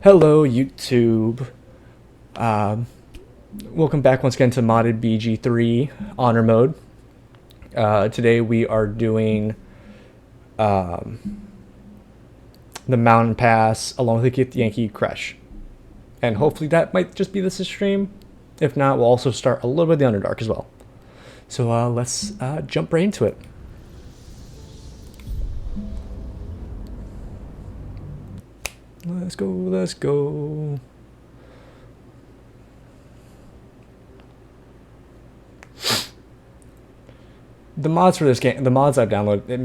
Hello, YouTube. Um, Welcome back once again to modded BG3 honor mode. Today we are doing the mountain pass along with the githyanki crash, and hopefully that might just be this stream. If not, we'll also start a little bit of the Underdark as well. So let's jump right into it. Let's go, let's go. The mods for this game, the mods I've downloaded, it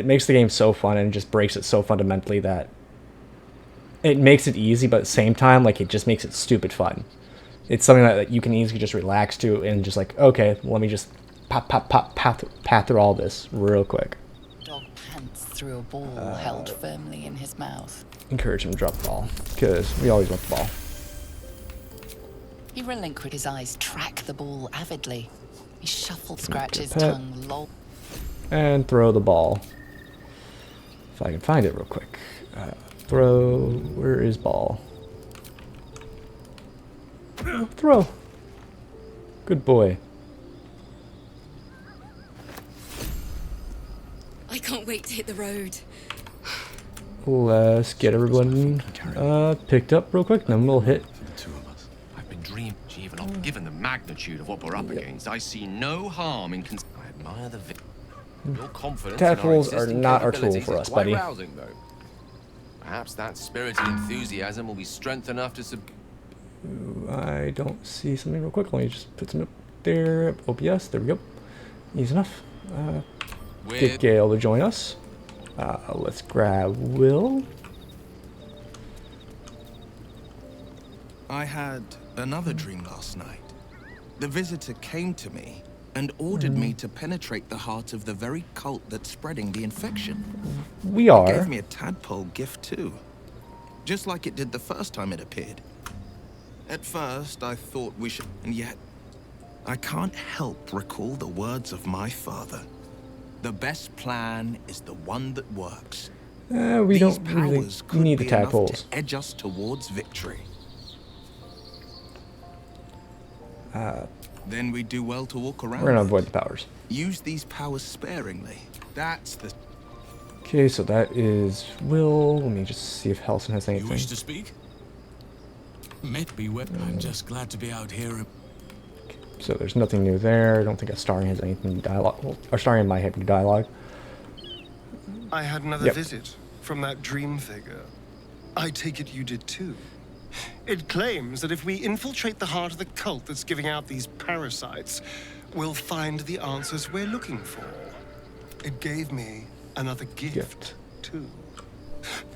makes the game so fun and just breaks it so fundamentally that it makes it easy, but at the same time, like, it just makes it stupid fun. It's something that you can easily just relax to and just like, okay, let me just pat through all this real quick. Dog pants through a ball held firmly in his mouth. Encourage him to drop the ball, because we always want the ball. He relinquished his eyes, track the ball avidly. He shuffled, scratched his pet. tongue, lol. And throw the ball. If I can find it real quick. Throw, where is ball? Throw. Good boy. I can't wait to hit the road. Let's get everyone picked up real quick, then we'll hit. The two of us. I've been dreaming, even given the magnitude of what we're up against. I see no harm in. I admire the. Your confidence. Tadpoles are not our tool for us, buddy. Rousing, though. Perhaps that spirited enthusiasm will be strength enough to. I don't see something real quick. Let me just put some up there. OBS, there we go. Easy enough. Get Gale to join us. Let's grab Will. I had another dream last night. The visitor came to me and ordered me to penetrate the heart of the very cult that's spreading the infection. We It are. gave me a tadpole gift too, just like it did the first time it appeared. At first, I thought we should, and yet I can't help recall the words of my father. The best plan is the one that works. We These don't really powers could need the be enough tadpoles. to edge us towards victory. Then we do well to walk around. We're gonna it. avoid the powers. Use these powers sparingly. That's the. Okay, so that is Will. Let me just see if Helson has You anything. wish to speak? Met be wet. I'm just glad to be out here. So there's nothing new there. I don't think Astarion has anything new dialogue. Well, Astarion might have new dialogue. I had another Yep. visit from that dream figure. I take it you did too. It claims that if we infiltrate the heart of the cult that's giving out these parasites, we'll find the answers we're looking for. It gave me another gift too.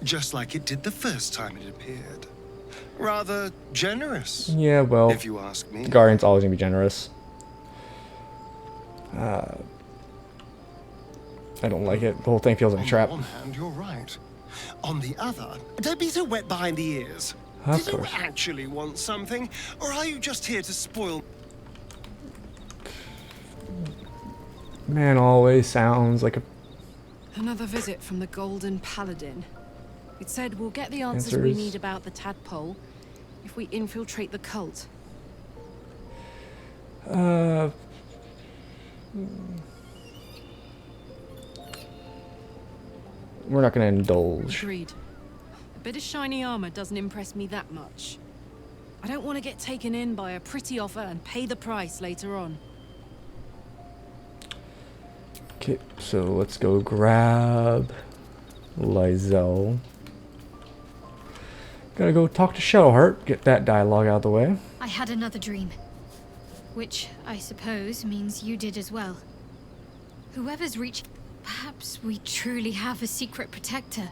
Just like it did the first time it appeared. Rather generous, Yeah, well, if you ask me. Guardian's always gonna be generous. I don't like it. The whole thing feels like a trap. On the one hand, you're right. On the other, don't be so wet behind the ears. Of Did you course. actually want something, or are you just here to spoil? Man always sounds like a Another visit from the Golden Paladin. It said we'll get the answers we Answers. need about the tadpole if we infiltrate the cult. We're not gonna indulge. Agreed. A bit of shiny armor doesn't impress me that much. I don't want to get taken in by a pretty offer and pay the price later on. Okay, so let's go grab Lysel. Gotta go talk to Shadowheart, get that dialogue out of the way. I had another dream. Which, I suppose, means you did as well. Whoever's reached... Perhaps we truly have a secret protector.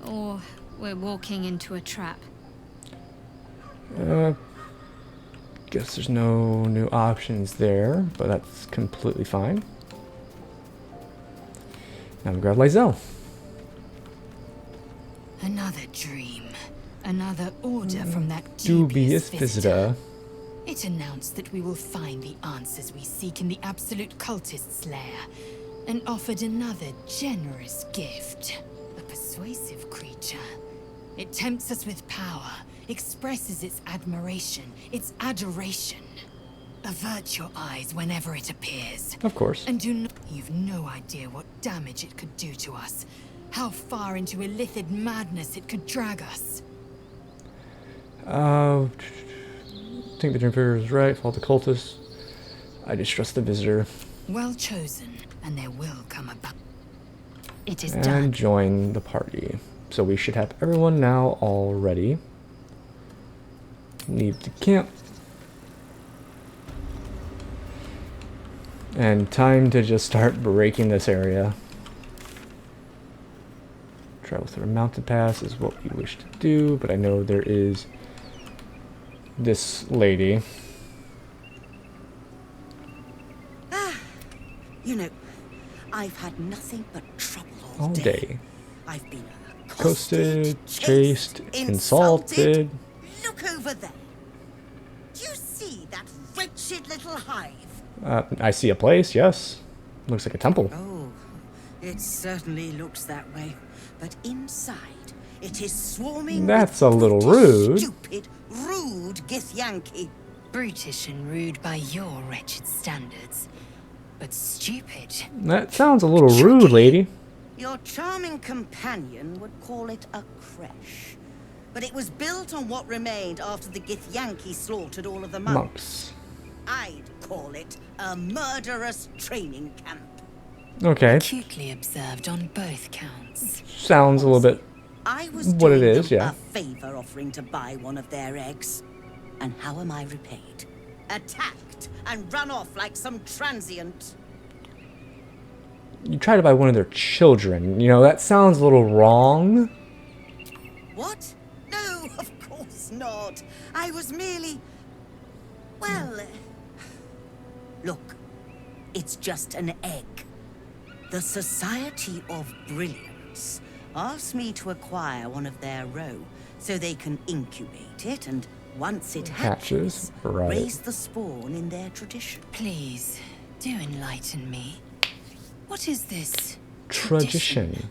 Or we're walking into a trap. Guess there's no new options there, but that's completely fine. Now we grab Lysel. Another dream. Another order from that Dubious visitor. It announced that we will find the answers we seek in the absolute cultist's lair, and offered another generous gift. A persuasive creature. It tempts us with power, expresses its admiration, its adoration. Avert your eyes whenever it appears. Of course. And do not... You've no idea what damage it could do to us. How far into illithid madness it could drag us. I think the Dreamfigure is right. Fault the cultist. I distrust the visitor. Well chosen, and there will come about. It is And done. join the party. So we should have everyone now already. Leave the camp. And time to just start breaking this area. Travel through a mountain pass is what we wish to do, but I know there is this lady. You know, I've had nothing but trouble all All day. I've been Coasted, chased, insulted. Look over there. Do you see that wretched little hive? I see a place, yes. Looks like a temple. Oh, it certainly looks that way. But inside, it is swarming. That's a little rude. Stupid, rude githyanki. Brutish and rude by your wretched standards. But stupid. That sounds a little rude, lady. Your charming companion would call it a creche. But it was built on what remained after the githyanki slaughtered all of the monks. I'd call it a murderous training camp. Okay. Acutely observed on both counts. Sounds a little bit I was what it doing is, them yeah. a favor offering to buy one of their eggs. And how am I repaid? Attacked and run off like some transient. You try to buy one of their children. You know, that sounds a little wrong. What? No, of course not. I was merely... Well... Look, it's just an egg. The Society of Brilliance asked me to acquire one of their roe so they can incubate it and once it hatches, right. raise the spawn in their tradition. Please, do enlighten me. What is this Tradition.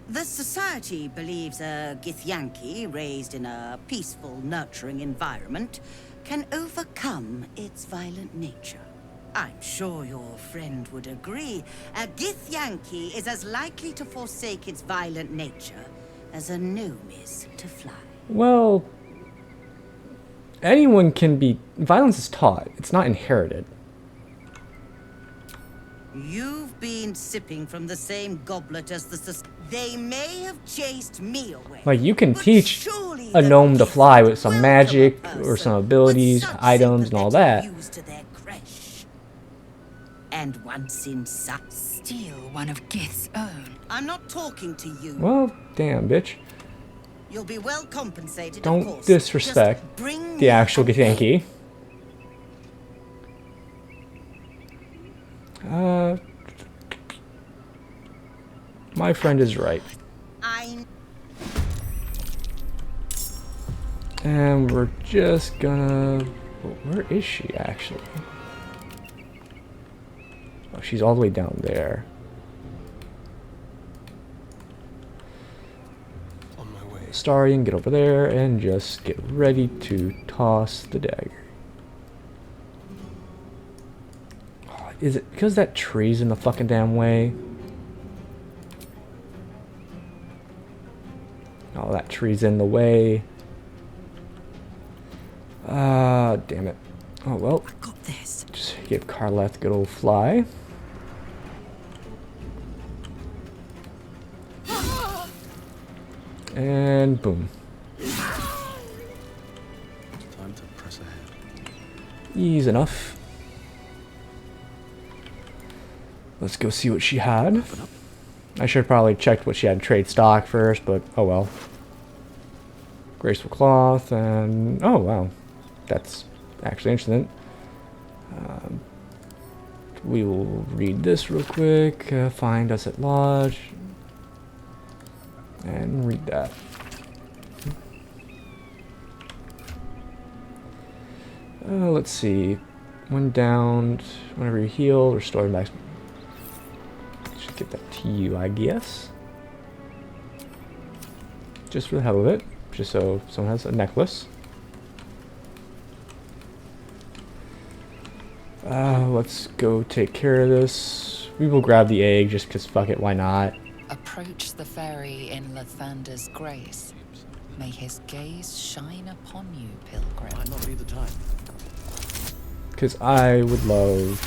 The Society believes a githyanki raised in a peaceful, nurturing environment can overcome its violent nature. I'm sure your friend would agree. A githyanki is as likely to forsake its violent nature as a gnome is to fly. Well, anyone can be... Violence is taught. It's not inherited. You've been sipping from the same goblet as the They may have chased me away. Like, you can but teach surely a the gnome to beast fly with some welcome magic a or some person abilities, with such items, and all that. sympathetic views to their creche. And once inside, steal one of Gith's own? I'm not talking to you. Well, damn, bitch. You'll be well compensated, of Don't course. disrespect Just bring the me actual an egg. githyanki. My friend is right. And we're just gonna... well, where is she, actually? Oh, she's all the way down there. On my way. Starian, get over there and just get ready to toss the dagger. Oh, is it because that tree's in the fucking damn way? Oh, that tree's in the way. Damn it. Oh, well. Got this. Just give Carleth a good old fly. And boom. Time to press ahead. Easy enough. Let's go see what she had. I should have probably checked what she had in trade stock first, but oh well. Graceful cloth and... oh wow. That's actually interesting. We will read this real quick. Find us at Lodge. And read that. Let's see. When downed, whenever you heal, restore max. Should give that to you, I guess. just for the hell of it, just so someone has a necklace. Let's go take care of this. We will grab the egg just because fuck it, why not? Approach the fairy in Lathander's grace. May his gaze shine upon you, pilgrim. Might not be the time. Because I would love...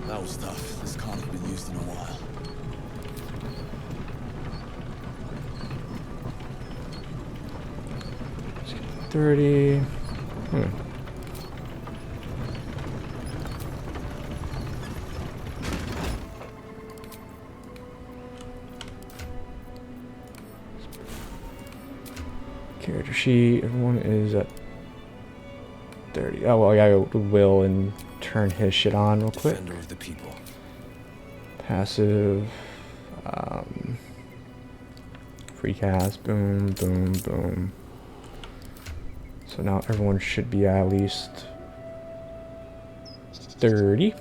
That was tough. This can't have been used in a while. $30. Character sheet. Everyone is at 30. Oh well, I gotta go to Will and turn his shit on real quick. Defender of the people. Passive. Free cast. Boom, boom, boom. So now everyone should be at least 30.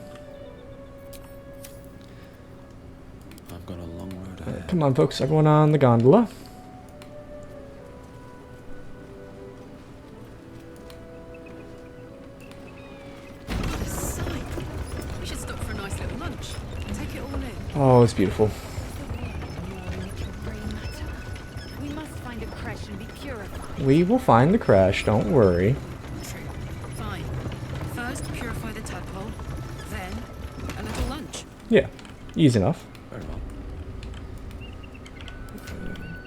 I've got a long road ahead. Come on, folks. Everyone on the gondola. We should stop for a nice little lunch. Take it all in. Oh, it's beautiful. We must find a crash and be purified. We will find the crash. Don't worry. True. Fine. First, purify the tadpole. Then, a little lunch. Yeah, easy enough. Very well.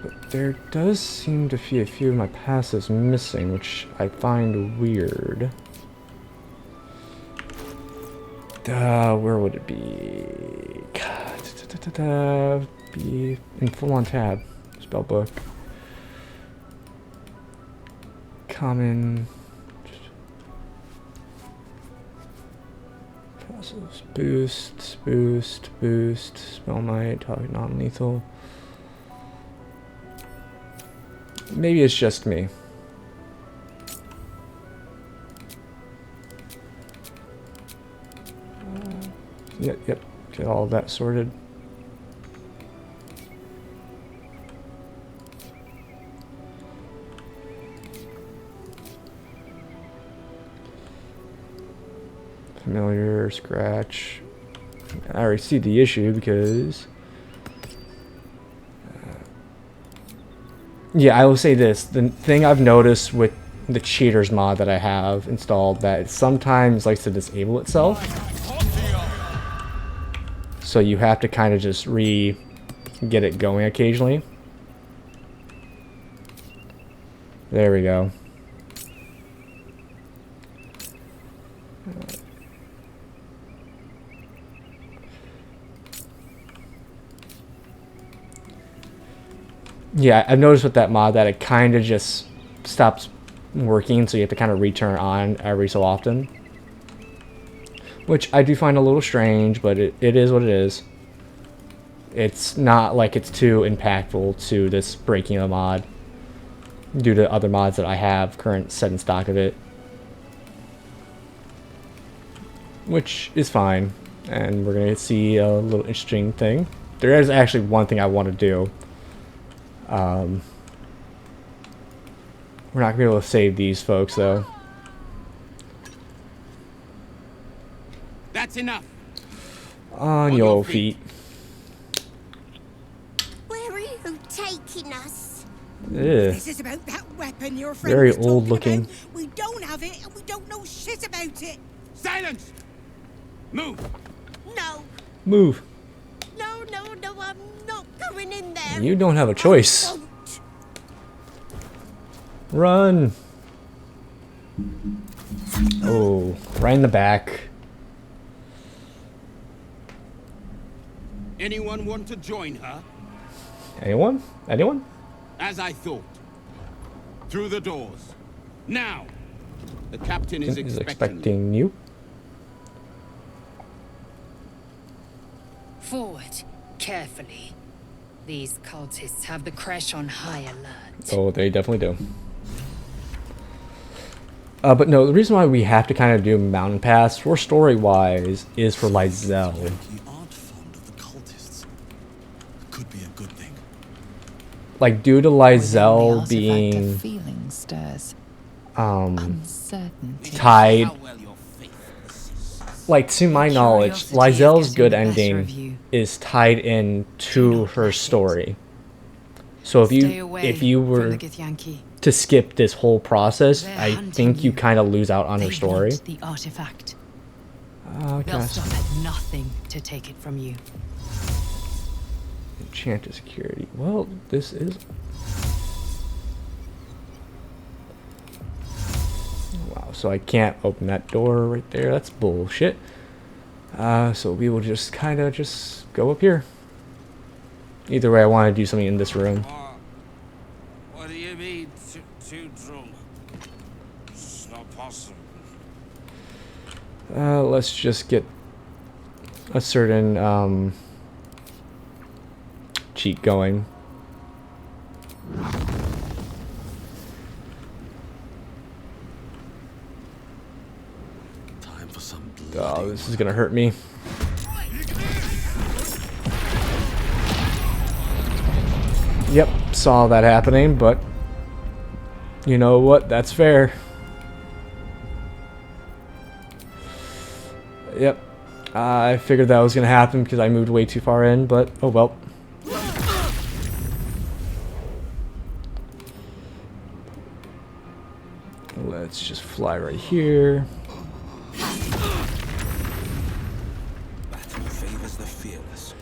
But there does seem to be a few of my passives missing, which I find weird. Where would it be? God, be in full-on tab. Spellbook. Common. Passives. Boost, boost, boost. Spell Knight, target non-lethal. Maybe it's just me. Yep. Get all of that sorted. Familiar, scratch. I already see the issue because... yeah, I will say this. The thing I've noticed with the cheaters mod that I have installed, that it sometimes likes to disable itself. So you have to kind of just get it going occasionally. There we go. Yeah, I've noticed with that mod that it kind of just stops working, so you have to kind of return on every so often. Which I do find a little strange, but it is what it is. It's not like it's too impactful to this breaking of the mod due to other mods that I have current set in stock of it. Which is fine, and we're going to see a little interesting thing. There is actually one thing I want to do. We're not going to be able to save these folks, though. That's enough. On your feet. Where are you taking us? This is about that weapon your friend Very was talking old looking. about. We don't have it, and we don't know shit about it. Silence! Move! No, Move. no, I'm not going in there. You don't have a choice. I won't. Run. Oh, right in the back. Anyone want to join her? Anyone? Anyone? As I thought. Through the doors. Now! The captain is Is expecting expecting you. Forward, carefully. These cultists have the crash on high alert. Oh, they definitely do. But no, the reason why we have to kind of do Mountain Pass, for story-wise, is for Lizelle. You aren't fond of the cultists. Could be a good thing. like due to Within the Lysel artifact, a being feeling stirs. Uncertainty. tied, like to my knowledge, Curiosity is Lysel's getting good the better ending of you. is tied in to her story. So if Stay you away were from the githyanki. to skip this whole process, They're I hunting think you you. kind of lose out on her They story. want the artifact. Oh, They'll gosh. stop at nothing to take it from you. Enchanted security. Well, this is... Wow, so I can't open that door right there. That's bullshit. So we will just kind of just go up here. Either way, I want to do something in this room. What do you mean, too drunk? It's not possible. Let's just get a certain cheat going. Time for some Oh, this is gonna hurt me. Yep, saw that happening, but you know what? That's fair. Yep, I figured that was gonna happen because I moved way too far in, but oh well. Let's just fly right here. Battle favors the fearless.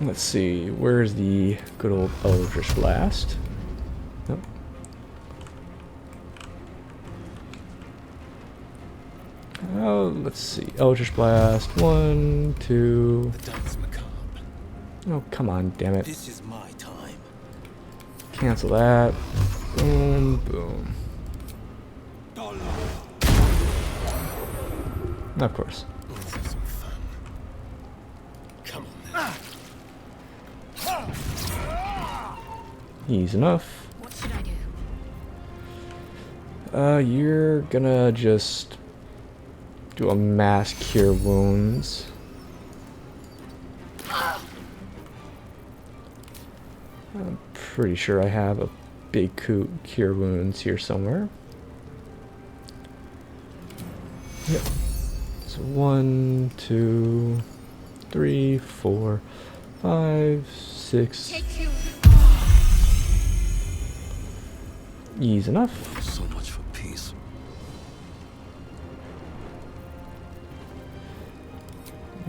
Let's see, where's the good old Eldritch Blast? Nope. Oh, let's see. Eldritch Blast. 1, 2. The dance macabre. Oh, come on, damn it. This is my time. Cancel that. Boom, boom. Of course. Let's have some fun. Come on then. Easy enough. What should I do? You're gonna just do a mass cure wounds. I'm pretty sure I have a big cure wounds here somewhere. Yep. So 1, 2, 3, 4, 5, 6. Easy enough. So much for peace.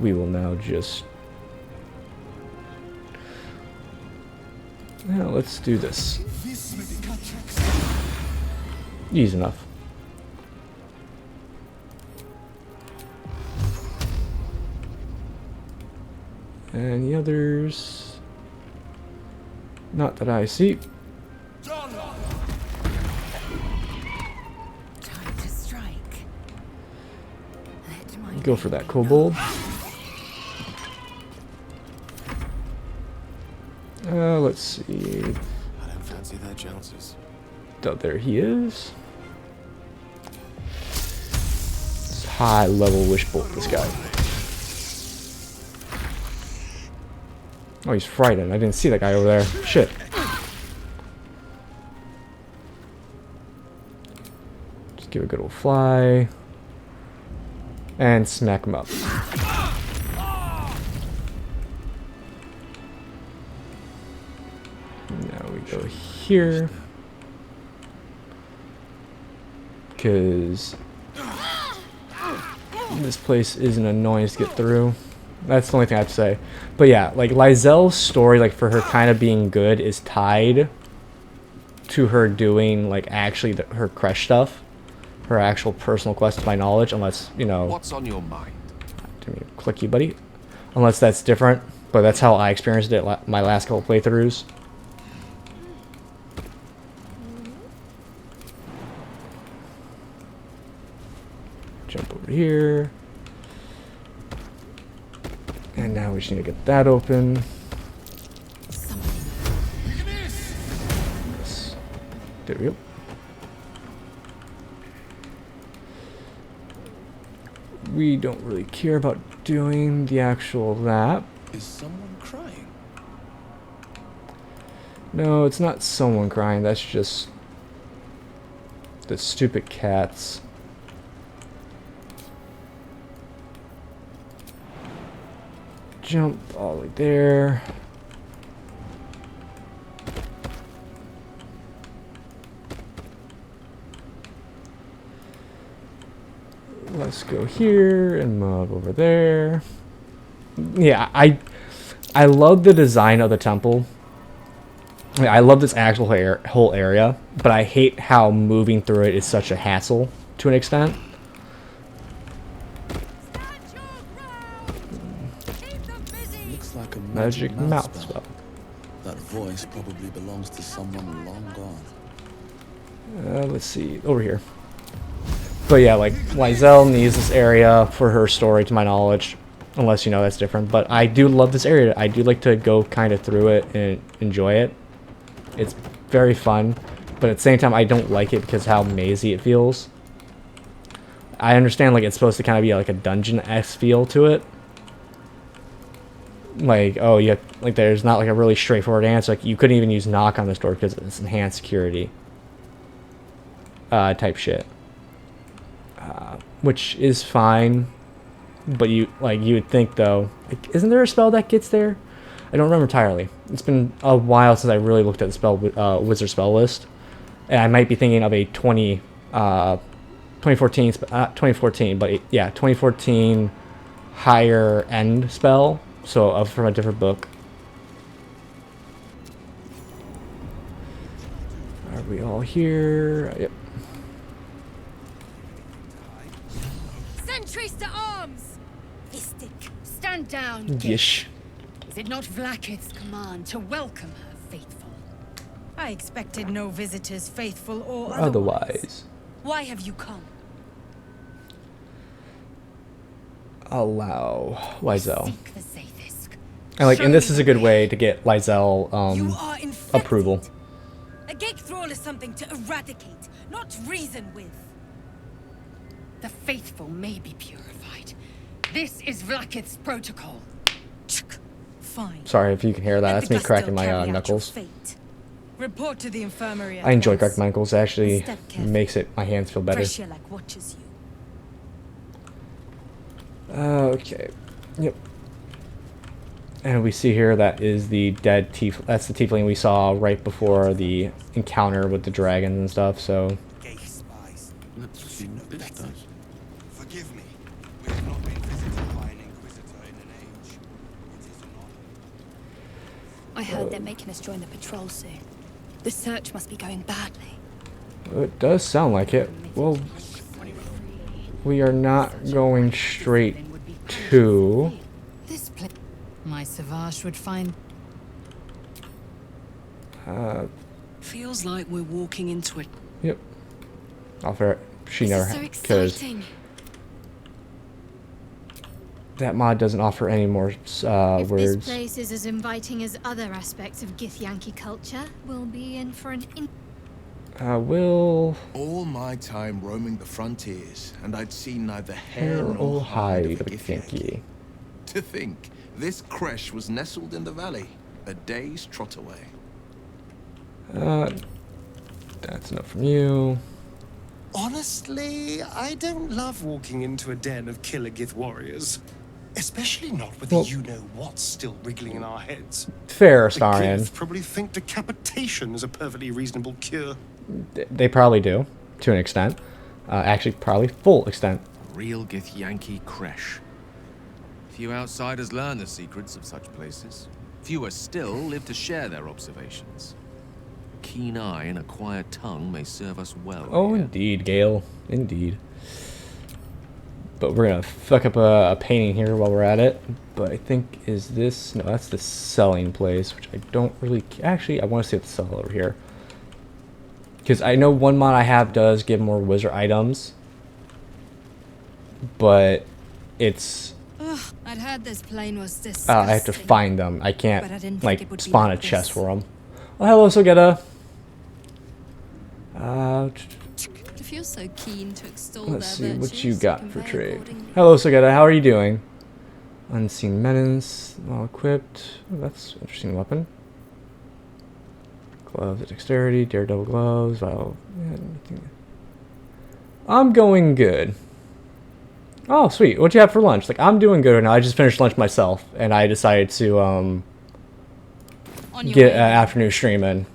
We will now just... Now let's do this. Easy enough. Any others? Not that I see. Time to strike. Let my Go for that kobold. Let's see. I don't fancy their chances. Oh, there he is. Let's high level wish bolt this guy. Oh, he's frightened. I didn't see that guy over there. Shit. Just give it a good old fly. And smack him up. Now we go here. Because this place is an annoyance to get through. That's the only thing I have to say. But yeah, like Lysel's story, like for her kind of being good, is tied to her doing like actually her Crash stuff, her actual personal quest to my knowledge. Unless you know. What's on your mind? Give me a clicky, buddy. Unless that's different, but that's how I experienced it my last couple playthroughs. Jump over here. And now we just need to get that open. Yes. There we go. We don't really care about doing the actual that. Is someone crying? No, it's not someone crying. That's just the stupid cats. Jump all the way there. Let's go here and move over there. Yeah, I love the design of the temple. I love this actual whole area, but I hate how moving through it is such a hassle to an extent. Looks like a Magic mouth spell. That voice probably belongs to someone long gone. Let's see, over here. But yeah, like, Lysel needs this area for her story, to my knowledge. Unless, you know, that's different. But I do love this area. I do like to go kind of through it and enjoy it. It's very fun. But at the same time, I don't like it because how mazy it feels. I understand, like, it's supposed to kind of be like a dungeon-esque feel to it. Like, oh, you have, like, there's not like a really straightforward answer. Like, you couldn't even use knock on this door because it's enhanced security. Type shit. Which is fine. But you would think though, like, isn't there a spell that gets there? I don't remember entirely. It's been a while since I really looked at the spell wizard spell list, and I might be thinking of a 2014, not 2014, but yeah, 2014 higher end spell. So from a different book. Are we all here? Yep. Sentries to arms! Vistic, stand down. Yish. Is it not Vlakith's command to welcome her faithful? I expected no visitors, faithful or Otherwise. Why have you come? Allow Lysel. And this is a good way to get Lysel approval. A gate thrall is something to eradicate, not reason with. The faithful may be purified. This is Vlakith's protocol. Fine. Sorry if you can hear that. That's me cracking my knuckles. Report to the infirmary. I enjoy cracking my knuckles. It actually makes my hands feel better. Pressure like watches you. Okay. Yep. And we see here that is the dead tiefling. That's the tiefling we saw right before the encounter with the dragons and stuff. So. Let's see what this does. Forgive me. We have not been visited by an inquisitor in an age. It is an honor. I heard they're making us join the patrol soon. The search must be going badly. It does sound like it. Well, we are not going straight to. This place, my Savage would find. Feels like we're walking into it. Yep. Offer. She This never is so because exciting. that mod doesn't offer any more If this words. place is as inviting as other aspects of githyanki culture, we'll be in for an Will All my time roaming the frontiers, and I'd seen neither hair hair nor or hide hide of of a a githyanki. githyanki. To think, this creche was nestled in the valley, a day's trot away. That's enough from you. Honestly, I don't love walking into a den of killer Gith warriors. Especially not with Well- the you-know-what's still wriggling in our heads. Fair, The Starian. Gith probably think decapitation is a perfectly reasonable cure. They probably do, to an extent. Actually, probably full extent. Real githyanki creche. Few outsiders learn the secrets of such places. Fewer still live to share their observations. A keen eye and a quiet tongue may serve us well. Oh, here. indeed, Gale. Indeed. But we're gonna fuck up a painting here while we're at it. But I think, is this... No, that's the selling place, which I don't really... Actually, I want to see what the sell over here. Because I know one mod I have does give more wizard items. But it's... Ugh, I'd heard this plane was disgusting. I have to find them. I But I can't, didn't think like, it would be spawn like a chest this. for them. Well, hello, Sogetta. If you're so keen to extol Let's their see what virtues, you got for convey trade. accordingly. Hello, Sogetta. How are you doing? Unseen menace, well equipped. Oh, that's an interesting weapon. Gloves of dexterity, daredevil gloves. Wow. I'm going good. Oh, sweet. What'd you have for lunch? Like, I'm doing good right now. I just finished lunch myself, and I decided to get afternoon stream in.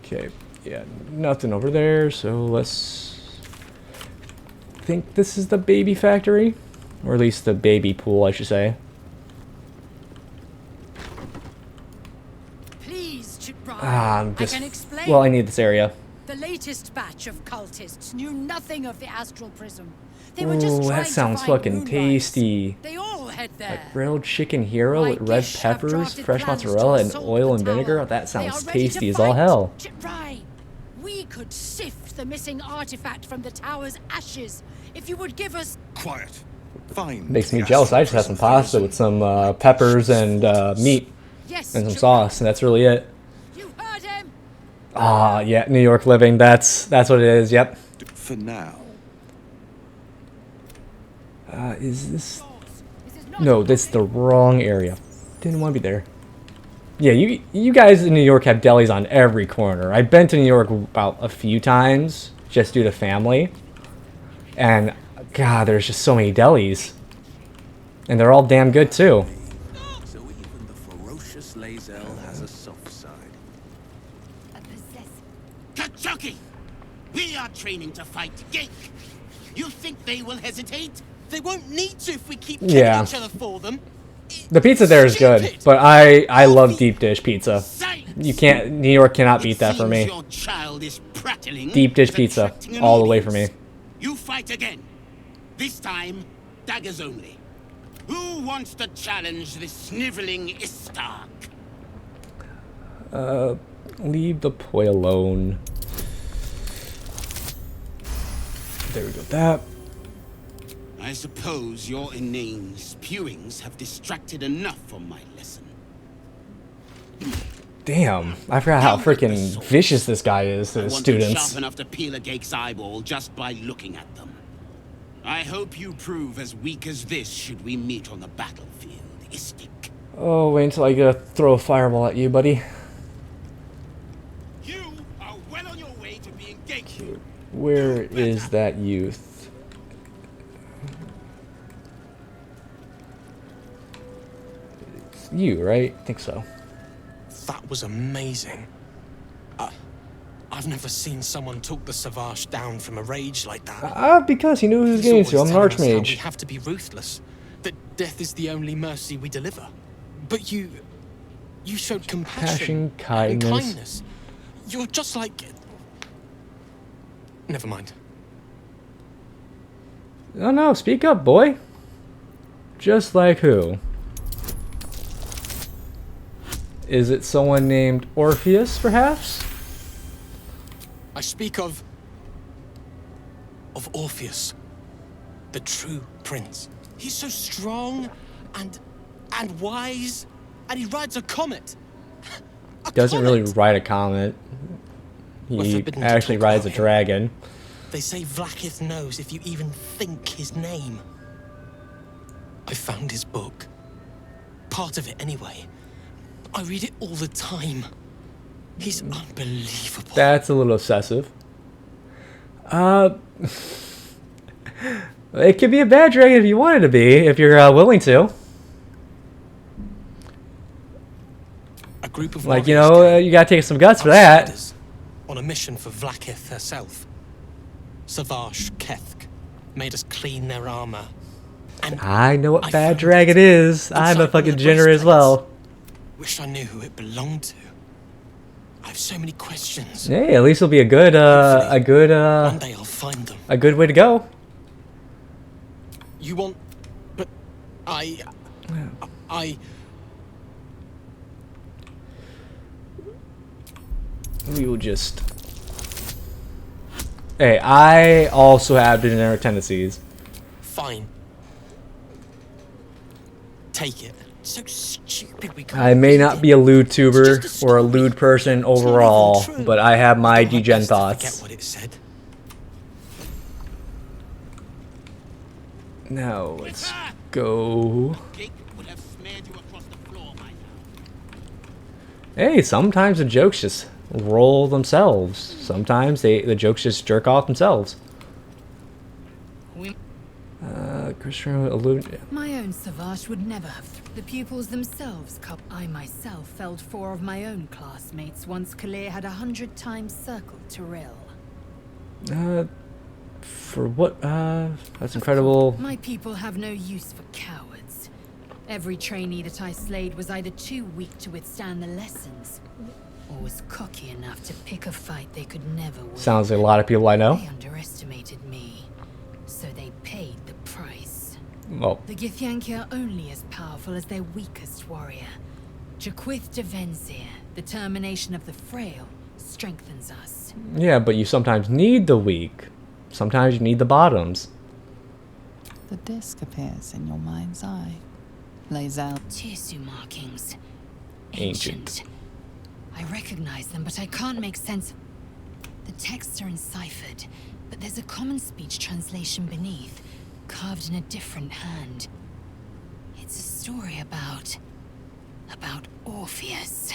Okay, yeah, nothing over there, so let's think this is the baby factory, or at least the baby pool, I should say. Please, I can explain. Well, I need this area. The latest batch of cultists knew nothing of the astral prism. They were just Ooh, that sounds fucking tasty. They all head there. Like grilled chicken hero with red peppers, fresh mozzarella, and oil and vinegar. That sounds tasty as all hell. Right. We could sift the missing artifact from the tower's ashes if you would give us... Quiet. Fine. Makes me jealous. I just had some pasta with some peppers and meat and some sauce, and that's really it. You heard him. Ah, yeah, New York living. That's what it is. Yep. For now. Is this? No, this is the wrong area. Didn't want to be there. Yeah, you guys in New York have delis on every corner. I've been to New York about a few times just due to family, and God, there's just so many delis, and they're all damn good too. So even the ferocious Lae'zel has a soft side. Kentucky! We are training to fight Gink. You think they will hesitate? They won't need to if we keep killing each other for them. The pizza there is good, but I love deep dish pizza. You can't, New York cannot beat that for me. Your child is prattling, Deep dish pizza, all the way for me. You fight again. This time, daggers only. Who wants to challenge this sniveling Istark? Leave the boy alone. There we go, that. I suppose your inane spewings have distracted enough from my lesson. Damn, I forgot how freaking vicious this guy is to his students. Sharp enough to peel a Gake's eyeball just by looking at them. I hope you prove as weak as this should we meet on the battlefield, Istik. Oh, wait until I get to throw a fireball at you, buddy. You are well on your way to being Gake. Where is that youth? It's you, right? I think so. That was amazing. I've never seen someone talk the Savage down from a rage like that. Because he knew he was getting to. I'm an archmage. We have to be ruthless. That death is the only mercy we deliver. But you showed compassion, kindness. And kindness. You're just like... Never mind. Oh no, speak up, boy. Just like who? Is it someone named Orpheus, perhaps? I speak of Orpheus, the true prince. He's so strong and wise, and he rides a comet. Doesn't really ride a comet. He actually rides a dragon. They say Vlaakith knows if you even think his name. I found his book. Part of it, anyway. I read it all the time. He's unbelievable. That's a little obsessive. It could be a bad dragon if you want it to be, if you're willing to. A group of like, you know, you gotta take some guts for that. On a mission for Vlaakith herself. Savage Kethk made us clean their armor. And I know what bad dragon is. I'm a fucking Jinner as well. Wish I knew who it belonged to. I have so many questions. Hey, at least it'll be a good, one day I'll find them. A good way to go. You want, but I. We will just. Hey, I also have degenerate tendencies. Fine. Take it. So stupid we can't. I may not be a lewdtuber or a lewd person overall, but I have my degen thoughts. Forget what it said. Now let's go. Hey, sometimes the jokes just roll themselves. Sometimes the jokes just jerk off themselves. Christian allude. My own Savage would never have. The pupils themselves. I myself felled 4 of my own classmates once Kalir had 100 times circled Tyrell. For what? That's incredible. My people have no use for cowards. Every trainee that I slayed was either too weak to withstand the lessons, or was cocky enough to pick a fight they could never win. Sounds like a lot of people I know. They underestimated me, so they paid the price. Well, The githyanki are only as powerful as their weakest warrior. Jaquith de Venzir, the termination of the frail, strengthens us. yeah, but you sometimes need the weak. Sometimes you need the bottoms. The disc appears in your mind's eye. Lays out Tirsu markings. Ancient. I recognize them, but I can't make sense. The texts are enciphered, but there's a common speech translation beneath, carved in a different hand. It's a story about Orpheus.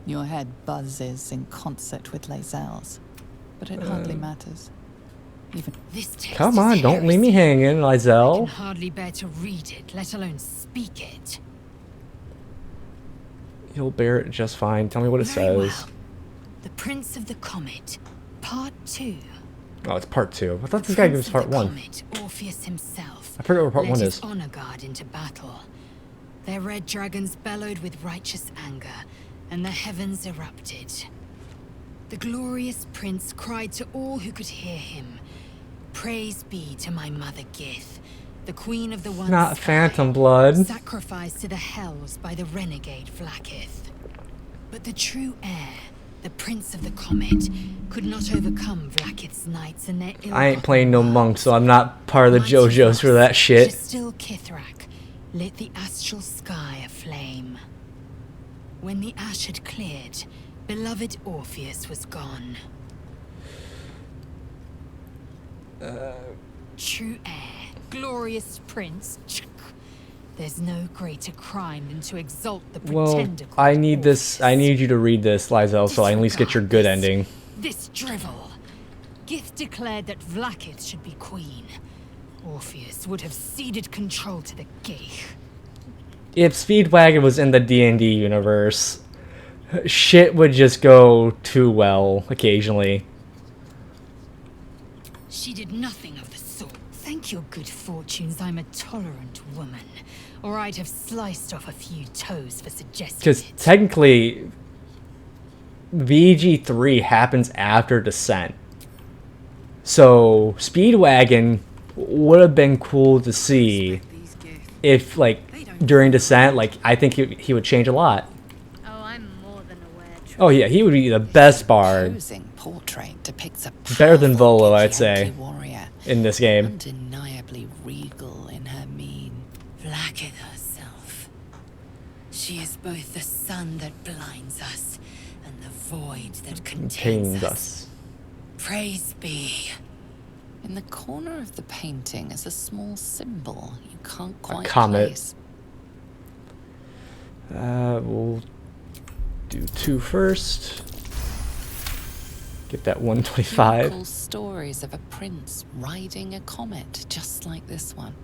your head buzzes in concert with Lae'zel's, but it hardly matters. Even this text Come is on, don't leave me heresy. hanging, I can Lae'zel. hardly bear to read it, let alone speak it. You'll bear it just fine. Tell me what it Very says. well. The Prince of the Comet, Part 2. Oh, it's part 2. I thought this guy gave us part 1. Comet, Orpheus himself. I forget what part led 1 his is. honor guard into battle. Their red dragons bellowed with righteous anger, and the heavens erupted. The glorious prince cried to all who could hear him, "Praise be to my mother Gith, the queen of the one Not sky, phantom blood. sacrificed to the hells by the renegade Vlaakith." But the true heir, the Prince of the Comet, could not overcome Vlaakith's knights and their I ain't playing no monk, so I'm not part of the JoJo's for that shit. Still Kithrak lit the astral sky aflame. When the ash had cleared, beloved Orpheus was gone. True heir, glorious prince. There's no greater crime than to exalt the Well, pretender. I need this. I need you to read this, Lae'zel, so I at least get your good ending. This drivel. Gith declared that Vlaakith should be queen. Orpheus would have ceded control to the Geich. If Speedwagon was in the D&D universe, shit would just go too well occasionally. She did nothing of the sort. Thank your good fortunes I'm a tolerant woman, or I'd have sliced off a few toes for suggesting Because it. technically, VG3 happens after Descent. So, Speedwagon would have been cool to see if, like, during Descent, like, I think he would change a lot. Oh, I'm more than aware. Oh yeah, he would be the best bard. posing portrait depicts a Better than powerful Volo, I'd githyanki say, warrior, in this game. undeniably regal in her mien. Vlaakith herself. She is both the sun that blinds us and the void that contains Contains us. us. Praise be. In the corner of the painting is a small symbol you can't quite comet. place. We'll do 2 first. Get that 125. Recalls stories of a prince riding a comet just like this one.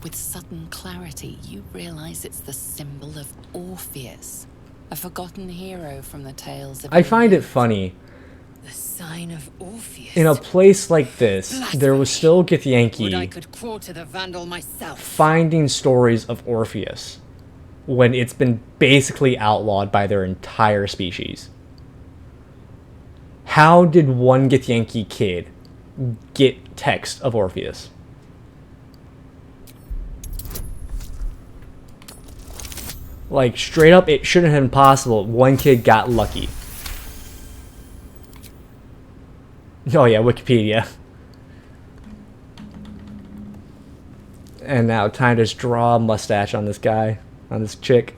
With sudden clarity, you realize it's the symbol of Orpheus, a forgotten hero from the tales of... I find it funny. The sign of Orpheus. In a place like this, there was still Would I Githyanki could quarter the Vandal myself. finding stories of Orpheus when it's been basically outlawed by their entire species. How did one Githyanki kid get text of Orpheus? Like, straight up, it shouldn't have been possible. One kid got lucky. Oh yeah, Wikipedia. And now time to just draw a mustache on this guy, on this chick.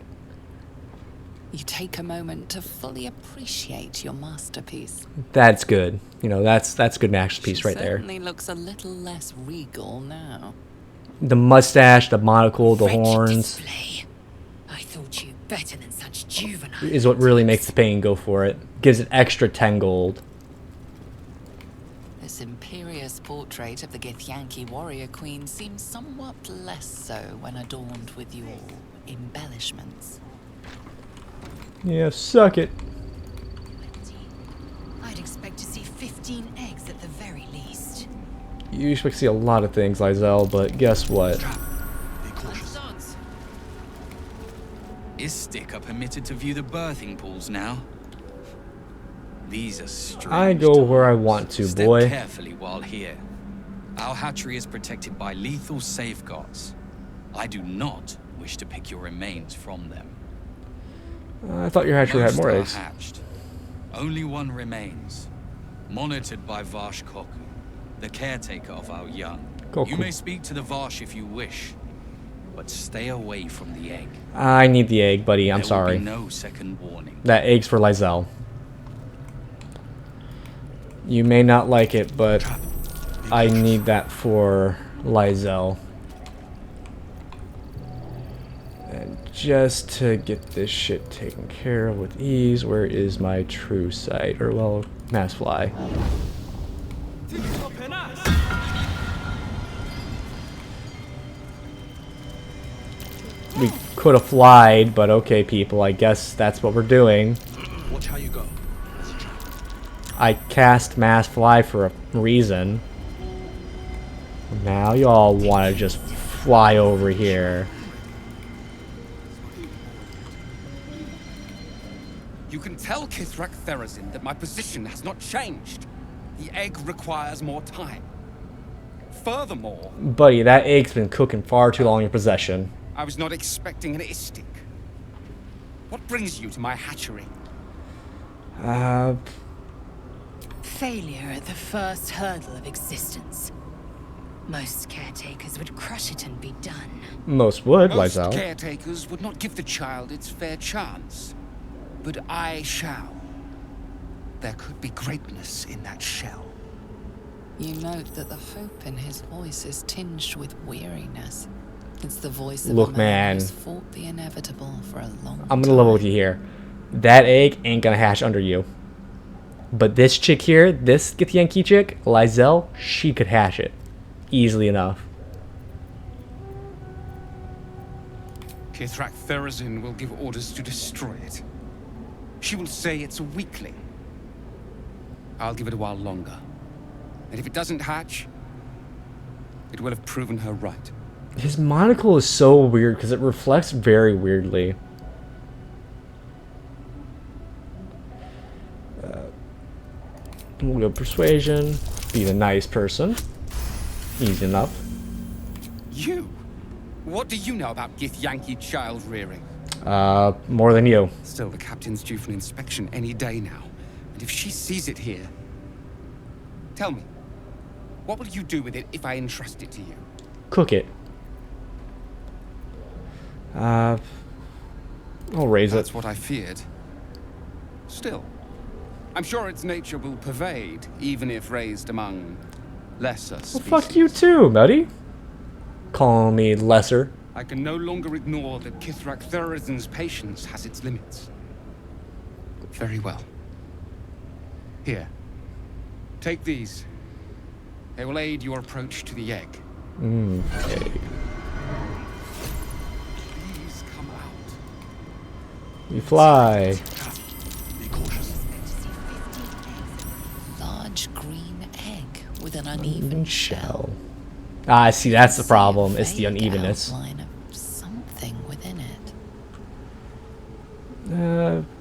You take a moment to fully appreciate your masterpiece. That's good. You know, that's good masterpiece She right there. certainly looks a little less regal now. The mustache, the monocle, the Wretched horns. display. I thought you better than such juvenile is what really makes the pain go for it. Gives it extra 10 gold. This imperious portrait of the Githyanki warrior queen seems somewhat less so when adorned with your embellishments. Yeah, suck it. I'd expect to see 15 eggs at the very least. You expect to see a lot of things, Lizelle, but guess what? Is Sticker permitted to view the birthing pools now? These are strange. I go where I want to, Step boy. carefully while here. Our hatchery is protected by lethal safeguards. I do not wish to pick your remains from them. I thought your hatchery had Most more are eggs. hatched. Only one remains, monitored by Varsh Koku, the caretaker of our young. Koku. You may speak to the Varsh if you wish, but stay away from the egg. I need the egg, buddy. I'm There sorry. will be no second warning. That egg's for Lizelle. You may not like it, but I need that for Lizelle. And just to get this shit taken care of with ease, where is my true sight? Or, well, mass fly. We could have flied, but okay, people, I guess that's what we're doing. Watch how you go. I cast mass fly for a reason. Now y'all want to just fly over here. You can tell Kithrak Therazin that my position has not changed. The egg requires more time. Furthermore, Buddy, that egg's been cooking far too long in your possession. I was not expecting an istik. What brings you to my hatchery? Failure at the first hurdle of existence. Most caretakers would crush it and be done. Most would, Most Lizelle. caretakers would not give the child its fair chance. But I shall. There could be greatness in that shell. You note that the hope in his voice is tinged with weariness. It's the voice of Look, a man man. who's fought the inevitable for a long I'm gonna level with you here. That egg ain't gonna hatch under you. But this chick here, this Githyanki chick, Lizelle, she could hatch it. Easily enough. Kithrak Therazin will give orders to destroy it. She will say it's a weakling. I'll give it a while longer. And if it doesn't hatch, it will have proven her right. His monocle is so weird because it reflects very weirdly. We'll go persuasion. Be the nice person. Easy enough. You? What do you know about Githyanki child rearing? More than you. Still, the captain's due for an inspection any day now. And if she sees it here... Tell me, what will you do with it if I entrust it to you? Cook it. I'll raise That's it. what I feared. Still, I'm sure its nature will pervade, even if raised among lesser Well, species. fuck you too, buddy. Calling me lesser. I can no longer ignore that Kithrak Therazin's patience has its limits. Very well. Here. Take these. They will aid your approach to the egg. Egg. Please come out. We fly. large green egg with an uneven Uneven shell. Ah, see, that's the problem. It's the unevenness. Outline of something within it.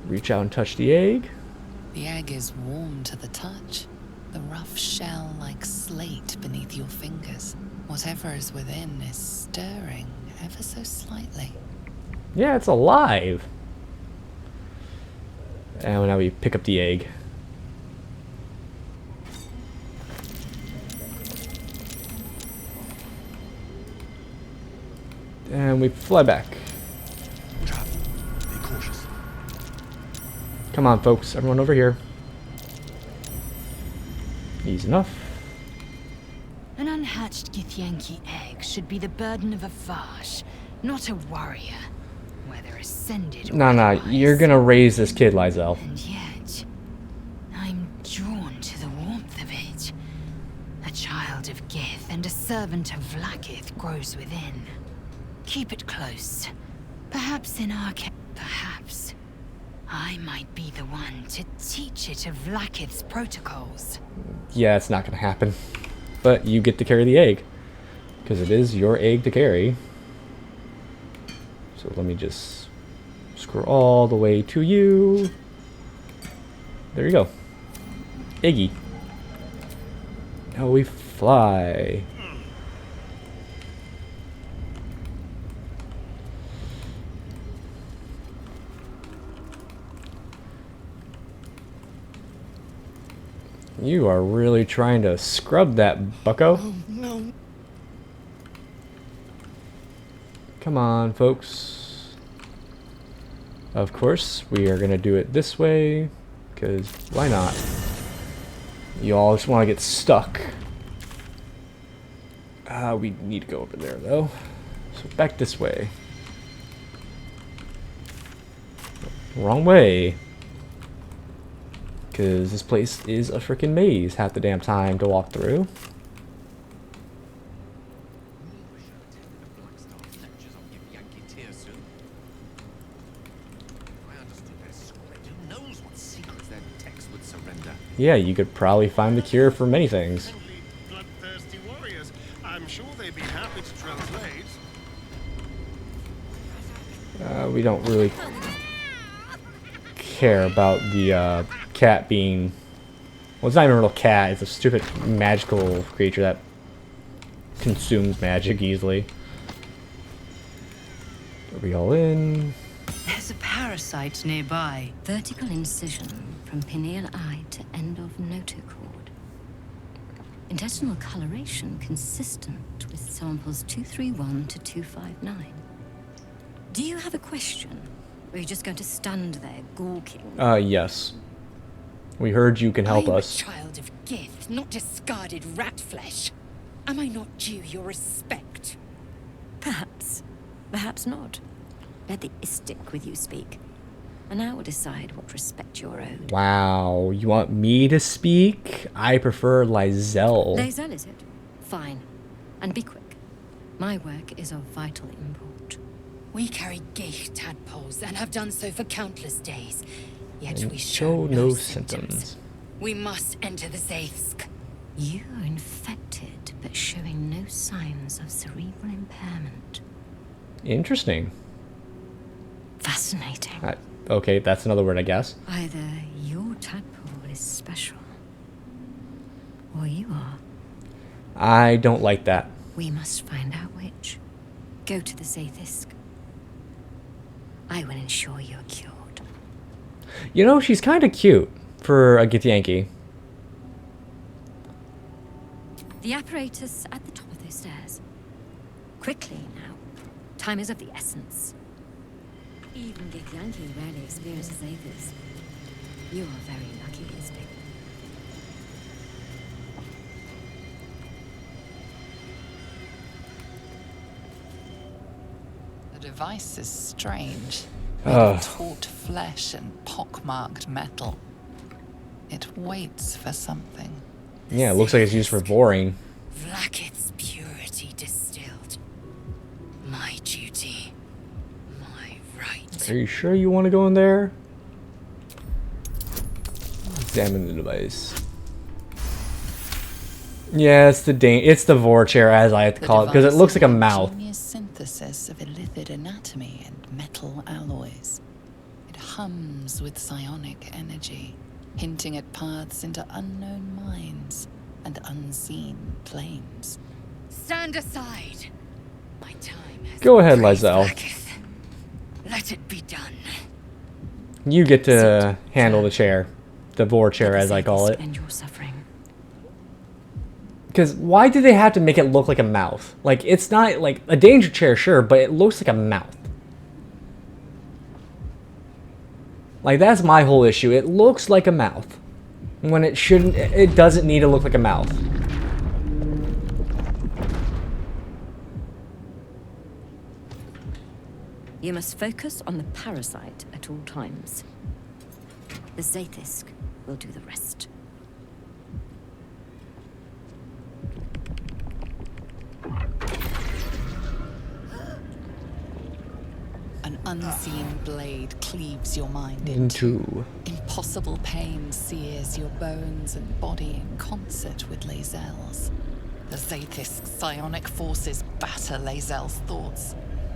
Reach out and touch the egg. The egg is warm to the touch. The rough shell like slate beneath your fingers. Whatever is within is stirring ever so slightly. Yeah, it's alive. And now we pick up the egg. And we fly back. Be cautious. Come on, folks. Everyone over here. Easy enough. An unhatched Githyanki egg should be the burden of a Varsh, not a warrior. whether ascended or Nah, otherwise. you're gonna raise this kid, Lysel. And yet, I'm drawn to the warmth of it. A child of Gith and a servant of Vlaakith grows within. Keep it close. Perhaps in our perhaps I might be the one to teach it of Vlaakith's protocols. Yeah, it's not gonna happen. But you get to carry the egg. Because it is your egg to carry. So let me just scroll all the way to you. There you go. Eggy. Now we fly. You are really trying to scrub that, bucko. Oh, no. Come on, folks. Of course, we are going to do it this way, because why not? You all just want to get stuck. We need to go over there, though. So back this way. Wrong way. Because this place is a freaking maze half the damn time to walk through. Yeah, you could probably find the cure for many things. Bloodthirsty warriors. I'm sure they'd be happy to translate. We don't really care about the cat being... Well, it's not even a real cat. It's a stupid magical creature that consumes magic easily. Are we all in? There's a parasite nearby. Vertical incision from pineal eye to end of notochord. Intestinal coloration consistent with samples 231 to 259. Do you have a question? Or are you just going to stand there gawking? Yes. We heard you can help I'm us. a child of Gith, not discarded rat flesh. Am I not due your respect? Perhaps. Perhaps not. Let the istic with you speak. And I will decide what respect you're owed. Wow, you want me to speak? I prefer Lysel. Lysel, is it? Fine. And be quick. My work is of vital import. We carry Geich tadpoles and have done so for countless days. Yet And we show no symptoms. We must enter the Zaithsk. You are infected, but showing no signs of cerebral impairment. Interesting. Fascinating. Okay, that's another word, I guess. Either your tadpole is special, or you are. I don't like that. We must find out which. Go to the Zaithsk. I will ensure you're cured. You know, she's kind of cute for a githyanki. The apparatus at the top of those stairs. Quickly now. Time is of the essence. Even githyanki rarely experiences Aethys. You are very lucky, Isbig. The device is strange. Made of taut flesh and pockmarked metal. It waits for something. Yeah, it looks like it's used for boring. Vlaakith's purity distilled. My duty. My right. Are you sure you want to go in there? Examine the device. Yeah, it's the vor chair, as I like to call it, because it looks like a mouth. Ingenious synthesis of illithid anatomy and metal alloys. It hums with psionic energy, hinting at paths into unknown minds and unseen planes. Stand aside. My time has Go ahead, praised Lysel. Vlaakith. Let it be done. You get to handle the chair. The vor chair, as I call it. End your suffering. Because why do they have to make it look like a mouth? Like, it's not like a danger chair, sure, but it looks like a mouth. Like, that's my whole issue. It looks like a mouth. When it shouldn't, it doesn't need to look like a mouth. You must focus on the parasite at all times. The Zaith'isk will do the rest. An unseen blade cleaves your mind into. Impossible pain sears your bones and body in concert with Lae'zel's. The Zaith'isk's psionic forces batter Lae'zel's thoughts.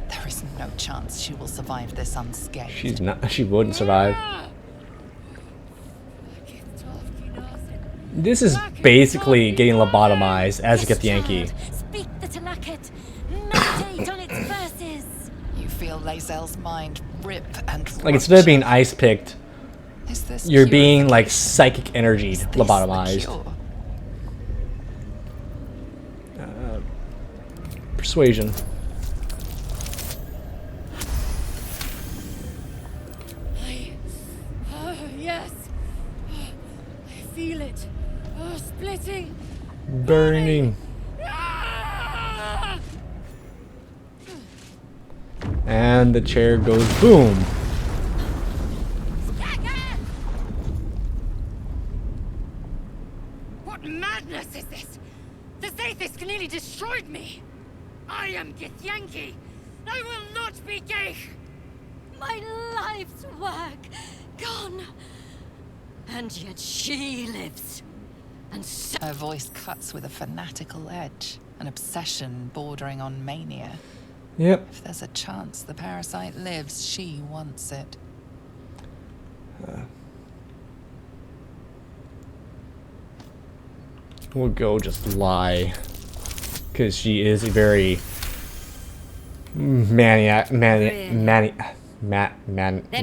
There is no chance she will survive this unscathed. She's not. She wouldn't survive. This is basically getting lobotomized as a githyanki. Speak the Talakit. Meditate on its verses. You feel Lae'zel's mind rip and Like instead of being ice picked, you're being like psychic energy lobotomized. Persuasion. Yes. I feel it. Splitting. Burning. And the chair goes boom. What madness is this? The Zaith'isk nearly destroyed me. I am Githyanki. I will not be gay. My life's work gone. And yet she lives. And so her voice cuts with a fanatical edge, an obsession bordering on mania. Yep. If there's a chance the parasite lives, she wants it. We'll go just lie. Because she is a very maniac. Then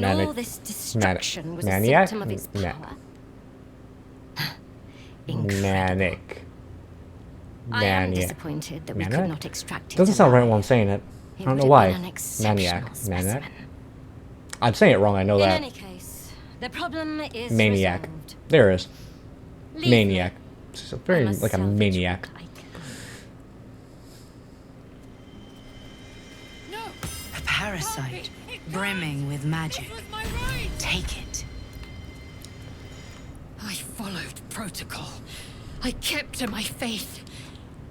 all this destruction was a symptom of its power. Manic. I am disappointed that we could not extract it. Doesn't sound right while I'm saying it. I don't know why. Maniac. I'm saying it wrong, I know that. In any case, the problem is Maniac. resolved. There it is. Leave Maniac. So very like a maniac. A parasite, brimming with magic. Take it. I followed protocol. I kept to my faith.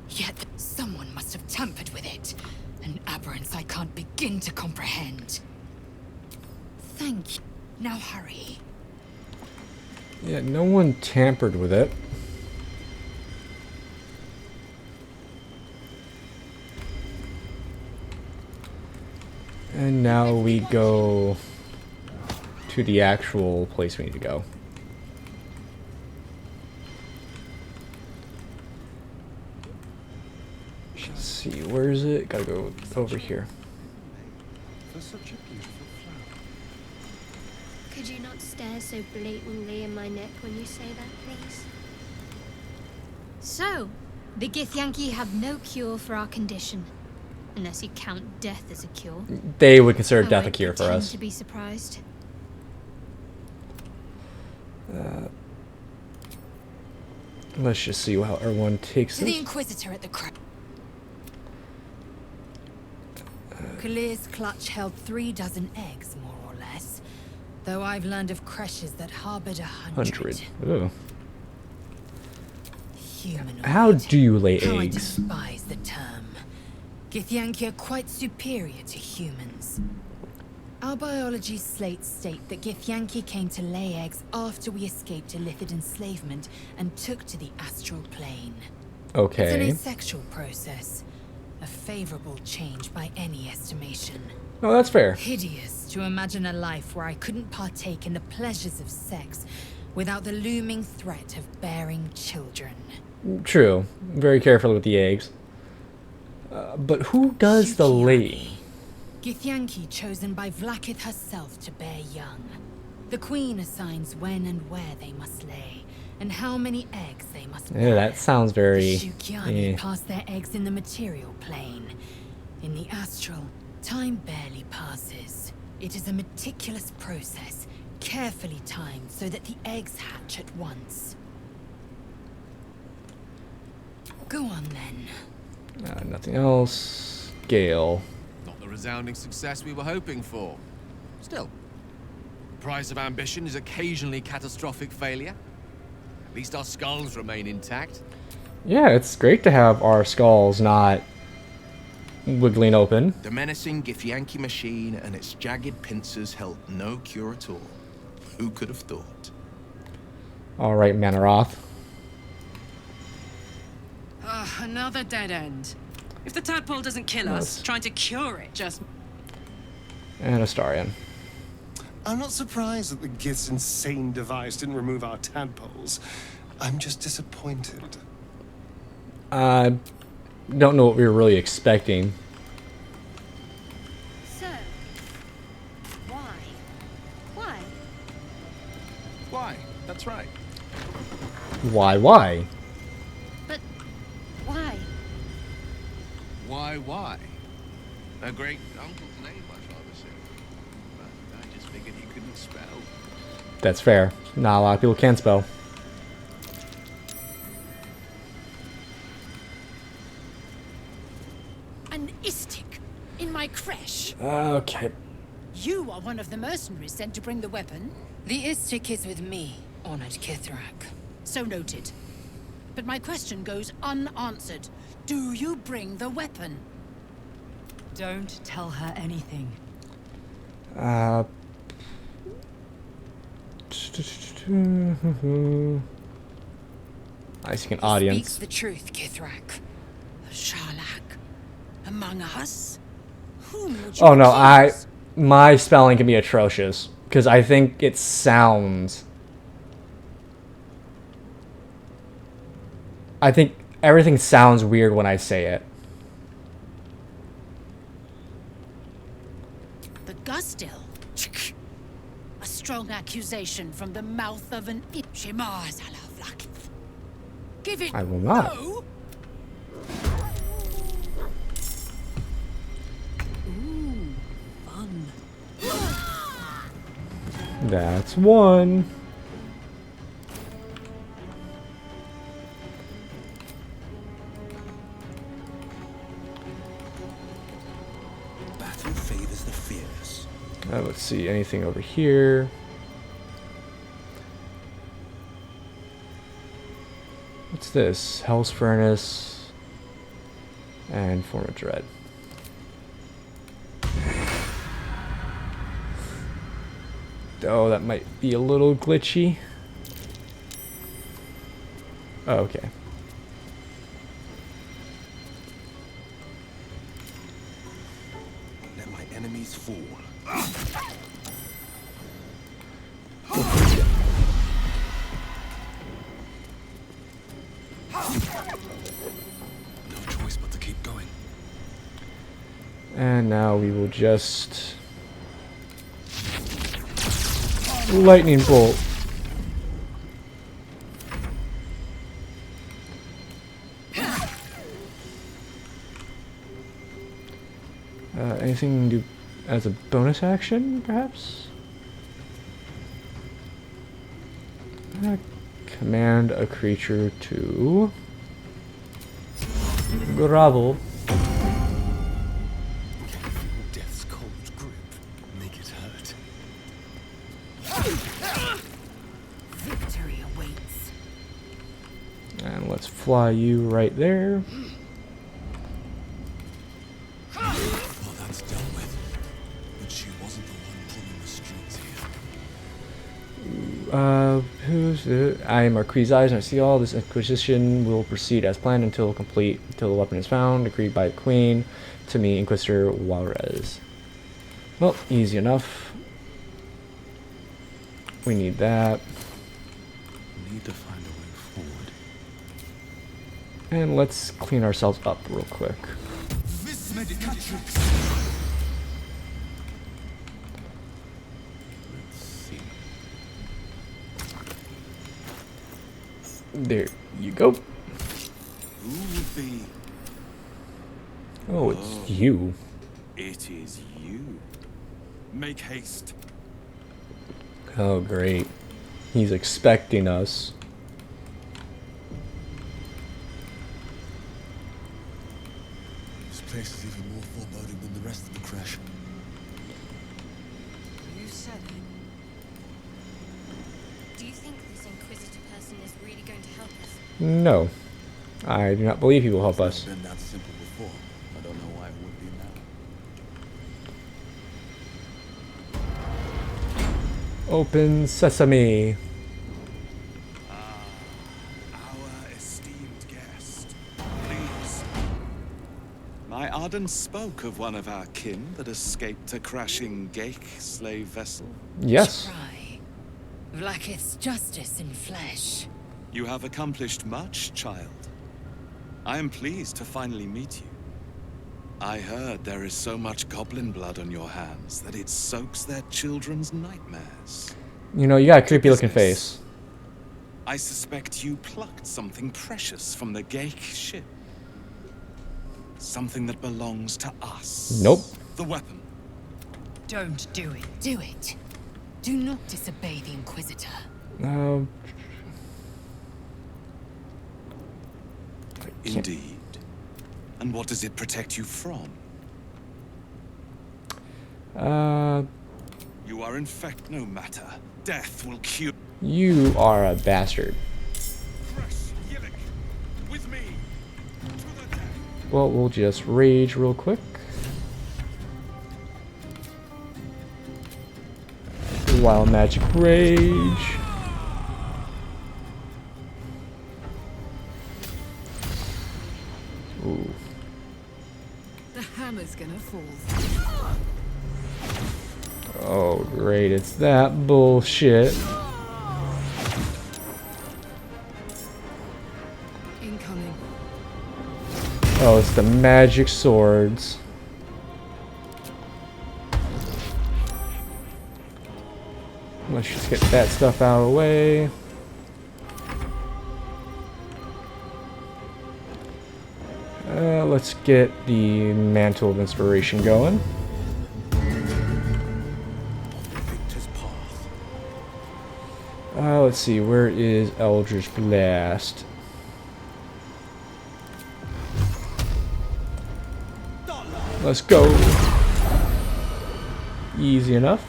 Yet someone must have tampered with it. An aberrance I can't begin to comprehend. Thank you. Now hurry. Yeah, no one tampered with it. And now we go to the actual place we need to go. Let's see, where is it? Gotta go over here. Could you not stare so blatantly in my neck when you say that, please? So, the Githyanki have no cure for our condition. Unless you count death as a cure. They would consider death a cure for us. To be surprised. Let's just see how everyone takes To the this. Inquisitor at the Kalir's clutch held 36 eggs, more or less. Though I've learned of creches that harbored 100. Ooh. Humanoid. How do you lay How I eggs? despise the term. Githyanki are quite superior to humans. Our biology slates state that Githyanki came to lay eggs after we escaped Illithid enslavement and took to the astral plane. Okay. It's an asexual process. A favorable change by any estimation. Oh, that's fair. Hideous to imagine a life where I couldn't partake in the pleasures of sex without the looming threat of bearing children. True. Very careful with the eggs. But who does the laying? Githyanki chosen by Vlaakith herself to bear young. The queen assigns when and where they must lay, and how many eggs they must bear. Yeah, that sounds very... The Shukyani pass their eggs in the material plane. In the astral, time barely passes. It is a meticulous process, carefully timed so that the eggs hatch at once. Go on then. Nothing else. Gale. Not the resounding success we were hoping for. Still, the price of ambition is occasionally catastrophic failure. At least our skulls remain intact. Yeah, it's great to have our skulls not wiggling open. The menacing githyanki machine and its jagged pincers held no cure at all. Who could have thought? Alright, Manaroth. Another dead end. If the tadpole doesn't kill us, trying to cure it just... And Astarion. I'm not surprised that the Gith's insane device didn't remove our tadpoles. I'm just disappointed. I don't know what we were really expecting. So, why? Why? Why? That's right. Why? But why? Why? A great uncle's name, my father said. But I just figured he couldn't spell. That's fair. Not a lot of people can spell. An istik in my creche. Okay. You are one of the mercenaries sent to bring the weapon. The istik is with me, honored Kithrak. So noted. But my question goes unanswered. Do you bring the weapon? Don't tell her anything. I see an audience. Speaks the truth, Kithrak. Sharlak. Among us? Whom would you Oh no, accuse? my spelling can be atrocious because I think it sounds. I think everything sounds weird when I say it. The Gustil. A strong accusation from the mouth of an Shemar. Give it. I will not. No. That's one. Battle favors the fierce. Let's see, anything over here? What's this? Hell's Furnace and Form of Dread. Oh, that might be a little glitchy. Oh, okay. Let my enemies fall. No choice but to keep going. And now we will just lightning bolt. Anything to do as a bonus action, perhaps? Command a creature to grovel. Death's cold grip. Make it hurt. Victory awaits. And let's fly you right there. Well, that's dealt with. But she wasn't the one pulling the strings here. Who's it? I am Marquis Eyes, and I see all. This Inquisition will proceed as planned until complete, until the weapon is found. Agreed by the Queen. To me, Inquisitor Juarez. Well, easy enough. We need that. We need to find a way forward. And let's clean ourselves up real quick. This medicatrix. Let's see. There you go. Who would be? Oh, it's you. It is you. Make haste. Oh, great. He's expecting us. This place is even more foreboding than the rest of the crash. going to help us? No. I do not believe he will help us. It's been that simple before. I don't know why it would be now. Open sesame. Our esteemed guest, please. My Arden spoke of one of our kin that escaped a crashing Geik slave vessel. Yes. Try. Vlaakith's justice in flesh. You have accomplished much, child. I am pleased to finally meet you. I heard there is so much goblin blood on your hands that it soaks their children's nightmares. You know, you got a creepy looking face. I suspect you plucked something precious from the Geik ship. Something that belongs to us. Nope. The weapon. Don't do it. Do it. Do not disobey the Inquisitor. Indeed. And what does it protect you from? You are infected, no matter. Death will cure. You are a bastard. With me. Well, we'll just rage real quick. Wild magic rage. Ooh. The hammer's gonna fall. Oh, great, it's that bullshit. Incoming. Oh, it's the magic swords. Let's just get that stuff out of the way. Let's get the Mantle of Inspiration going. Let's see, where is Eldritch Blast? Let's go. Easy enough.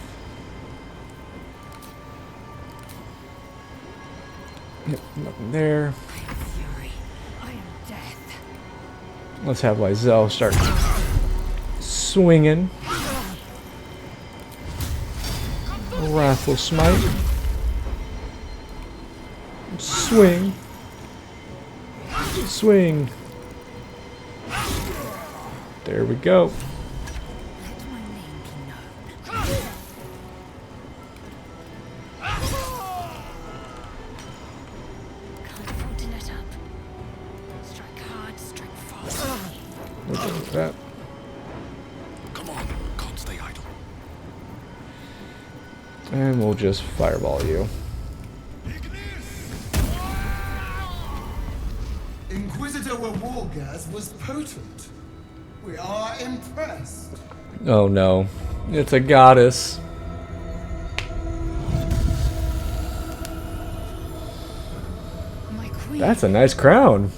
Yep, nothing there. Let's have Lysel start swinging. Wrathful Smite. Swing. Swing. There we go. That. Come on, can't stay idle. And we'll just fireball you. Inquisitor Wargas was potent. We are impressed. Oh no, it's a goddess. My queen. That's a nice crown.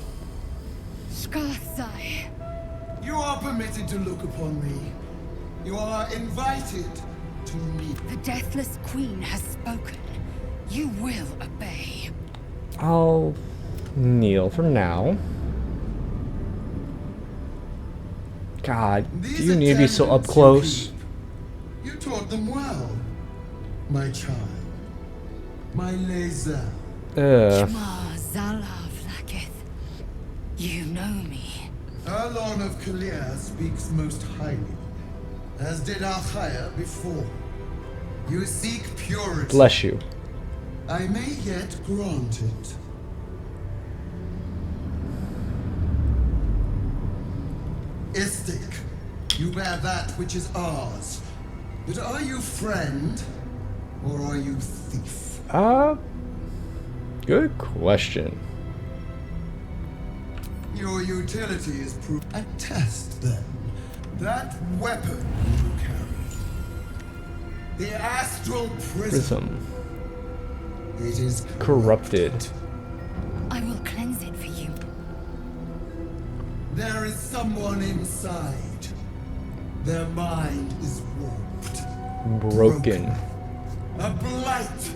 You are permitted to look upon me. You are invited to meet. The Deathless Queen has spoken. You will obey. I'll kneel for now. God, do you need to be so up close? You taught them well, my child. My laser. Shma Zala Vlaakith. You know me. Erlon of Kalir speaks most highly, as did Alchaya before. You seek purity. Bless you. I may yet grant it. Istik, you bear that which is ours. But are you friend, or are you thief? Good question. Your utility is proof. A test, then. That weapon you carry. The astral prism. It is corrupted. I will cleanse it for you. There is someone inside. Their mind is warped. Broken. A blight.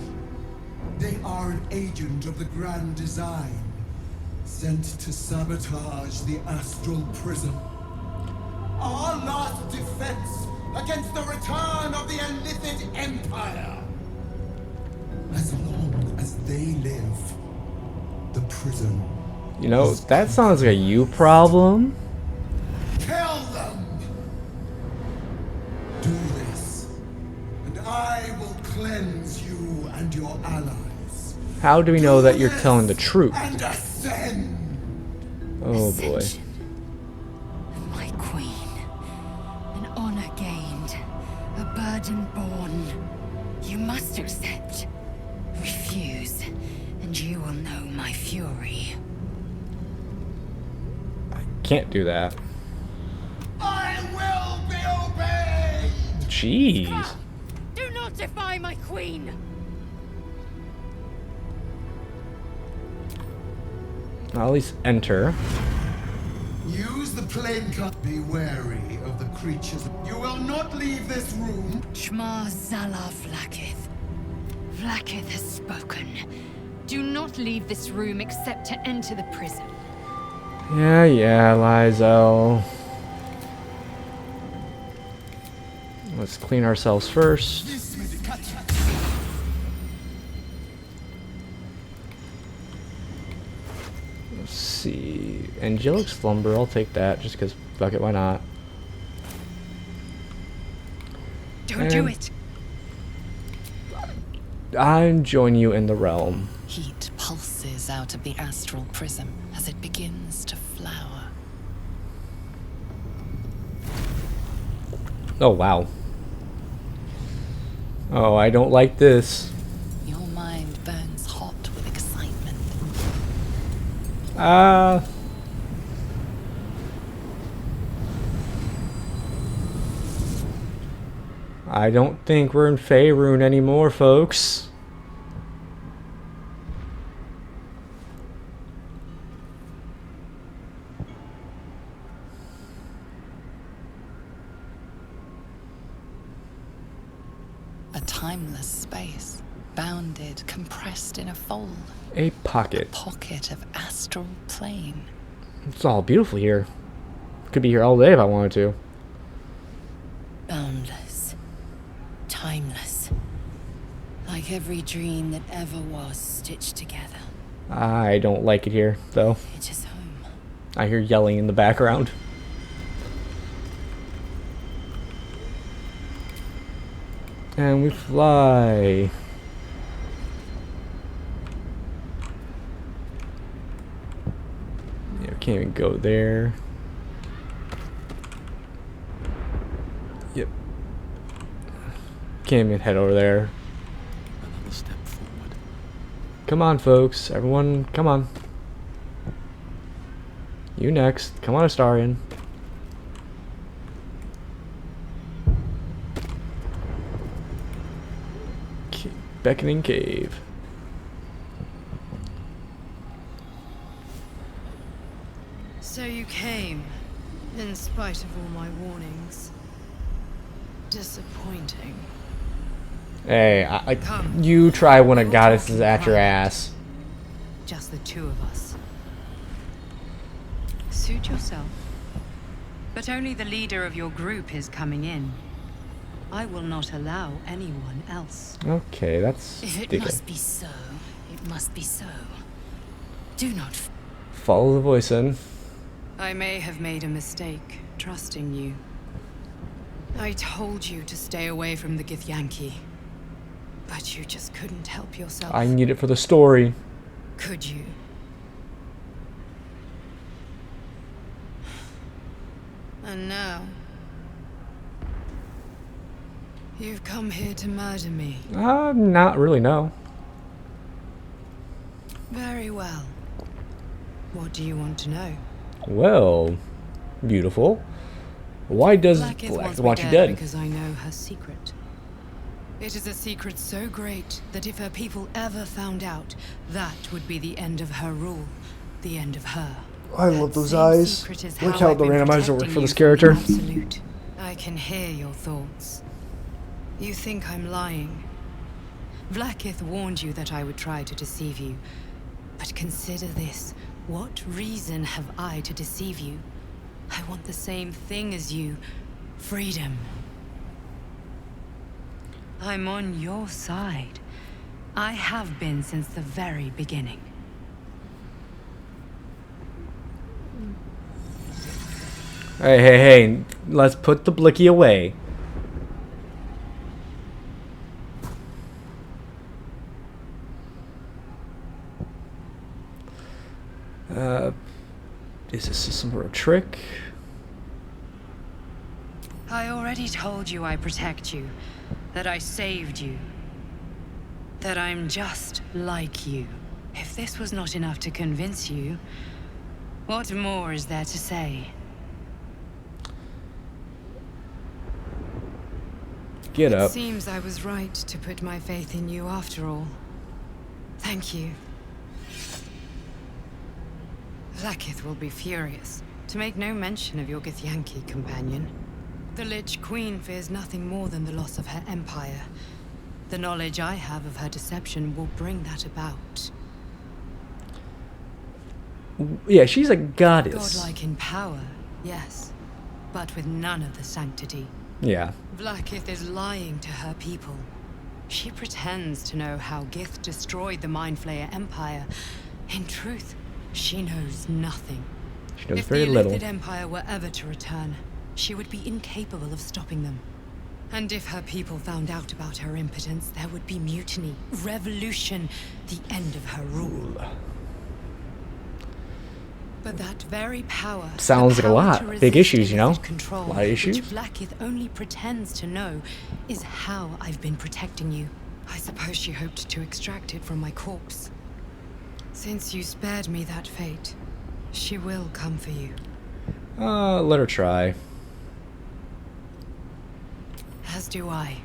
They are an agent of the Grand Design, sent to sabotage the Astral Prism. Our last defense against the return of the Illithid Empire. As long as they live, the prism. You know, that sounds like a you problem. Kill them! Do this, and I will cleanse you and your allies. How do we know that you're telling the truth? And ascend! Oh boy. My queen. An honor gained. A burden borne. You must accept. Refuse, and you will know my fury. Can't do that. I will be obeyed! Jeez. Do not defy my queen! I'll at least enter. Use the plain cut. Be wary of the creatures. You will not leave this room. Shma Zala Vlakith. Vlakith has spoken. Do not leave this room except to enter the prison. Yeah, Lizel. Let's clean ourselves first. Let's see. Angelic Slumber, I'll take that just because, fuck it, why not? Don't do it! I'll join you in the realm. Heat pulses out of the astral prism as it begins to flower. Oh, wow. Oh, I don't like this. Your mind burns hot with excitement. I don't think we're in Faerun anymore, folks. A timeless space, bounded, compressed in a fold. A pocket. A pocket of astral plane. It's all beautiful here. Could be here all day if I wanted to. Boundless. Timeless. Like every dream that ever was stitched together. I don't like it here, though. It is home. I hear yelling in the background. And we fly. Yeah, we can't even go there. Yep. Can't even head over there. Another step forward. Come on, folks. Everyone, come on. You next. Come on, Astarion. Beckoning cave. So you came, in spite of all my warnings. Disappointing. Hey, you try when a goddess is at your ass. Just the two of us. Suit yourself. But only the leader of your group is coming in. I will not allow anyone else. Okay, that's If it stupid. must be so, it must be so. Do not Follow the voice in. I may have made a mistake, trusting you. I told you to stay away from the Githyanki. But you just couldn't help yourself. I need it for the story. Could you? And now... you've come here to murder me. Not really, no. Very well. What do you want to know? Well, beautiful. Why does Blackith Black wants want me you dead dead? because I know her secret. It is a secret so great that if her people ever found out, that would be the end of her rule, the end of her. I love those eyes. Secret is Look how how I've the been randomizer worked protecting for you this from character. the Absolute. I can hear your thoughts. You think I'm lying. Vlaakith warned you that I would try to deceive you. But consider this. What reason have I to deceive you? I want the same thing as you. Freedom. I'm on your side. I have been since the very beginning. Hey, let's put the blicky away. Is this some sort of trick? I already told you I protect you, that I saved you, that I'm just like you. If this was not enough to convince you, what more is there to say? Get up. It seems I was right to put my faith in you after all. Thank you. Vlaakith will be furious, to make no mention of your githyanki companion. The Lich Queen fears nothing more than the loss of her empire. The knowledge I have of her deception will bring that about. Yeah, she's a goddess. Godlike in power, yes, but with none of the sanctity. Yeah. Vlaakith is lying to her people. She pretends to know how Gith destroyed the Mind Flayer Empire. In truth, she knows nothing. She knows if very the little. Elithid Empire were ever to return, she would be incapable of stopping them. And if her people found out about her impotence, there would be mutiny, revolution, the end of her rule. But that very power Sounds like a lot. Big issues, you know? Control, a lot of issues. which Vlaakith only pretends to know, is how I've been protecting you. I suppose she hoped to extract it from my corpse. Since you spared me that fate, she will come for you. Let her try. As do I.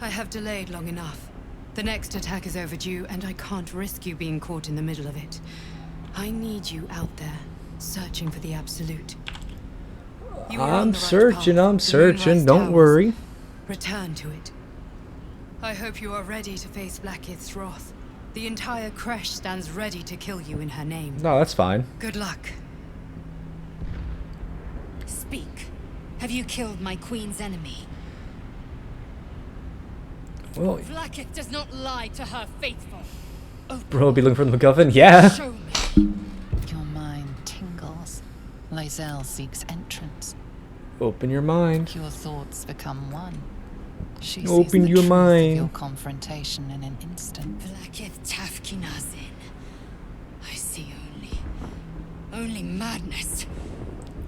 I have delayed long enough. The next attack is overdue, and I can't risk you being caught in the middle of it. I need you out there, searching for the Absolute. You are on the right path. I'm The searching, moonrise don't towers. worry. Return to it. I hope you are ready to face Vlaakith's wrath. The entire Kresh stands ready to kill you in her name. No, that's fine. Good luck. Speak. Have you killed my queen's enemy? Well, Vlaakith does not lie to her faithful. bro, be looking for the MacGuffin? Yeah. Show me. Your mind tingles. Lae'zel seeks entrance. Open your mind. Your thoughts become one. She Open sees the your truth mind. of your confrontation in an instant. Vlaakith Tafkinazin. I see only madness.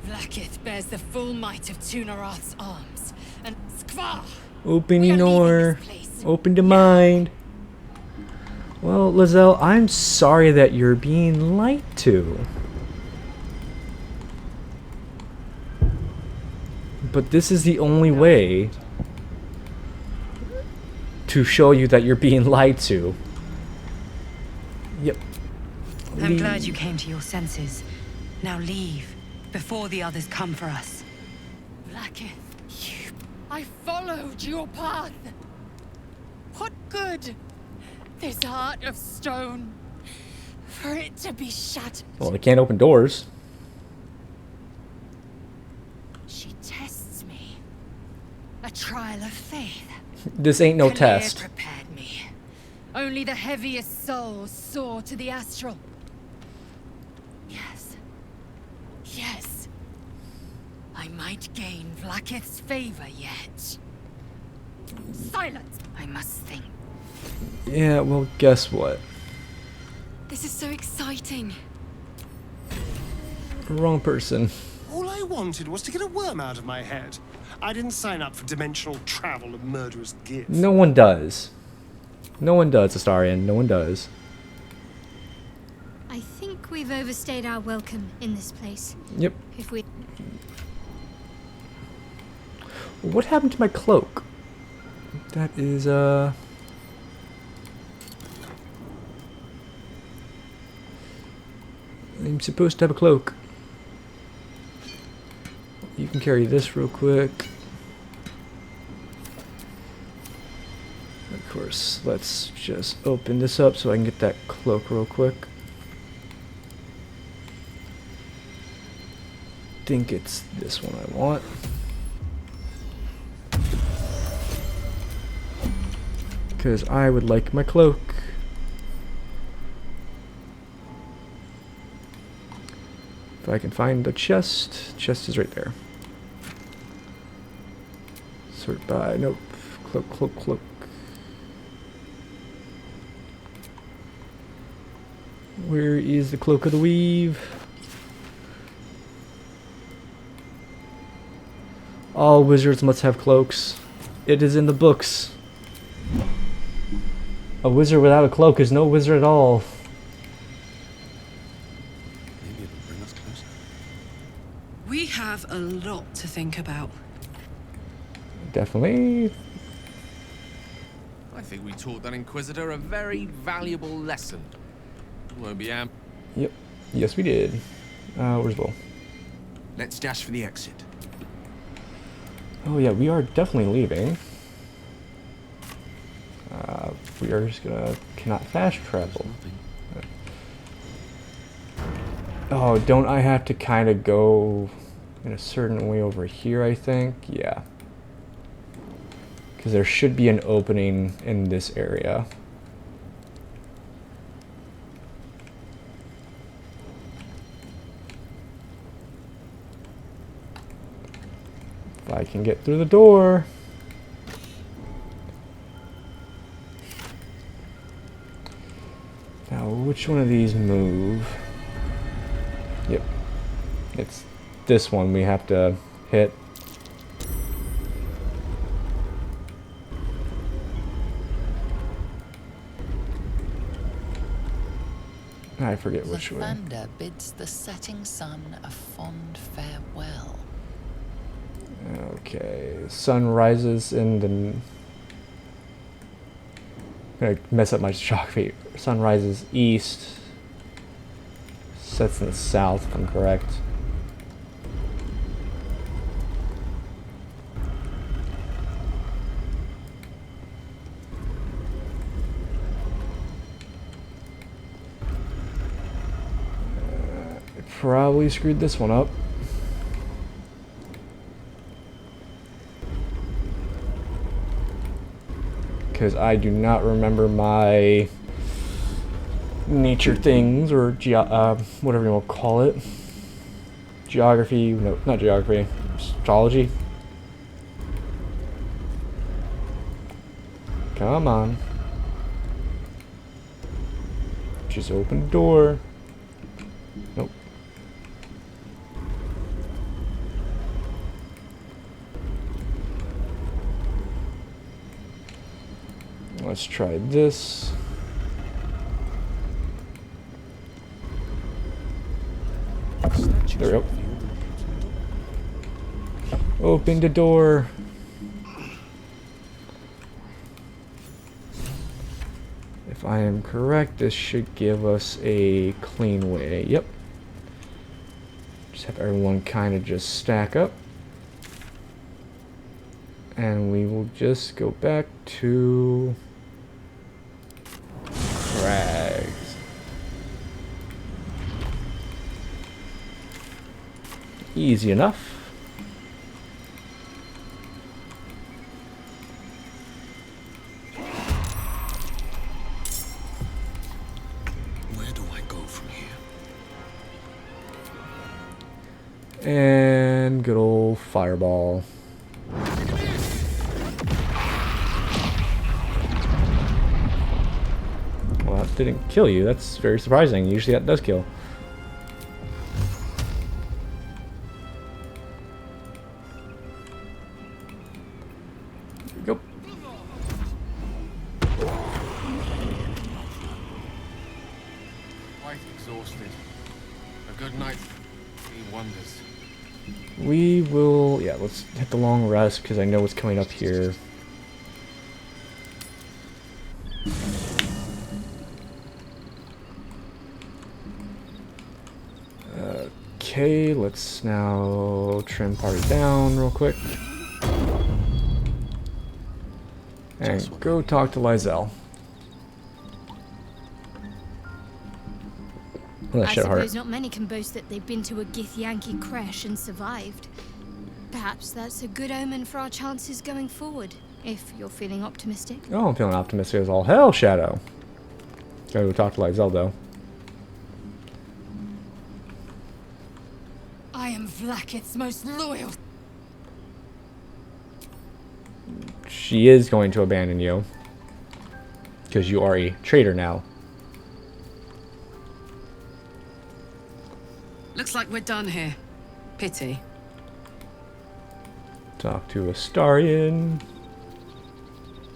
Vlaakith bears the full might of Tunarath's arms, and Skvar. Open your Open the mind. Well, Lae'zel, I'm sorry that you're being lied to. But this is the only way to show you that you're being lied to. Yep. I'm glad you came to your senses. Now leave, before the others come for us. Vlaakith, I followed your path. What good? This heart of stone, for it to be shattered. Well, they can't open doors. She tests me. A trial of faith. This ain't no Kalir test. prepared me. Only the heaviest souls soar to the astral. Yes. I might gain Vlaakith's favor yet. Silence! I must think. Yeah, well, guess what? This is so exciting. Wrong person. All I wanted was to get a worm out of my head. I didn't sign up for dimensional travel and murderous gifts. No one does. No one does, Astarion. No one does. I think we've overstayed our welcome in this place. Yep. If we... What happened to my cloak? That is, I'm supposed to have a cloak. You can carry this real quick. Of course. Let's just open this up so I can get that cloak real quick. Think it's this one I want. Because I would like my cloak. If I can find the chest. Chest is right there. Sort by, nope. Cloak, cloak, cloak. Where is the cloak of the weave? All wizards must have cloaks. It is in the books. A wizard without a cloak is no wizard at all. Maybe it'll bring us closer. We have a lot to think about. Definitely. I think we taught that Inquisitor a very valuable lesson. Won't be Yep. Yes, we did. Where's Will? Let's dash for the exit. Oh yeah, we are definitely leaving. We are just cannot fast travel. Oh, don't I have to kind of go in a certain way over here, I think? Yeah. Because there should be an opening in this area. If I can get through the door. Now, which one of these move? Yep. It's this one we have to hit. I forget which way. Thunder bids the setting sun a fond farewell. Okay, sun rises in the... I'm gonna mess up my geography. Sun rises east, sets in the south, if I'm correct. I probably screwed this one up. Because I do not remember my nature things, or whatever you want to call it. Geography, no, not geography, astrology. Come on. Just open the door. Nope. Let's try this. There we go. Open the door. If I am correct, this should give us a clean way. Yep. Just have everyone kind of just stack up. And we will just go back to Crags. Easy enough. Where do I go from here? And good old fireball. Well, that didn't kill you. That's very surprising. Usually that does kill. Go. Quite exhausted. A good night he wonders. We will, yeah, let's hit the long rest because I know what's coming up here. Okay, let's now trim party down real quick. And go talk to Lysel. I suppose not many can boast that they've been to a githyanki crash and survived. Perhaps that's a good omen for our chances going forward, if you're feeling optimistic. Oh, I'm feeling optimistic as all hell, Shadow. Gotta go talk to Lysel, though. I am Vlakith's most loyal. She is going to abandon you. Because you are a traitor now. Looks like we're done here. Pity. Talk to Astarion.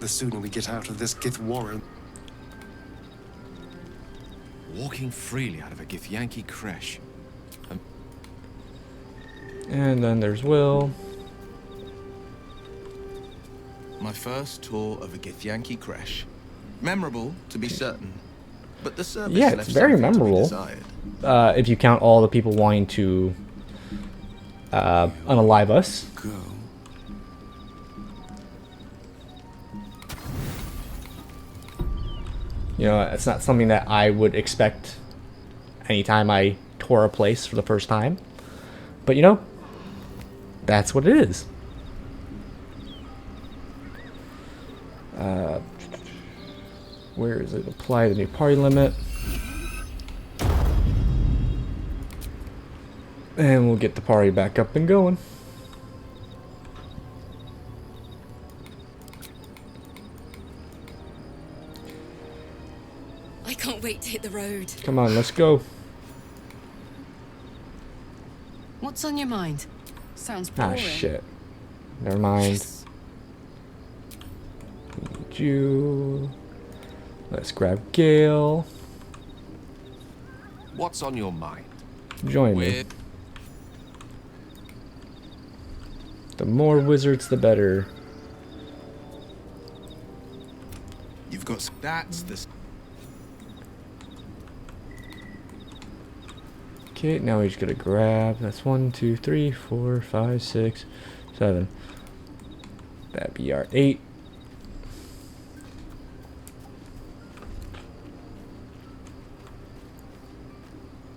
The sooner we get out of this Gith warren. Walking freely out of a githyanki crash. And then there's Will. My first tour of a githyanki crash. Memorable, to be certain. But the service Yeah, it's left very something to be memorable. desired. If you count all the people wanting to unalive us. You know, it's not something that I would expect anytime I tour a place for the first time. But you know, that's what it is. Where is it? Apply the new party limit. And we'll get the party back up and going. I can't wait to hit the road. Come on, let's go. What's on your mind? Sounds boring. Ah, shit. Never mind. Need you. Let's grab Gale. What's on your mind? Join me. The more wizards, the better. You've got that's the. Okay, now we just gotta grab. That's 1, 2, 3, 4, 5, 6, 7. That'd be our 8.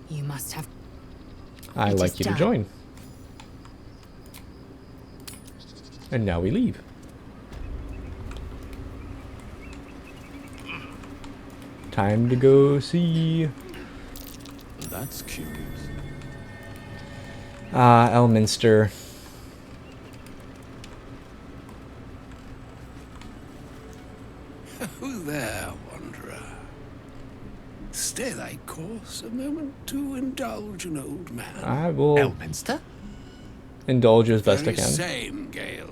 You must have. I'd like you to join. And now we leave. Time to go see. That's curious. Elminster. Who there, wanderer? Stay thy course a moment to indulge an old man. I will Elminster? indulge as best I Very can. same, Gale.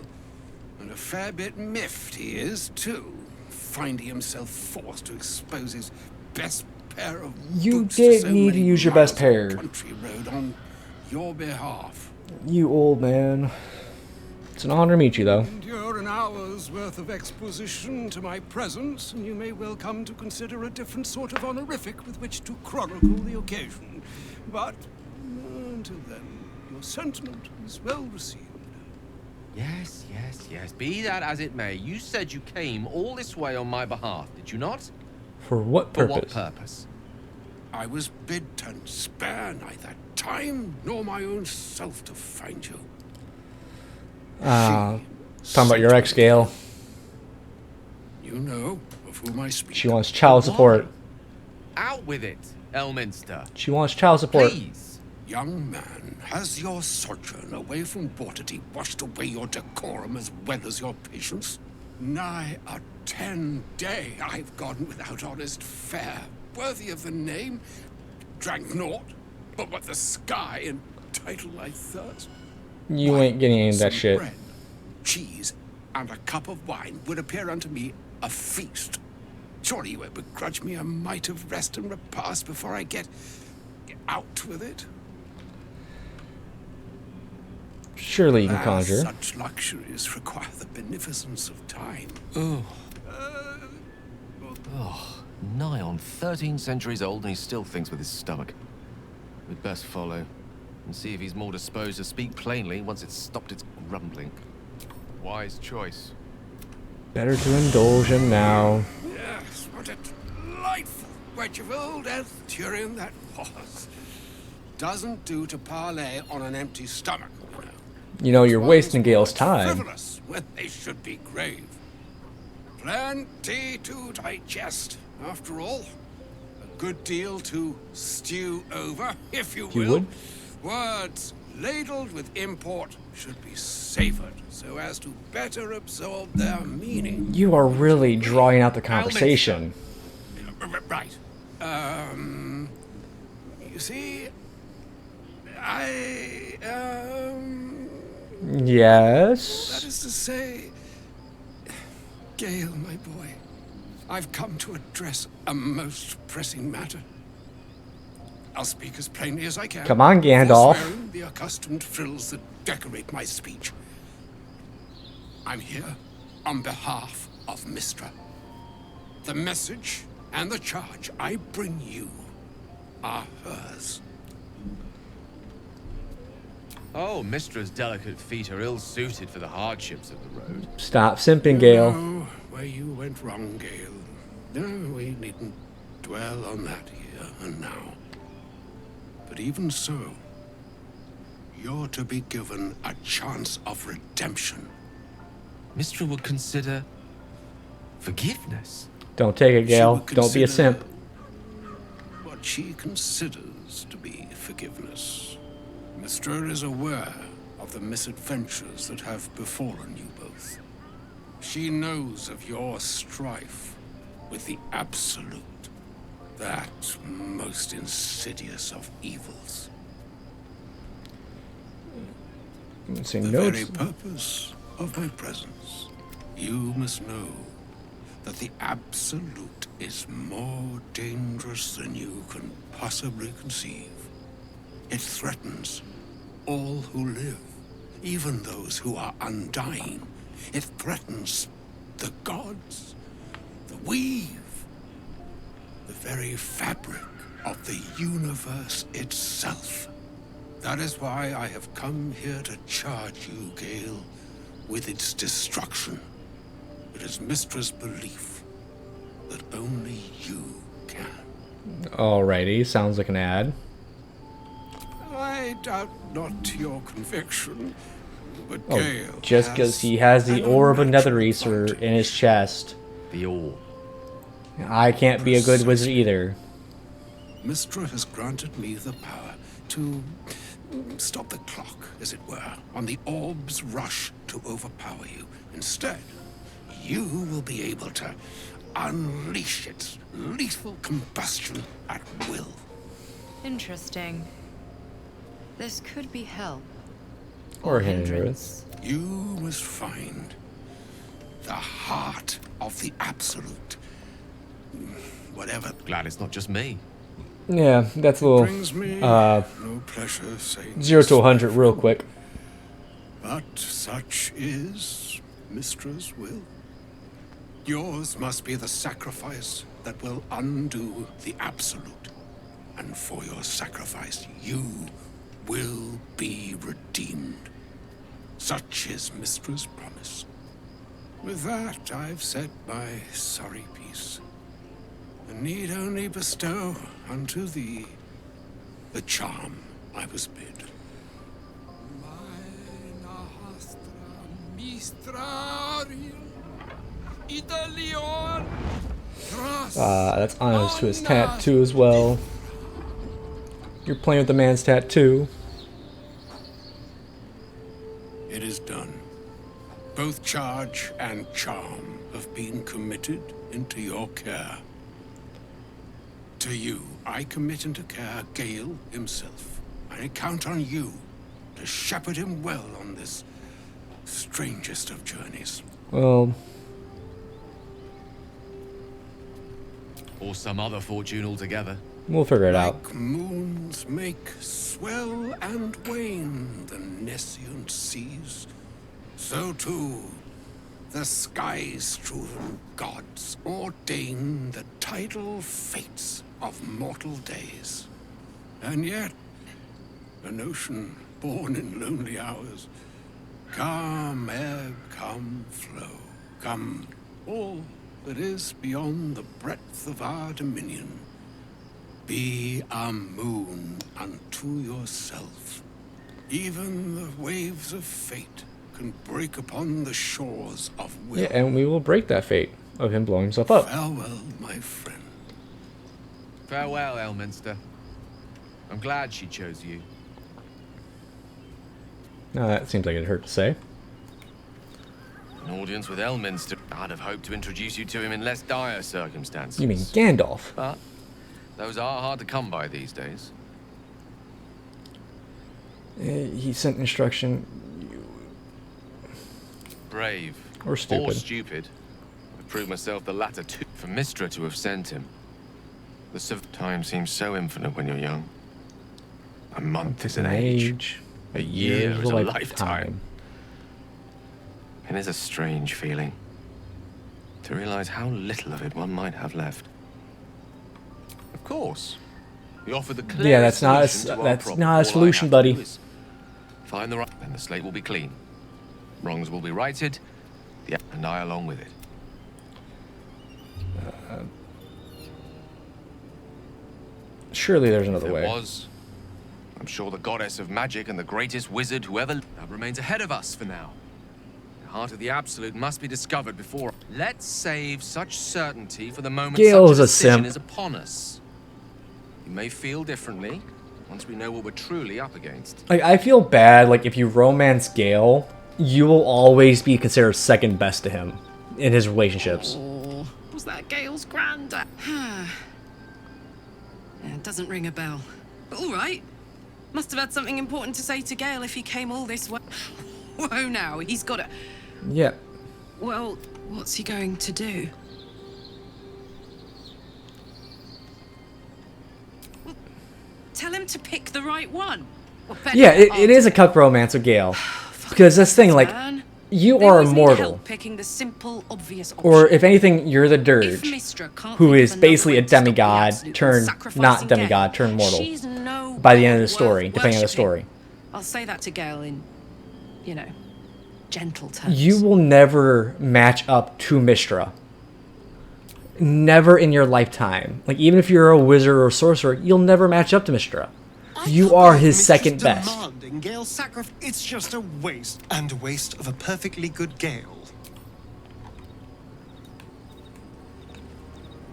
And a fair bit miffed he is, too, finding himself forced to expose his best pair of You boots did to so need to many use your best miles of pair. country road on your behalf. You old man. It's an honor to meet you, though. Endure an hour's worth of exposition to my presence, and you may well come to consider a different sort of honorific with which to chronicle the occasion. But until then, your sentiment is well received. Yes, yes, yes. Be that as it may, you said you came all this way on my behalf, did you not? For what For purpose? what purpose? I was bid to spare neither time nor my own self to find you. Talking about your ex, Gale. You know of whom I speak. She wants child support. Out with it, Elminster. She wants child support. Please. Young man, has your sojourn away from Bortity washed away your decorum as well as your patience? Nigh a 10-day I've gone without honest fare, worthy of the name. Drank naught, but what the sky entitle my thirst. You ain't getting any of that Some shit. bread, cheese, and a cup of wine would appear unto me a feast. Surely you won't begrudge me a mite of rest and repast before I get out with it. Surely you can conjure. Such luxuries require the beneficence of time. Oh, nigh on 13 centuries old and he still thinks with his stomach. We'd best follow and see if he's more disposed to speak plainly once it's stopped its grumbling. Wise choice. Better to indulge him now. Yes, what a delightful wedge of old Arthurian that was. Doesn't do to parley on an empty stomach, you know. You know, you're wasting Gale's time. Frivolous when they should be grave. Plenty to digest, after all. A good deal to stew over, if you will. You would? Words ladled with import should be savored so as to better absorb their meaning. You are really drawing out the conversation. Right. You see, Yes? That is to say, Gale, my boy, I've come to address a most pressing matter. I'll speak as plainly as I can. Come on, Gandalf. Forswearing the accustomed frills that decorate my speech. I'm here on behalf of Mystra. The message and the charge I bring you are hers. Oh, Mistra's delicate feet are ill-suited for the hardships of the road. Stop simping, Gale. You know where you went wrong, Gale. No, we needn't dwell on that here and now. But even so, you're to be given a chance of redemption. Mistra would consider forgiveness. Don't take it, Gale. Don't be a simp. What she considers to be forgiveness. Mystra is aware of the misadventures that have befallen you both. She knows of your strife with the Absolute, that most insidious of evils. The very purpose of my presence, you must know that the Absolute is more dangerous than you can possibly conceive. It threatens all who live, even those who are undying. It threatens the gods, the weave, the very fabric of the universe itself. That is why I have come here to charge you, Gale, with its destruction. It is Mistra's belief that only you can. Alrighty, sounds like an ad. I doubt not your conviction, but Oh, Gale just because he has the ore of a nether racer in his chest. The ore. I can't be a good wizard either. Mystra has granted me the power to stop the clock, as it were, on the orb's rush to overpower you. Instead, you will be able to unleash its lethal combustion at will. Interesting. This could be help. Or hindrance. You must find the heart of the Absolute. Whatever. Glad it's not just me. Yeah, that's a little, Brings me no pleasure saying 0 to 100 real quick. But such is Mistra's will. Yours must be the sacrifice that will undo the Absolute. And for your sacrifice, you will be redeemed. Such is Mistra's promise. With that, I've said my sorry piece. And need only bestow unto thee the charm I was bid. That's honest to his tattoo as well. You're playing with the man's tattoo. It is done. Both charge and charm have been committed into your care. To you, I commit into care Gale himself. I count on you to shepherd him well on this strangest of journeys. Well, or some other fortune altogether. we'll figure it out. Like moons make swell and wane the nescient seas, so too the sky-strewn gods ordain the tidal fates of mortal days. And yet, an ocean born in lonely hours, come ebb, come flow, come all that is beyond the breadth of our dominion. Be a moon unto yourself. Even the waves of fate can break upon the shores of will. Yeah, and we will break that fate of him blowing himself up. Farewell, my friend. Farewell, Elminster. I'm glad she chose you. Now that seems like it hurt to say. An audience with Elminster. I'd have hoped to introduce you to him in less dire circumstances. You mean Gandalf? But those are hard to come by these days. He sent instruction. Brave. Or stupid. Or stupid. I've proved myself the latter too. For Mistra to have sent him. The time seems so infinite when you're young. A month is an age. A year is a lifetime. It is a strange feeling. To realize how little of it one might have left. Of course. We offer the clearest Yeah, that's not a solution, buddy. Find the right, and the slate will be clean. Wrongs will be righted, and I along with it. Surely there's another way. I'm sure the goddess of magic and the greatest wizard who ever remains ahead of us for now. The heart of the absolute must be discovered before. Let's save such certainty for the moment Gale's such a a decision simp. is upon us. You may feel differently once we know what we're truly up against. Like, I feel bad, like, if you romance Gale, you will always be considered second best to him in his relationships. Oh, was that Gale's granddad? Yeah, it doesn't ring a bell. But all right. Must have had something important to say to Gale if he came all this way. Whoa, now, he's got it. Yeah. Well, what's he going to do? Tell him to pick the right one. Yeah, it is a cuck romance with Gale. Because that's the thing, like, you are immortal. Picking the simple, obvious Or, if anything, you're the Dirge, who is basically a demigod turned, not demigod, turned mortal. By the end of the story, depending on the story. I'll say that to Gale in, you know, gentle terms. You will never match up to Mistra. Never in your lifetime. Like, even if you're a wizard or a sorcerer, you'll never match up to Mistra. You are his second best. Demanding Gale's sacrifice. It's just a waste, and a waste of a perfectly good Gale.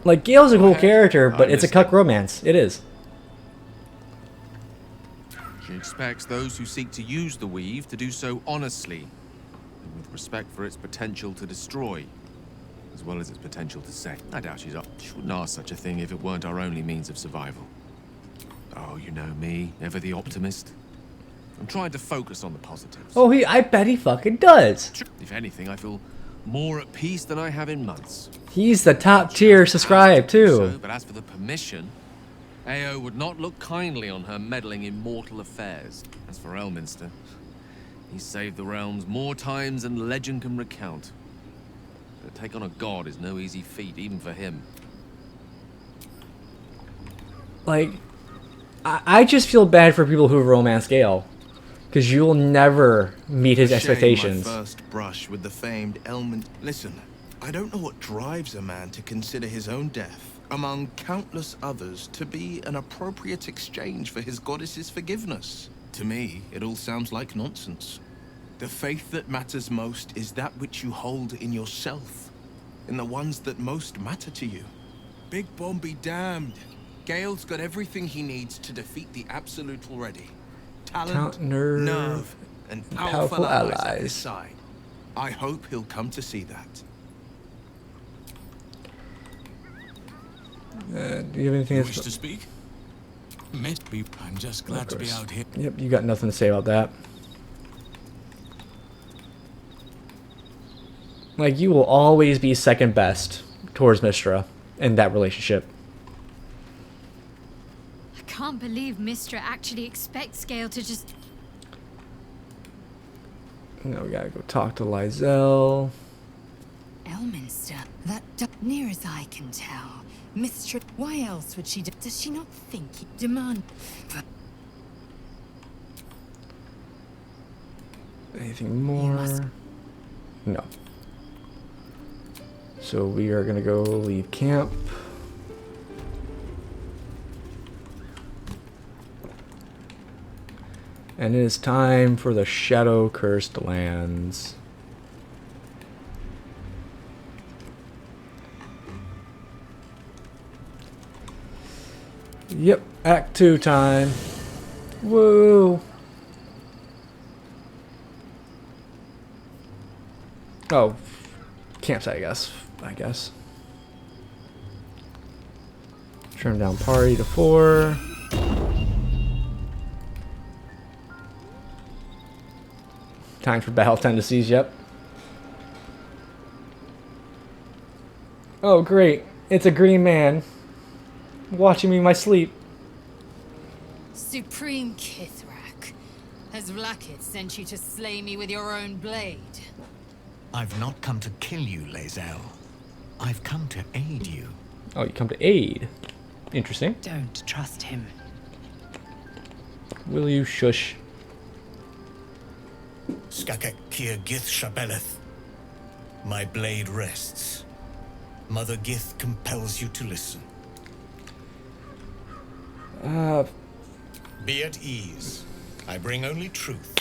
Like, Gale's a cool character, but it's a cuck romance. It is. She expects those who seek to use the weave to do so honestly, and with respect for its potential to destroy, as well as its potential to save. I doubt she wouldn't ask such a thing if it weren't our only means of survival. Oh, you know me, ever the optimist. I'm trying to focus on the positives. Oh, I bet he fucking does. If anything, I feel more at peace than I have in months. He's the top tier subscribe, too. So, but as for the permission, Ao would not look kindly on her meddling in mortal affairs. As for Elminster, he saved the realms more times than legend can recount. To take on a god is no easy feat, even for him. Like, I just feel bad for people who romance Gale. Because you'll never meet his expectations. My first brush with the famed Elmin. Listen, I don't know what drives a man to consider his own death, among countless others, to be an appropriate exchange for his goddess's forgiveness. To me, it all sounds like nonsense. The faith that matters most is that which you hold in yourself, in the ones that most matter to you. Big Bomb be damned. Gale's got everything he needs to defeat the Absolute already. Talent, nerve, and powerful allies at his side. I hope he'll come to see that. Do you have anything You else? wish to speak? I'm just glad to be out here. Yep, you got nothing to say about that. Like, you will always be second best towards Mistra in that relationship. I can't believe Mistra actually expects Gale to just... Now we gotta go talk to Lizelle. Elminster, near as I can tell, Mistra, why else would she does she not think he demand? Anything more? No. So we are gonna go leave camp. And it is time for the Shadow Cursed Lands. Yep, Act 2 time. Woo! Oh, campsite, I guess. Trim down party to 4. Time for battle tendencies, yep. Oh, great. It's a green man watching me in my sleep. Supreme Kithrak, has Vlakith sent you to slay me with your own blade? I've not come to kill you, Lae'zel. I've come to aid you. Oh, you come to aid. Interesting. Don't trust him. Will you shush? Skakek Kir Gith Shabeleth. My blade rests. Mother Gith compels you to listen. Be at ease. I bring only truth.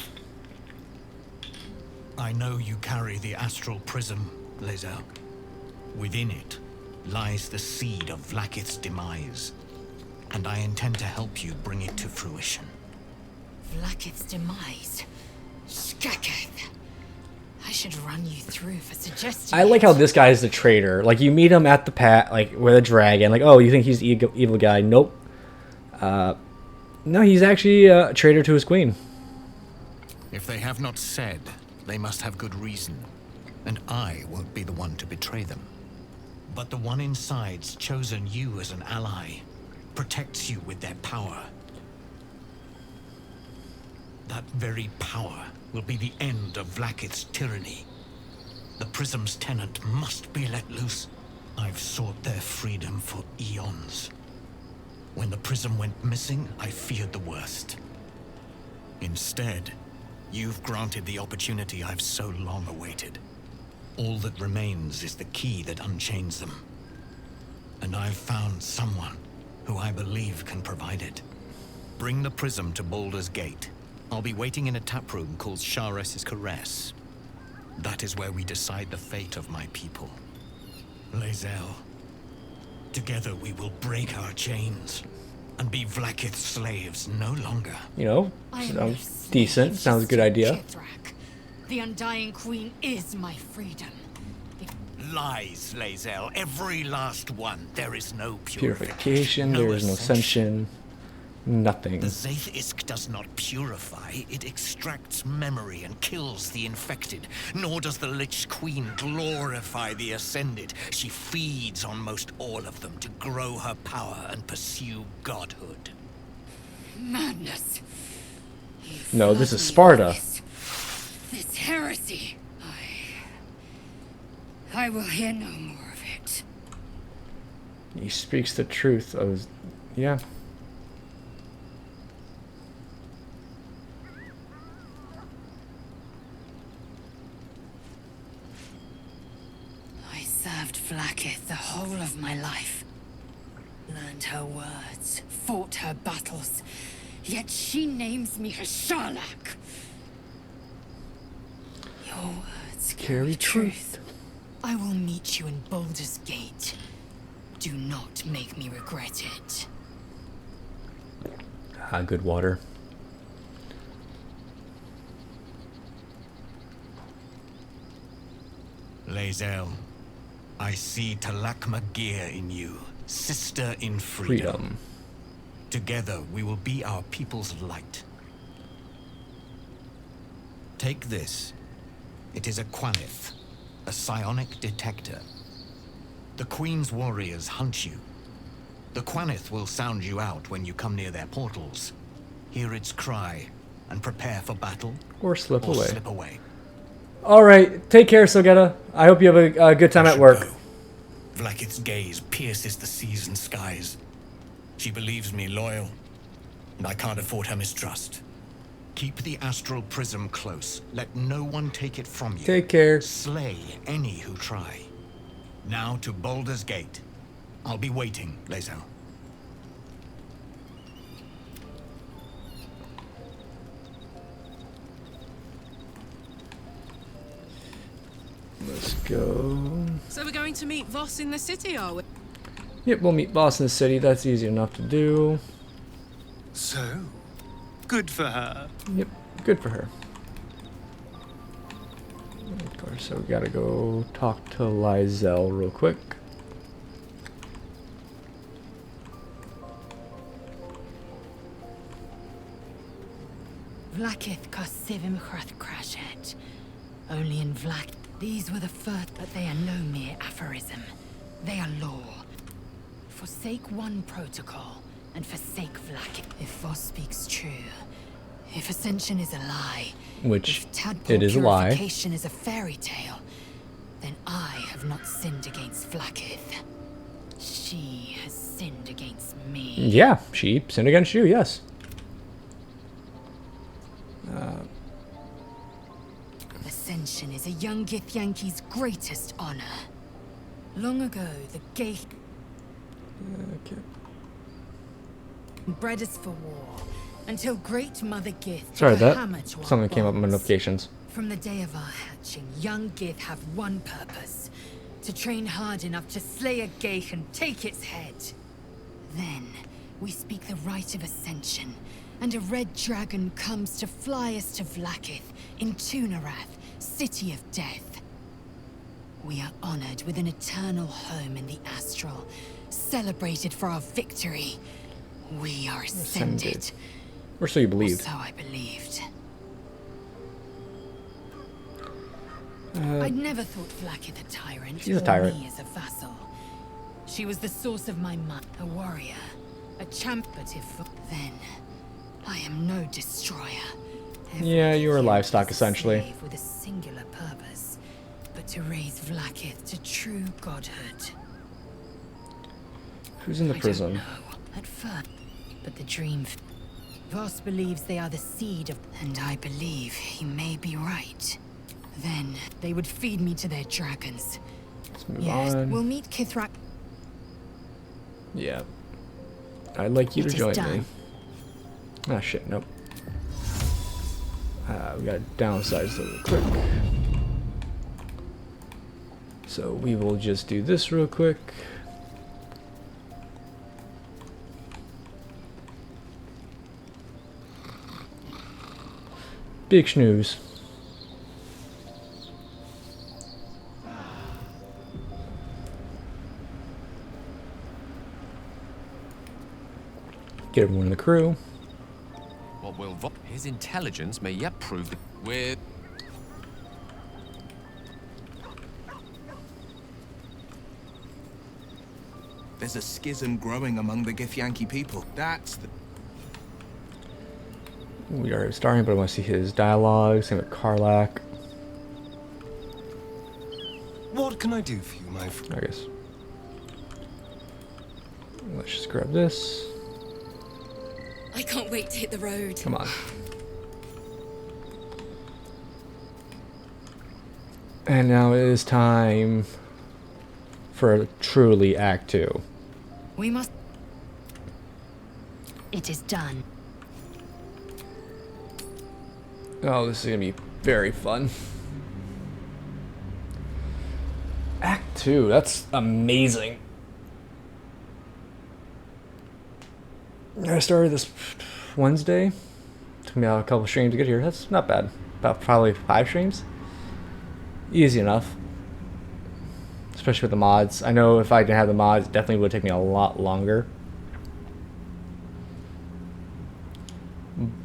I know you carry the astral prism, Lae'zel. Within it lies the seed of Vlakith's demise, and I intend to help you bring it to fruition. Vlakith's demise? Skaketh. I should run you through for suggestions. I like how this guy is the traitor. Like, you meet him at the like with a dragon. Like, oh, you think he's the evil guy? Nope. No, he's actually a traitor to his queen. If they have not said, they must have good reason, and I won't be the one to betray them. But the one inside's chosen you as an ally, protects you with their power. That very power will be the end of Vlakith's tyranny. The Prism's tenant must be let loose. I've sought their freedom for eons. When the Prism went missing, I feared the worst. Instead, you've granted the opportunity I've so long awaited. All that remains is the key that unchains them. And I've found someone who I believe can provide it. Bring the Prism to Baldur's Gate. I'll be waiting in a taproom called Shares's Caress. That is where we decide the fate of my people. Lae'zel, together we will break our chains and be Vlakith's slaves no longer. You know, sounds decent. Sounds a good idea. Kithrak. The Undying Queen is my freedom. Lies, Lae'zel. Every last one. There is no Purification, there is no ascension. Nothing. The Zaith Isk does not purify, it extracts memory and kills the infected. Nor does the Lich Queen glorify the Ascended. She feeds on most all of them to grow her power and pursue godhood. Madness. No, this is Sparta. This heresy. I will hear no more of it. He speaks the truth of... Yeah. I served Vlakith the whole of my life. Learned her words, fought her battles. Yet she names me her Sharlak. Your words carry truth. I will meet you in Baldur's Gate. Do not make me regret it. Ah, good water. Lae'zel, I see Talak Magir in you, sister in freedom. Together we will be our people's light. Take this. It is a Quanith, a psionic detector. The Queen's warriors hunt you. The Quanith will sound you out when you come near their portals. Hear its cry and prepare for battle. Or slip away. Slip away. Alright, take care, Sogetta. I hope you have a good time at work. Vlakith's gaze pierces the seas and skies. She believes me loyal, and I can't afford her mistrust. Keep the astral prism close. Let no one take it from you. Take care. Slay any who try. Now to Baldur's Gate. I'll be waiting, Lae'zel. Let's go. So we're going to meet Voss in the city, are we? Yep, we'll meet Boss in the city. That's easy enough to do. So, good for her. Yep, good for her. Of course, so we gotta go talk to Lae'zel real quick. Vlakith Kosivim Crashet. Only in Vlak. These were the first, but they are no mere aphorism. They are law. Forsake one protocol, and forsake Vlakith. If Voss speaks true, if Ascension is a lie, Which if tadpole it is a lie. purification is a fairy tale, then I have not sinned against Vlakith. She has sinned against me. Yeah, she sinned against you, yes. Ascension is a young githyanki's greatest honor. Long ago, the gate bred us for war, until Great Mother Gith Sorry, took a hammer that to our something came up in my bonds. notifications. From the day of our hatching, young Gith have one purpose: to train hard enough to slay a Geich and take its head. Then, we speak the rite of Ascension, and a red dragon comes to fly us to Vlakith, in Tunarath, City of Death. We are honored with an eternal home in the Astral, celebrated for our victory. We are ascended. Or so you believed. Or so I believed. Uh, I'd never thought Vlakith a tyrant, she's a or tyrant. me as a vassal. She was the source of my might, a warrior, a champ, but if then, I am no destroyer. Yeah, you were livestock, essentially. Slave with a singular purpose, but to raise Vlakith to true godhood. Who's in the I prison? don't know, at first, but the dream. Voss believes they are the seed of, and I believe he may be right. Then they would feed me to their dragons. Let's move Yes, on. we'll meet Kithrak. Yeah. I'd like you It to is join me. done. Ah, shit, nope. We gotta downsize a little quick. So we will just do this real quick. Big snooze. Get everyone in the crew. What will his intelligence may yet prove that we're... There's a schism growing among the Githyanki people. That's the... We are starting, but I want to see his dialogue. Same with Karlak. What can I do for you, my friend? I guess. Let's just grab this. I can't wait to hit the road. Come on. And now it is time for truly Act 2. We must. It is done. Oh, this is gonna be very fun. Act 2, that's amazing. I started this Wednesday. Took me out a couple streams to get here. That's not bad. About probably 5 streams. Easy enough. Especially with the mods. I know if I didn't have the mods, it definitely would take me a lot longer.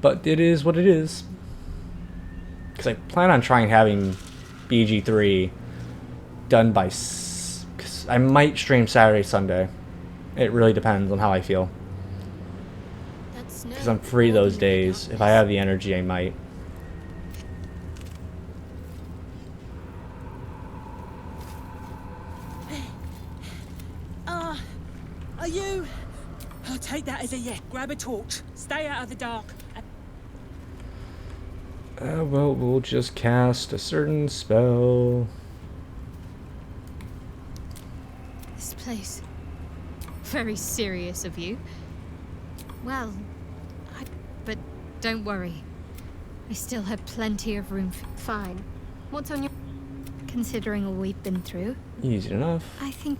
But it is what it is. Because I plan on trying having BG3 done by... Cause I might stream Saturday, Sunday. It really depends on how I feel. Because I'm free those days. If I have the energy, I might. Are you? I'll take that as a yes. Grab a torch. Stay out of the dark. Well, we'll just cast a certain spell. this place. Very serious of you. Well, but don't worry. I still have plenty of room for... Fine. What's on your... Considering all we've been through. Easy enough. I think...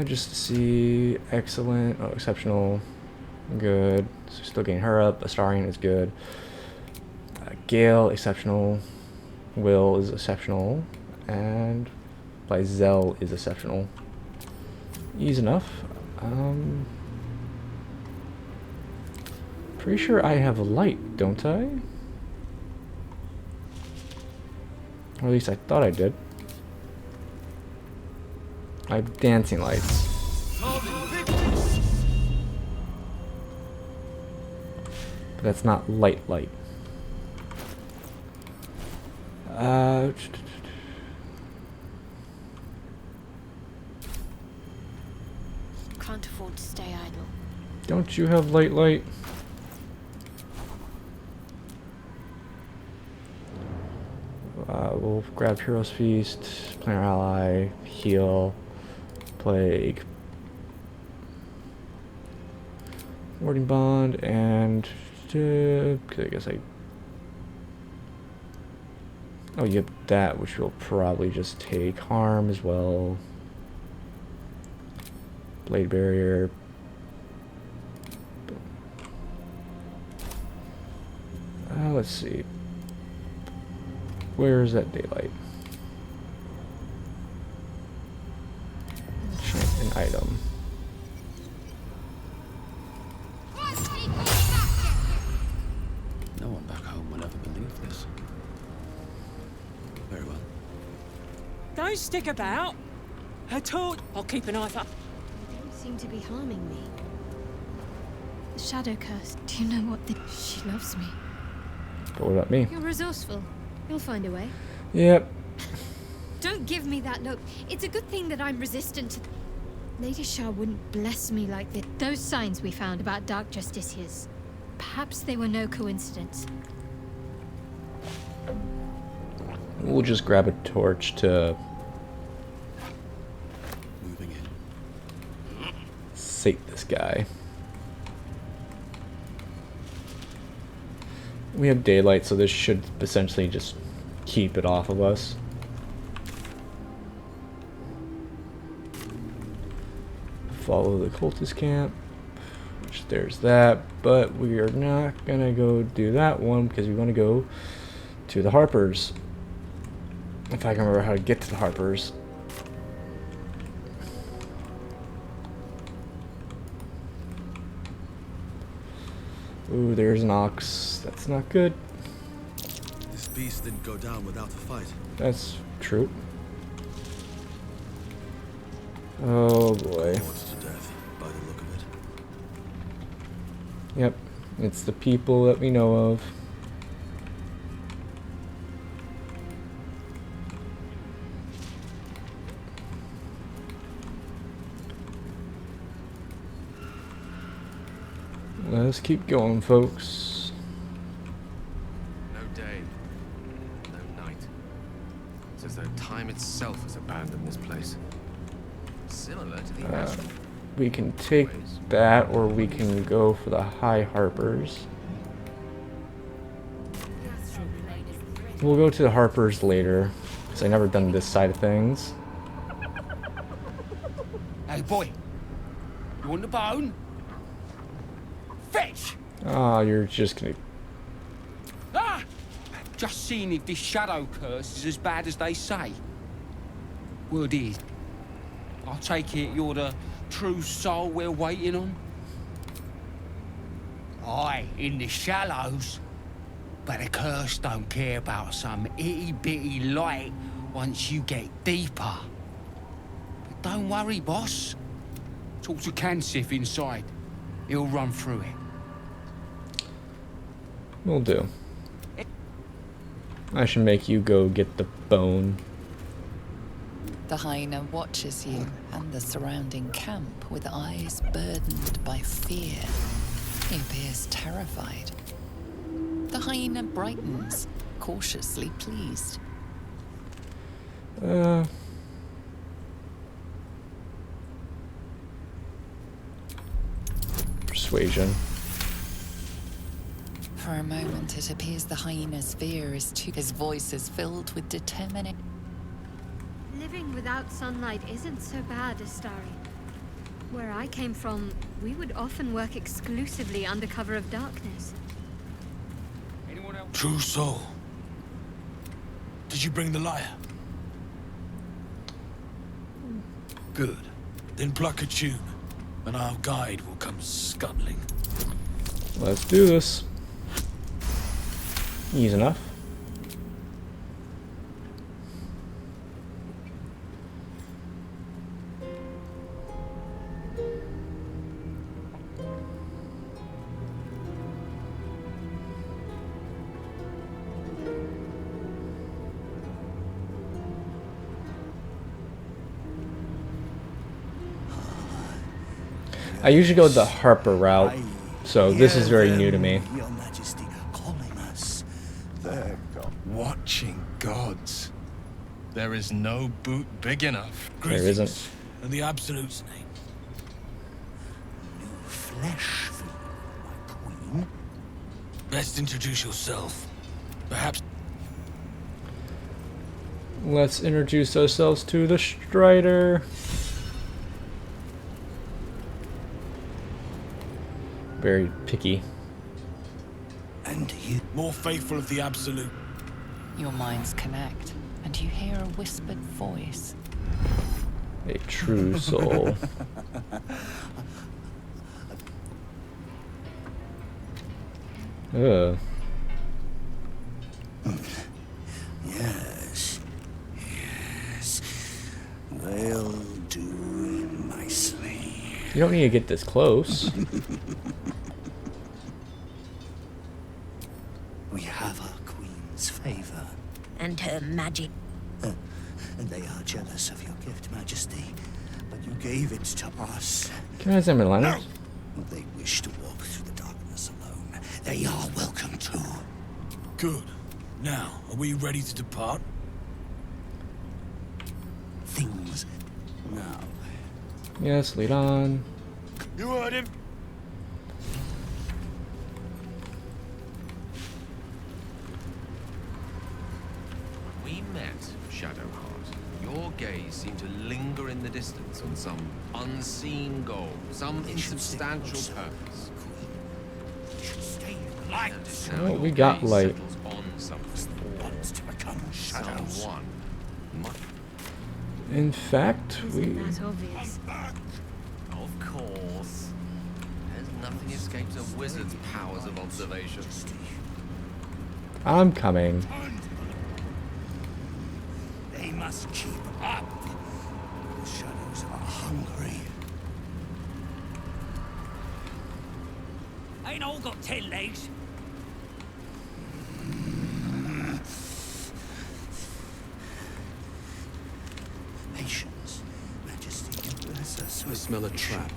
Just to see... Excellent. Oh, exceptional. Good. So still getting her up. Astarion is good. Gale, exceptional. Will is exceptional. And... Zell is exceptional. Easy enough. Pretty sure I have a light, don't I? Or at least I thought I did. I have dancing lights. But that's not light. Can't afford to stay idle. Don't you have light? We'll grab Hero's Feast, Planar Ally, Heal, Plague, Warding Bond, and I guess oh, you have that, which will probably just take Harm as well. Blade Barrier. Let's see. Where is that daylight? Enchant an item. No one back home will ever believe this. Very well. Don't stick about. Her talk. I'll keep an eye for... They don't seem to be harming me. The Shadow Curse. Do you know what the... She loves me. But what about me? You're resourceful. You'll find a way. Yep. Don't give me that look. It's a good thing that I'm resistant to... Lady Shah wouldn't bless me like this. Those signs we found about Dark Justiciars. Perhaps they were no coincidence. We'll just grab a torch to... Moving in. Sate this guy. We have daylight, so this should essentially just keep it off of us. Follow the cultist camp, which there's that, but we are not gonna go do that one because we want to go to the Harpers. If I can remember how to get to the Harpers. Ooh, there's an ox. That's not good. This beast didn't go down without a fight. That's true. Oh boy. Bored to death by the look of it. Yep, it's the people that we know of. Let's keep going, folks. No day, no night. It's as though time itself has abandoned this place. Similar to the astral. We can take that, or we can go for the High Harpers. We'll go to the Harpers later, because I've never done this side of things. Hey, boy. You want the bone? Fetch! Ah, you're just gonna... Ah! Just seeing if this shadow curse is as bad as they say. Word is, I take it you're the true soul we're waiting on? Aye, in the shallows. But the curse don't care about some itty-bitty light once you get deeper. But don't worry, boss. Talk to Kansif inside. He'll run through it. Will do. I should make you go get the bone. The hyena watches you and the surrounding camp with eyes burdened by fear. He appears terrified. The hyena brightens, cautiously pleased. persuasion. For a moment, it appears the hyena's fear is too. His voice is filled with determination. Living without sunlight isn't so bad, Astari. Where I came from, we would often work exclusively under cover of darkness. True soul. Did you bring the lyre? Good. Then pluck a tune, and our guide will come scuttling. Let's do this. Easy enough. I usually go the Harper route, so this is very new to me. Your Majesty calling us. The watching gods. There is no boot big enough. There isn't. And the Absolute's name. New flesh for you, my queen. Best introduce yourself. Perhaps. Let's introduce ourselves to the Strider. Very picky. And you. More faithful of the Absolute. Your minds connect, and you hear a whispered voice. A true soul. Ugh. Yes. Yes. They'll do nicely. You don't need to get this close. We have our queen's favor. And her magic. And they are jealous of your gift, Majesty. But you gave it to us. Can I have some Leonard? They wish to walk through the darkness alone. They are welcome to. Good. Now, are we ready to depart? Things. Now. Yes, lead on. You heard him. We met, Shadowheart. Your gaze seemed to linger in the distance on some unseen goal, some insubstantial purpose. Oh, we got light. On something wants to become someone. In fact, we. That's obvious. Of course. There's nothing escapes a wizard's powers of observation. I'm coming. They must keep up. The shadows are hungry. Ain't all got 10 legs. Patience, Majesty, bless us. I smell a trap.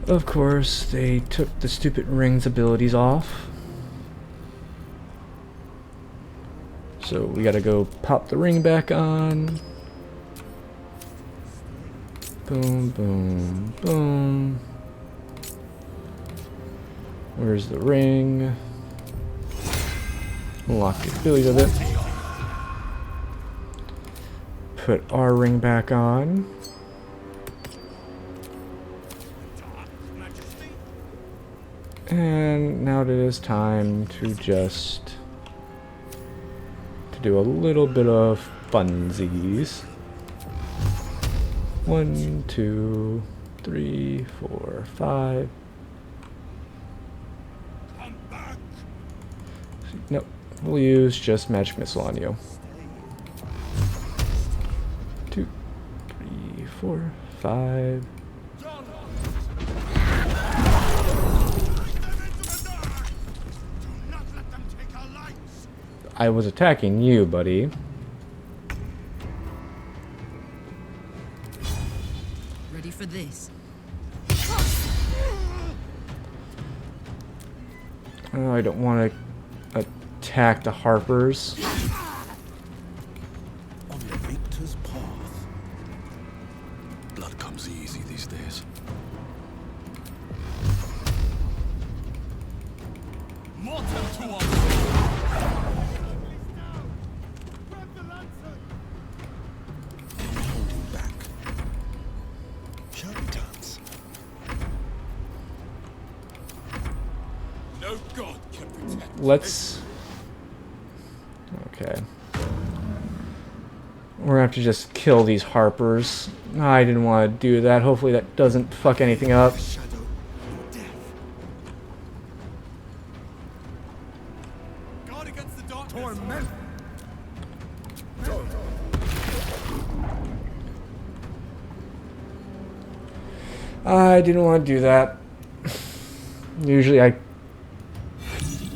Of course, they took the stupid ring's abilities off. So we gotta go pop the ring back on. Boom, boom, boom. Where's the ring? Unlock the abilities of it. Put our ring back on. And now it is time to just do a little bit of funsies. 1, 2, 3, 4, 5. Nope, we'll use just magic missile on you. 2, 3, 4, 5. I was attacking you, buddy. Ready for this? Oh, I don't want to attack the Harpers. On the victor's path. Blood comes easy these days. Holding back. Charlatans. No god can protect. Let's... Okay. We're gonna have to just kill these Harpers. I didn't want to do that. Hopefully that doesn't fuck anything up. Guard against the darkness. I didn't want to do that. Usually I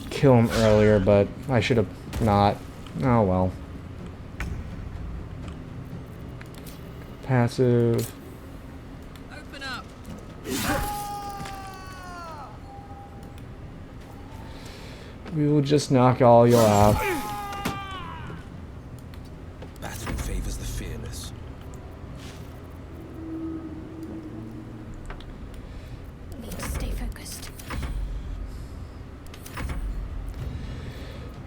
kill him earlier, but I should have not. Oh well. Passive. Open up. We will just knock all y'all out. Battle favors the fearless. Need to stay focused.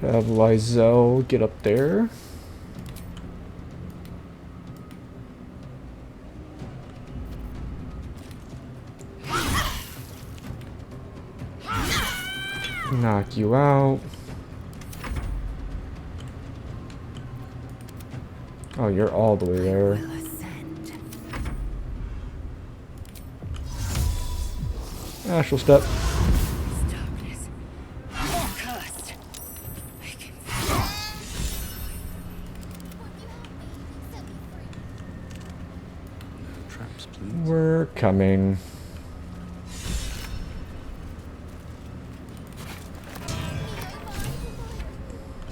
Have Lizel get up there. Knock you out. Oh, you're all the way there. Astral step. Traps, please. We're coming.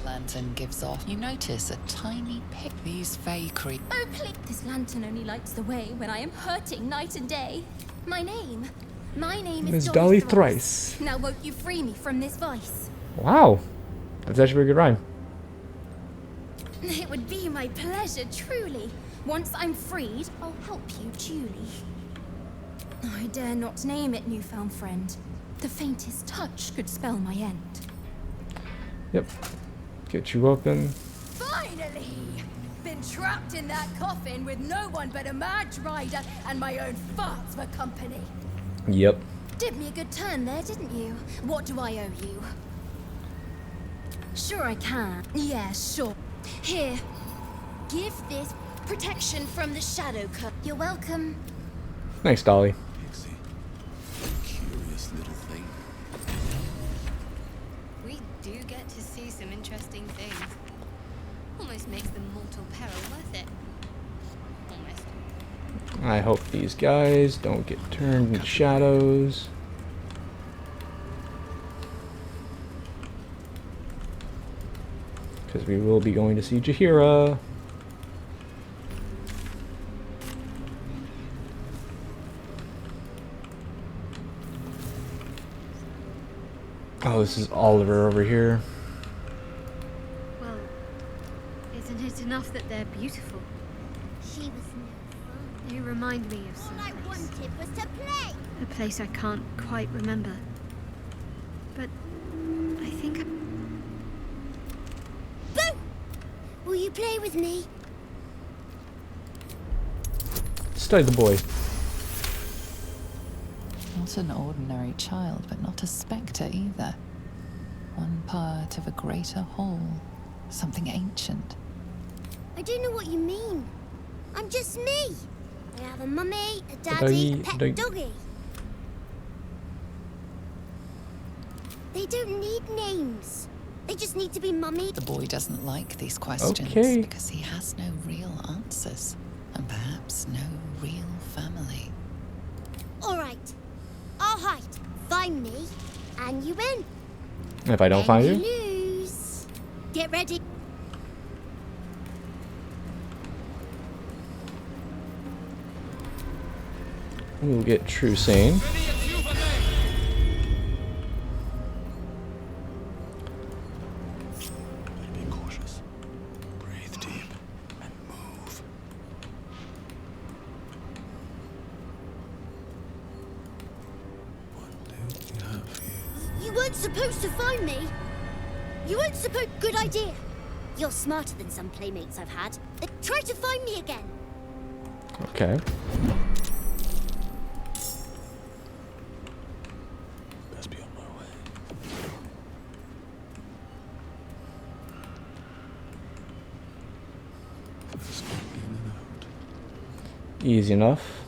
Lantern gives off. You notice a tiny pick. These fey creatures. Oh, please. This lantern only lights the way when I am hurting night and day. My name is Miss Dolly Thrice. Now won't you free me from this vice? Wow. That's actually a good rhyme. It would be my pleasure, truly. Once I'm freed, I'll help you duly. I dare not name it, newfound friend. The faintest touch could spell my end. Yep. Get you open. Finally! Been trapped in that coffin with no one but a mad rider and my own farts for company. Yep. Did me a good turn there, didn't you? What do I owe you? Sure I can. Yeah, sure. Here. Give this protection from the shadow cut. You're welcome. Thanks, Dolly. Pixie. Curious little thing. We do get to see some interesting things. Almost makes the mortal peril worth it. Almost. I hope these guys don't get turned into shadows. Because we will be going to see Jaheira. Oh, this is Oliver over here. Well, isn't it enough that they're beautiful? She was no fun. They remind me of All some I place. wanted was to play. A place I can't quite remember. But I think Boo! Will you play with me? Study the boy. Not an ordinary child, but not a spectre either. One part of a greater whole. Something ancient. I don't know what you mean. I'm just me. I have a mummy, a daddy, a pet doggy. They don't need names. They just need to be mummy. The boy doesn't like these questions Okay. because he has no real answers. And perhaps no real family. All right. I'll hide. Find me, and you win. If I don't find And you, lose. Get ready. we'll get True Sane. weren't supposed to find me. You weren't supposed... Good idea. You're smarter than some playmates I've had. Try to find me again. Okay. Best be on my way. Easy enough.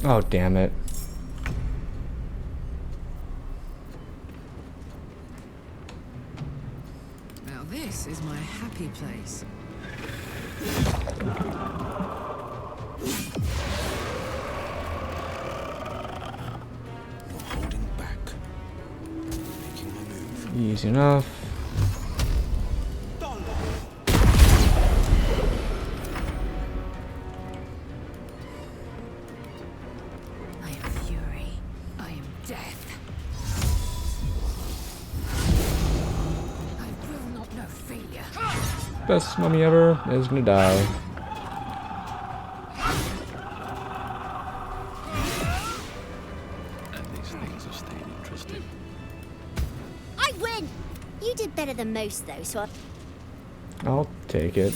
Oh, damn it. Now this is my happy place. Holding back. Making my move. Easy enough. Best mummy ever is gonna die. And these things have stayed interesting. I win! You did better than most, though, so I'll take it.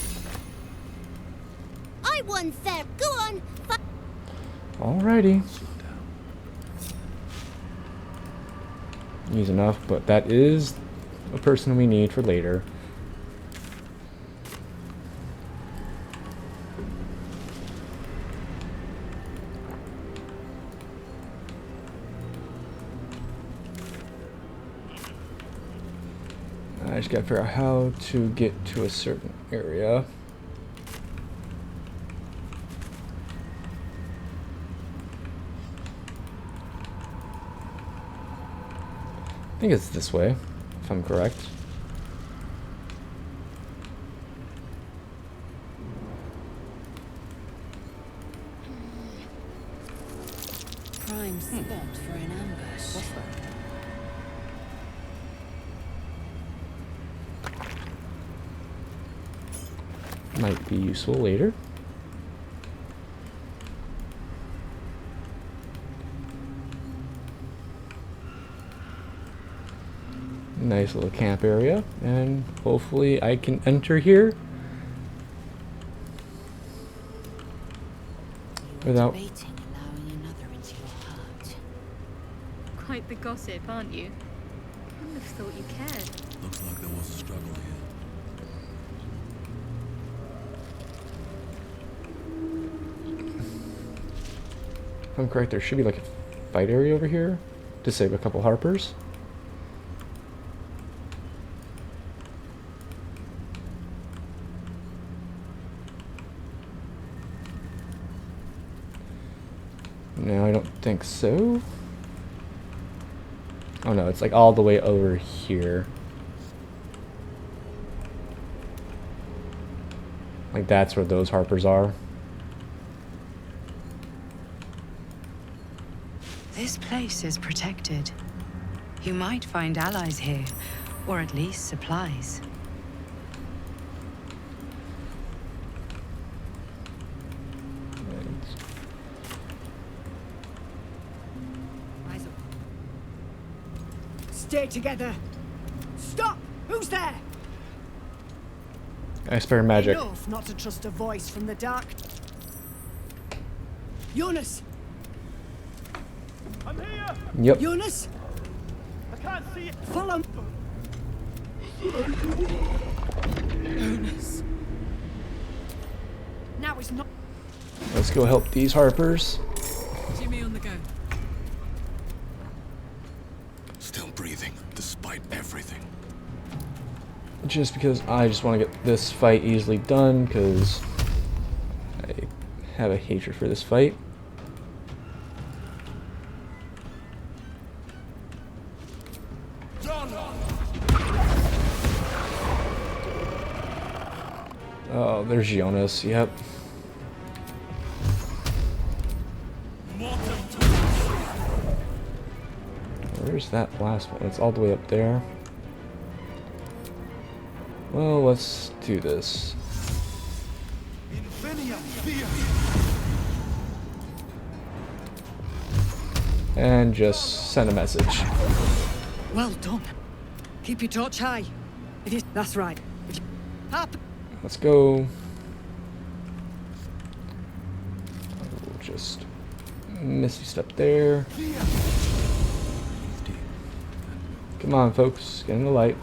I won fair. Go on! Alrighty. Easy enough, but that is a person we need for later. I just gotta figure out how to get to a certain area. I think it's this way, if I'm correct. Prime spot for an ambush. What's that? Might be useful later. Nice little camp area, and hopefully I can enter here without... Allowing another into your heart. Quite the gossip, aren't you? I wouldn't have thought you cared. Looks like there was a struggle here. If I'm correct, there should be like a fight area over here to save a couple harpers. No, I don't think so. Oh no, it's like all the way over here. Like that's where those harpers are. This place is protected. You might find allies here, or at least supplies. Stay together. Stop! Who's there? I spare magic. Enough not to trust a voice from the dark. Jonas! I'm here! Yep. Jonas! I can't see it! Follow me! Jonas. Now is not... Let's go help these harpers. Jimmy on the go. Still breathing, despite everything. Just because I just want to get this fight easily done, because I have a hatred for this fight. Oh, there's Jonas, yep. Where's that last one? It's all the way up there. Well, let's do this. And just send a message. Well done. Keep your torch high. It is. That's right. Up. Let's go. We'll just missy step there. Come on, folks, get in the light.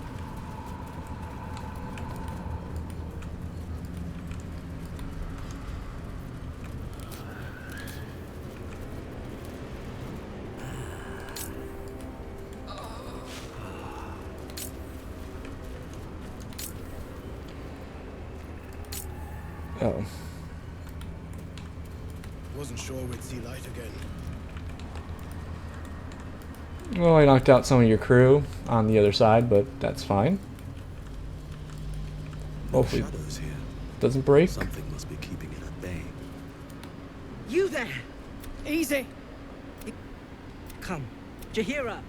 Oh. Wasn't sure we'd see light again. Well, I knocked out some of your crew on the other side, but that's fine. Hopefully shadows here. Doesn't break. Something must be keeping it at bay. You there! Easy! Come, Jahira!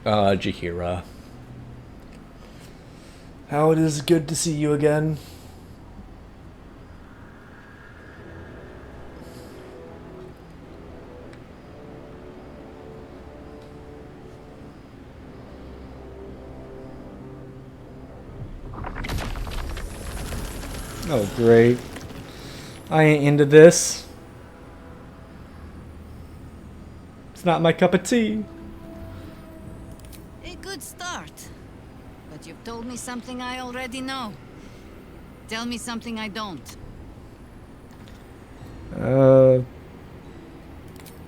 Jahira. How it is good to see you again. Oh, great. I ain't into this. It's not my cup of tea. A good start. But you've told me something I already know. Tell me something I don't.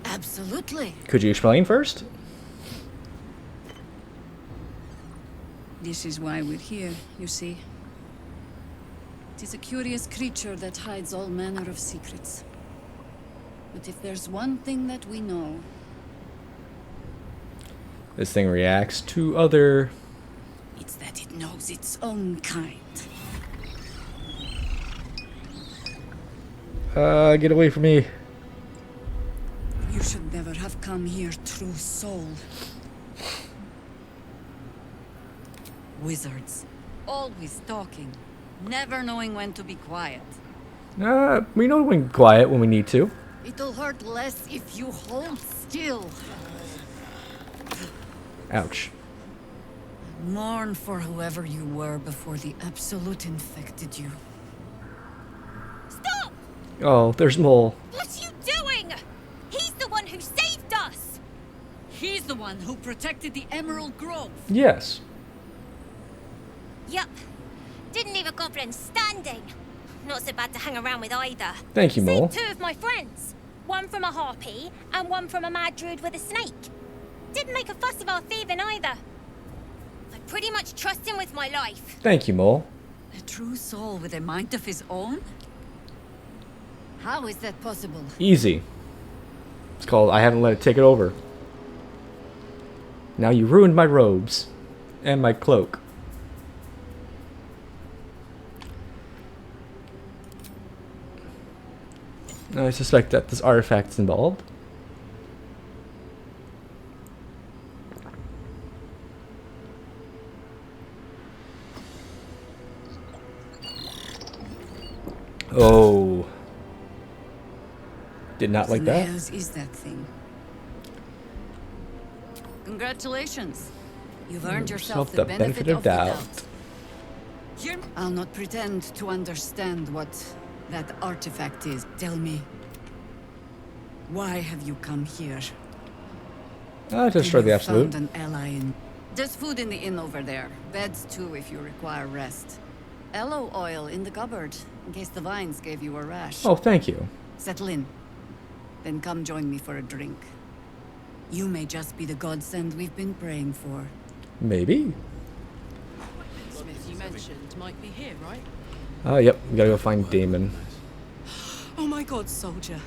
Absolutely. Could you explain first? This is why we're here, you see. It is a curious creature that hides all manner of secrets. But if there's one thing that we know... This thing reacts to other... It's that it knows its own kind. Get away from me. You should never have come here, true soul. Wizards. Always talking. Never knowing when to be quiet. We know when quiet when we need to. It'll hurt less if you hold still. Ouch. Mourn for whoever you were before the Absolute infected you. Stop! Oh, there's Mole. What are you doing? He's the one who saved us! He's the one who protected the Emerald Grove. Yes. Yup. Didn't leave a goblin standing. Not so bad to hang around with either. Thank you, Mole. Saved two of my friends. One from a harpy, and one from a mad druid with a snake. Didn't make a fuss of our thieving either. I pretty much trust him with my life. Thank you, Mole. A true soul with a mind of his own? How is that possible? Easy. It's called I haven't let it take it over. Now you ruined my robes. And my cloak. I suspect that this artifact is involved. Oh. Did not like that. What is that thing? Congratulations. You've earned yourself the benefit of the doubt. I'll not pretend to understand what that artifact is. Tell me. Why have you come here? To destroy the Absolute. Found an ally in... There's food in the inn over there. Beds too if you require rest. Aloe oil in the cupboard, in case the vines gave you a rash. Oh, thank you. Settle in. Then come join me for a drink. You may just be the godsend we've been praying for. Maybe. Smith you mentioned might be here, right? Yep. We gotta go find Damon. Oh my god, soldier.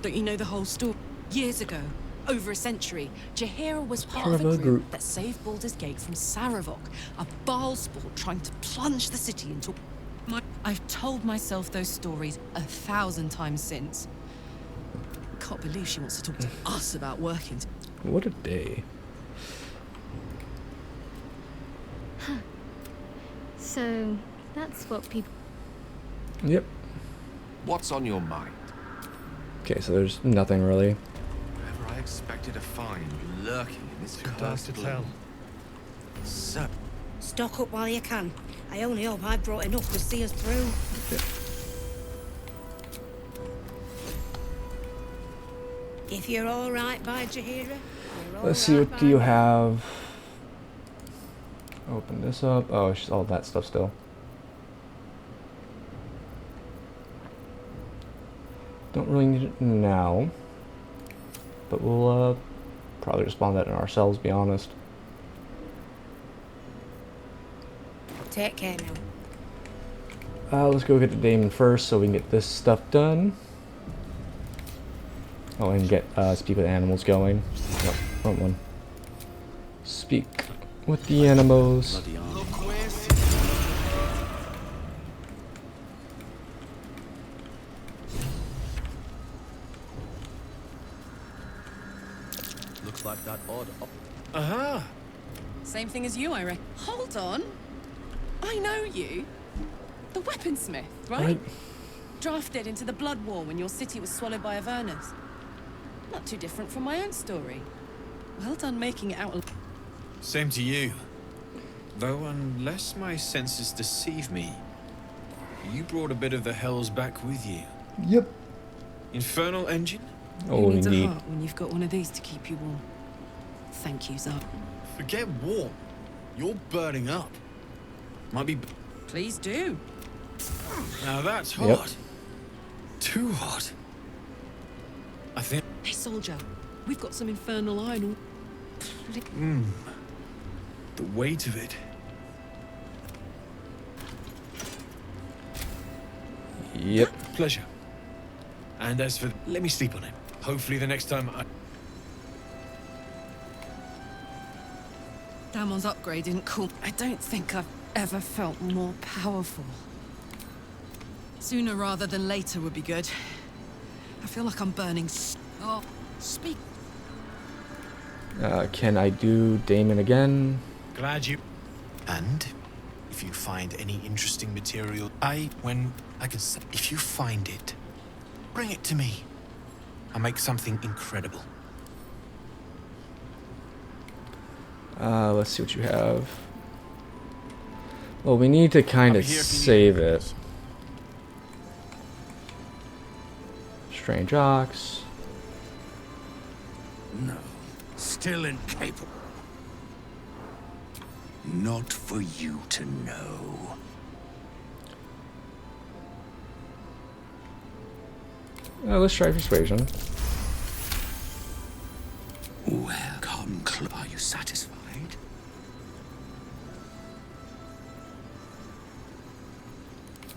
Don't you know the whole story? Years ago, over a century, Jahira was part of a group that saved Baldur's Gate from Saravok, a Baalsport trying to plunge the city into... I've told myself those stories 1,000 times since. Can't believe she wants to talk to us about working. What a day. So, that's what people... Yep. What's on your mind? Okay, so there's nothing really. Whatever I expected to find lurking in this Too dark to tell. So, Stock up while you can. I only hope I brought enough to see us through. If you're all right by Jahira, Let's see, what do you have? Open this up. Oh, it's all that stuff still. Don't really need it now, but we'll probably respond that in ourselves, be honest. Take care now. Let's go get the Damon first so we can get this stuff done. Oh, and get speak with animals going. No, wrong one. Speak with the animals. Looks like that odd. Aha! Same thing as you, I reckon. Hold on. I know you. The weaponsmith, right? Drafted into the Blood War when your city was swallowed by Avernus. Not too different from my own story. Well done making it out. Same to you. Though unless my senses deceive me, you brought a bit of the hells back with you. Yep. Infernal engine? Oh, Who needs a indeed. heart when you've got one of these to keep you warm? Thank you, Zar. Forget warm. You're burning up. Might be. Please do. Now that's hot. Yep. Too hot. I think. Hey, soldier. We've got some infernal iron. The weight of it. Yep. Pleasure. And as for, let me sleep on it. Hopefully the next time I... Damon's upgrade didn't cool. I don't think I've ever felt more powerful. Sooner rather than later would be good. I feel like I'm burning. Oh, speak. Can I do Damon again? Glad you... And if you find any interesting material, I can say, if you find it, bring it to me. I'll make something incredible. Let's see what you have. Well, we need to kind of save it. Strange ox. No. Still incapable. Not for you to know. Let's try persuasion. Well, come, are you satisfied?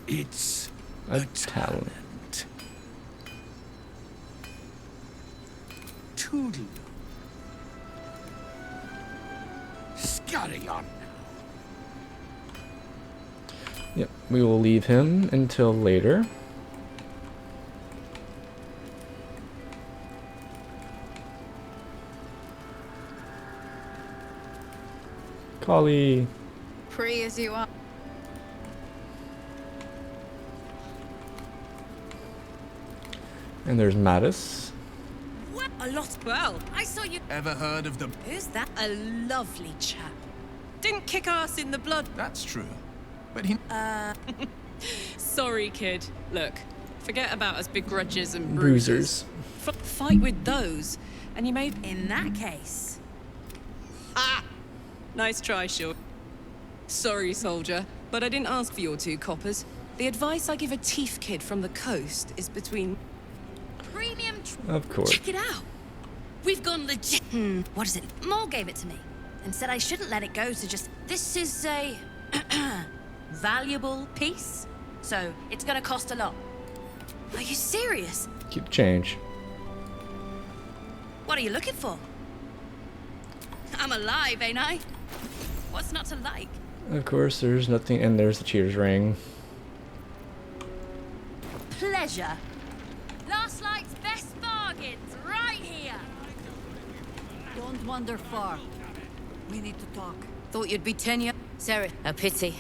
It's a talent. Toodle. Scurry on. Yep, we will leave him until later. Collie. Free as you are. And there's Mattis. What? A lot. Well, I saw you. Ever heard of the... Who's that? A lovely chap. Didn't kick ass in the blood. That's true. But he... Sorry, kid. Look, forget about us begrudges and Bruisers. Fight with those, and you made... In that case... Ha! Nice try, Short. Sorry, soldier, but I didn't ask for your 2 coppers. The advice I give a teeth kid from the coast is between... Premium... Of course. Check it out. We've gone legit... What is it? Maul gave it to me and said I shouldn't let it go to just... This is a... valuable piece, so it's gonna cost a lot. Are you serious? Keep the change. What are you looking for? I'm alive, ain't I? What's not to like? Of course, there's nothing, and there's the cheers ring. Pleasure. Last night's best bargains, right here. Don't wander far. We need to talk. Thought you'd be 10 years. Sarah, a pity.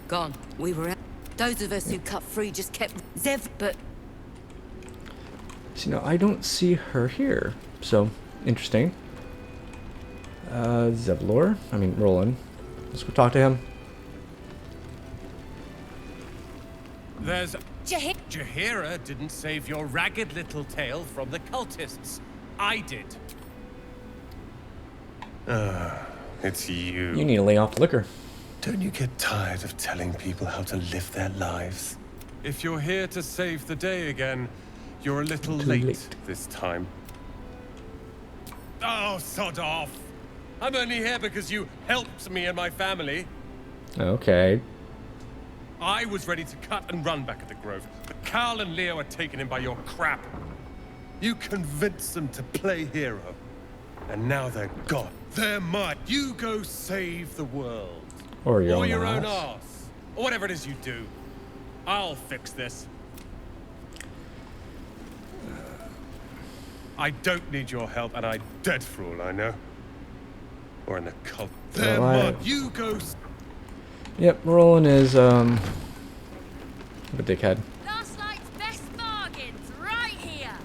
Gone. We were Those of us who cut free just kept Zev, but So, I don't see her here. So, interesting. Zevlor? I mean, Roland. Let's go talk to him. There's... Jahira didn't save your ragged little tail from the cultists. I did. It's you. You need to lay off liquor. Don't you get tired of telling people how to live their lives? If you're here to save the day again, you're a little late this time. Oh, sod off! I'm only here because you helped me and my family. Okay. I was ready to cut and run back at the Grove, but Carl and Leo are taken in by your crap. You convinced them to play hero, and now they're gone. They're mine. You go save the world. Or your Or your own own ass. arse. Or whatever it is you do. I'll fix this. I don't need your help, and I'm dead for all I know. Or in the cult. They're mine. You go... Yep, Roland is, a dickhead. Last night's best bargains, right here.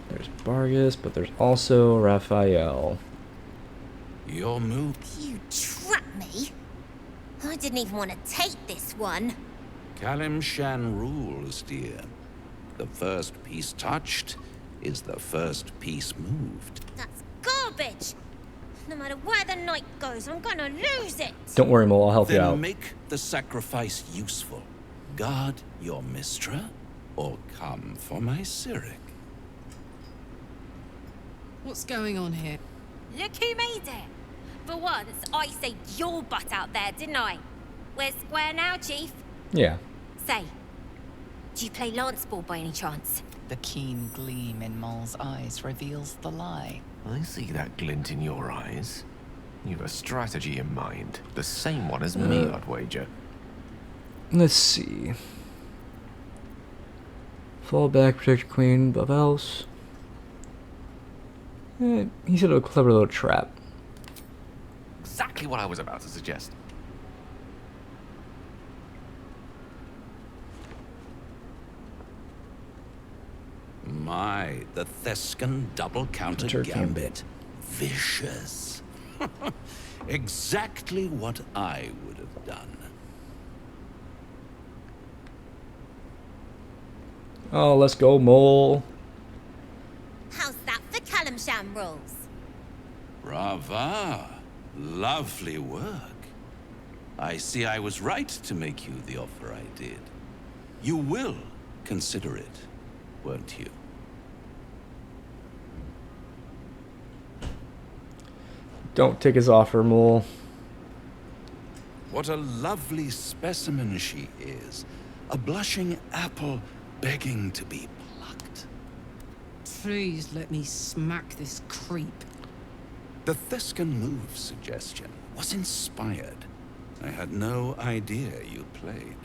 There's Vargas, but there's also Raphael. Your move. You trapped me? I didn't even want to take this one. Kalimshan rules, dear. The first piece touched is the first piece moved. That's garbage. No matter where the night goes, I'm gonna lose it. Don't worry, Mo, I'll help you Then out. make the sacrifice useful. Guard your Mistra, or come for my Cyric. What's going on here? Look who made it. For once, I saved your butt out there, didn't I? We're square now, Chief. Yeah. Say, do you play lance ball by any chance? The keen gleam in Moll's eyes reveals the lie. I see that glint in your eyes. You've a strategy in mind. The same one as me, I'd wager. Let's see. Fall back, protect your queen above else. He said a clever little trap. Exactly what I was about to suggest. My, the Thescan double counter gambit. Vicious. Exactly what I would have done. Oh, let's go, Mole. How's that for Kalimshan rules? Brava. Lovely work. I see I was right to make you the offer I did. You will consider it, won't you? Don't take his offer, Mole. What a lovely specimen she is. A blushing apple begging to be plucked. Please let me smack this creep. The Thescan move suggestion was inspired. I had no idea you played.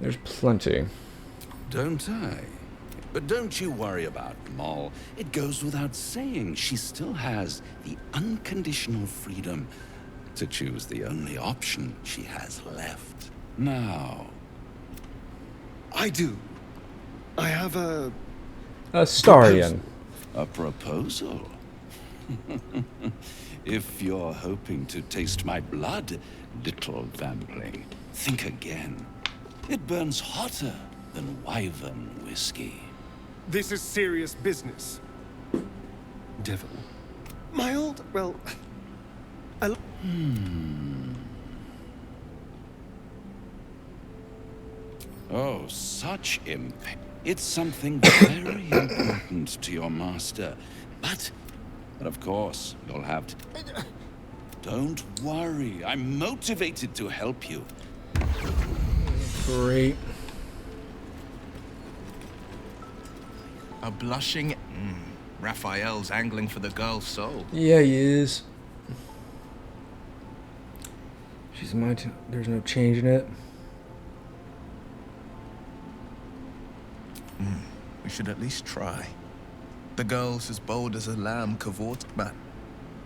There's plenty. Don't I? But don't you worry about Moll. It goes without saying she still has the unconditional freedom to choose the only option she has left. Now... I do. I have a... Starian. A proposal? If you're hoping to taste my blood, little vambling, think again. It burns hotter than wyvern whiskey. This is serious business. Devil. My old... well... Oh, such impact. It's something very important to your master. But of course, you'll have to... Don't worry, I'm motivated to help you. Great. A blushing... Raphael's angling for the girl's soul. Yeah, he is. She's mine. There's no change in it. We should at least try. The girl's as bold as a lamb cavort, but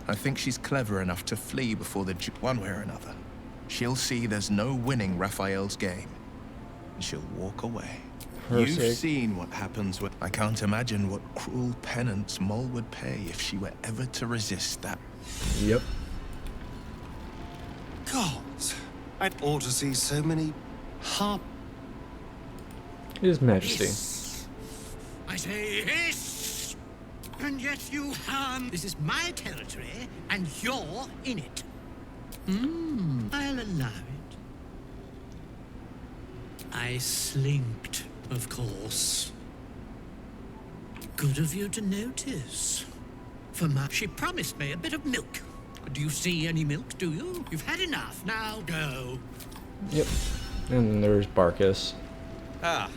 I think she's clever enough to flee before the one way or another. She'll see there's no winning Raphael's game, and she'll walk away. Her You've sake. seen what happens when... I can't imagine what cruel penance Moll would pay if she were ever to resist that. Yep. Gods, I ought to see so many harp. His Majesty. Hiss. I say hiss! And yet you harm. This is my territory, and you're in it. I'll allow it. I slinked, of course. Good of you to notice. For she promised me a bit of milk. Do you see any milk, do you? You've had enough, now go. Yep. And then there's Barkus. Ah,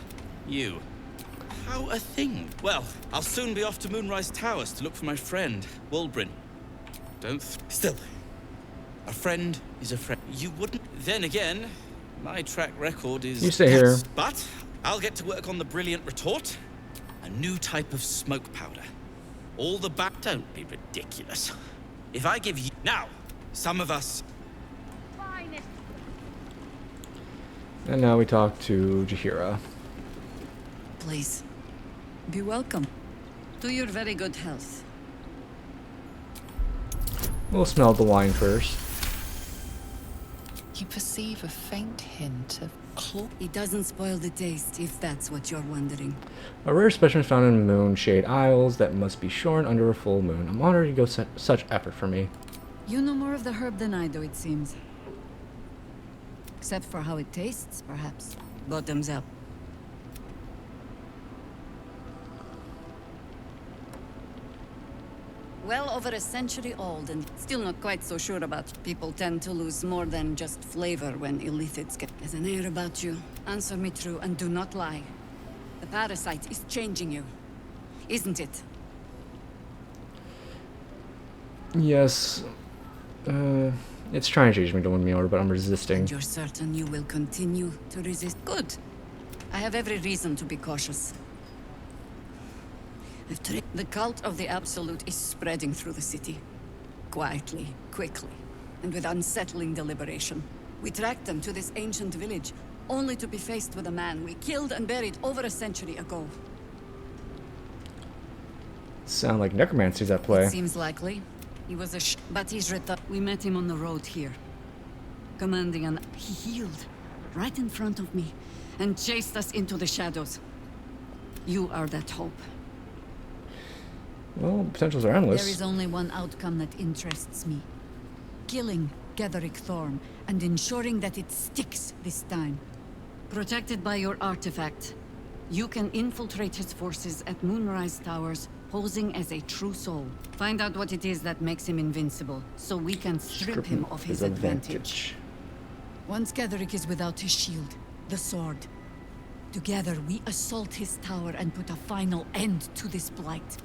you. How a thing. Well, I'll soon be off to Moonrise Towers to look for my friend, Wulbrin. Still, a friend is a friend. You wouldn't... Then again, my track record is... You stay here. But I'll get to work on the brilliant retort. A new type of smoke powder. All the back... Don't be ridiculous. If I give you... Now, some of us... And now we talk to Jaheira. Please, be welcome. To your very good health. We'll smell the wine first. You perceive a faint hint of claw. It doesn't spoil the taste, if that's what you're wondering. A rare specimen found in Moonshade Isles that must be shorn under a full moon. I'm honored you go such effort for me. You know more of the herb than I do, it seems. Except for how it tastes, perhaps. Bottoms up. Well over a century old, and still not quite so sure about. People tend to lose more than just flavor when illicits get. There's an air about you. Answer me true, and do not lie. The parasite is changing you, isn't it? Yes. It's trying to change me to win me over, but I'm resisting. And you're certain you will continue to resist? Good. I have every reason to be cautious. The cult of the Absolute is spreading through the city. Quietly, quickly, and with unsettling deliberation. We tracked them to this ancient village, only to be faced with a man we killed and buried over a century ago. Sound like necromancy's at play. It seems likely. He was a but he's returned. We met him on the road here. Commanding an... He healed, right in front of me, and chased us into the shadows. You are that hope. Well, potentials are endless. There is only one outcome that interests me. Killing Getherick Thorm, and ensuring that it sticks this time. Protected by your artifact, you can infiltrate his forces at Moonrise Towers, posing as a true soul. Find out what it is that makes him invincible, so we can strip him of his advantage. Once Getherick is without his shield, the sword, together we assault his tower and put a final end to this blight.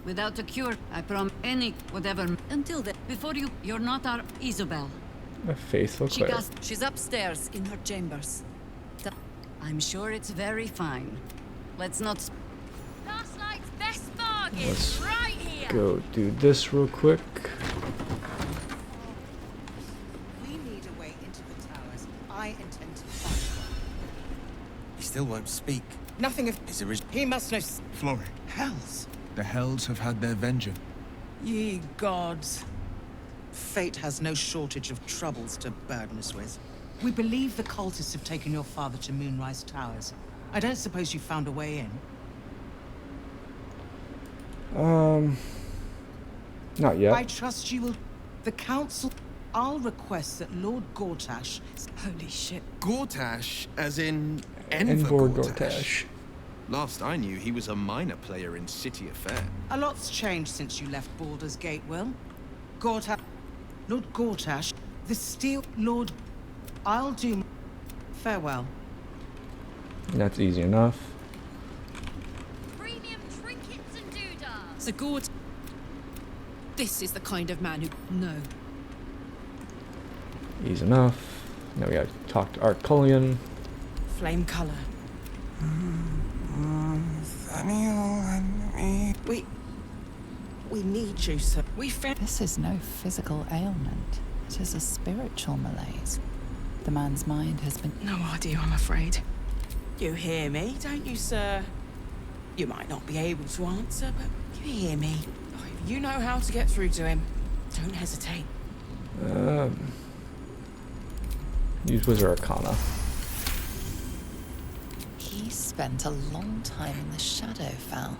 Without a cure, I promise whatever. Until then, before you're not our Isobel. A faithful cleric. She's upstairs in her chambers. I'm sure it's very fine. Let's not... Last night's best bargain, Let's right here. go do this real quick. We need a way into the towers. I intend to find one. He still won't speak. Nothing of His original... He must know... Flori. Hells. The Hells have had their vengeance. Ye gods. Fate has no shortage of troubles to burden us with. We believe the cultists have taken your father to Moonrise Towers. I don't suppose you found a way in? Not yet. I trust you will... The council... I'll request that Lord Gortash... Holy shit. Gortash, as in... Envor Gortash. Gortash. Last I knew, he was a minor player in city affair. A lot's changed since you left Baldur's Gate, Will. Gortash... Lord Gortash... The Steel Lord... I'll do... Farewell. That's easy enough. Premium trinkets and doodads. The Gord... This is the kind of man who... No. Easy enough. Now we gotta talk to Arcolian. Flame color. Nathaniel and me. We need you, sir. We found... This is no physical ailment. It is a spiritual malaise. The man's mind has been... No idea, I'm afraid. You hear me, don't you, sir? You might not be able to answer, but you hear me. If you know how to get through to him, don't hesitate. Use Wizard Arcana. He spent a long time in the Shadowfell.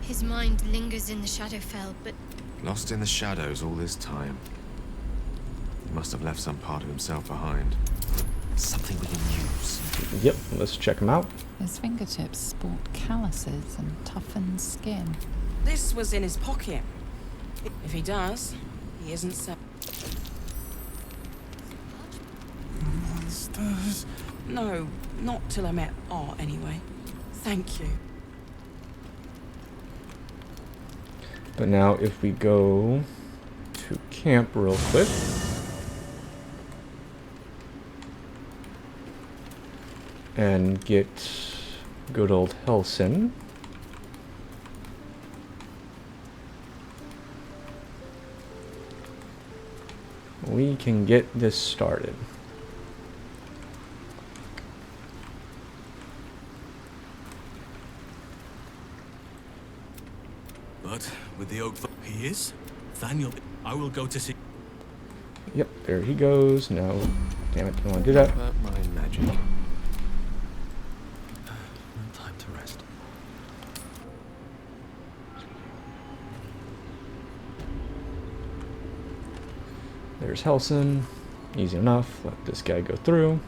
His mind lingers in the Shadowfell, but... Lost in the shadows all this time. He must have left some part of himself behind. Something we can use. Yep, let's check him out. His fingertips sport calluses and toughened skin. This was in his pocket. If he does, he isn't so... Monsters? No, not till I met Art, anyway. Thank you. But now if we go to camp real quick. And get good old Helson. We can get this started. But with the oak, he is? Thaniel, I will go to see. Yep, there he goes. No, damn it, I don't want to do that. About my magic. No time to rest. There's Helson. Easy enough. Let this guy go through.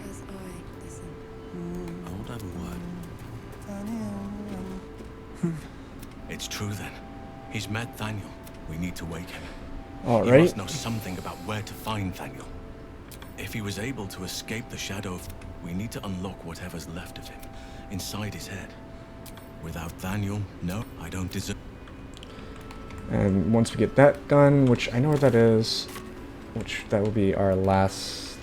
As I listen. I won't have a word. It's true then. He's met Thaniel. We need to wake him. All He right. must know something about where to find Thaniel. If he was able to escape the shadow of... We need to unlock whatever's left of him, inside his head. Without Thaniel, no, I don't deserve... And once we get that done, which I know where that is, which that will be our last,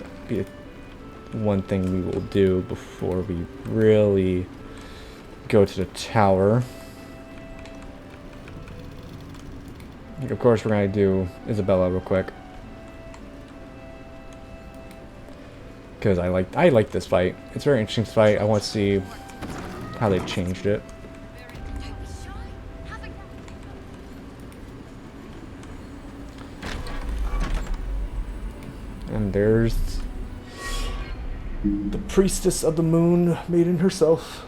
one thing we will do before we really go to the tower. Of course, we're going to do Isabella real quick. Because I like this fight. It's a very interesting fight. I want to see how they changed it. And there's the priestess of the moon maiden herself.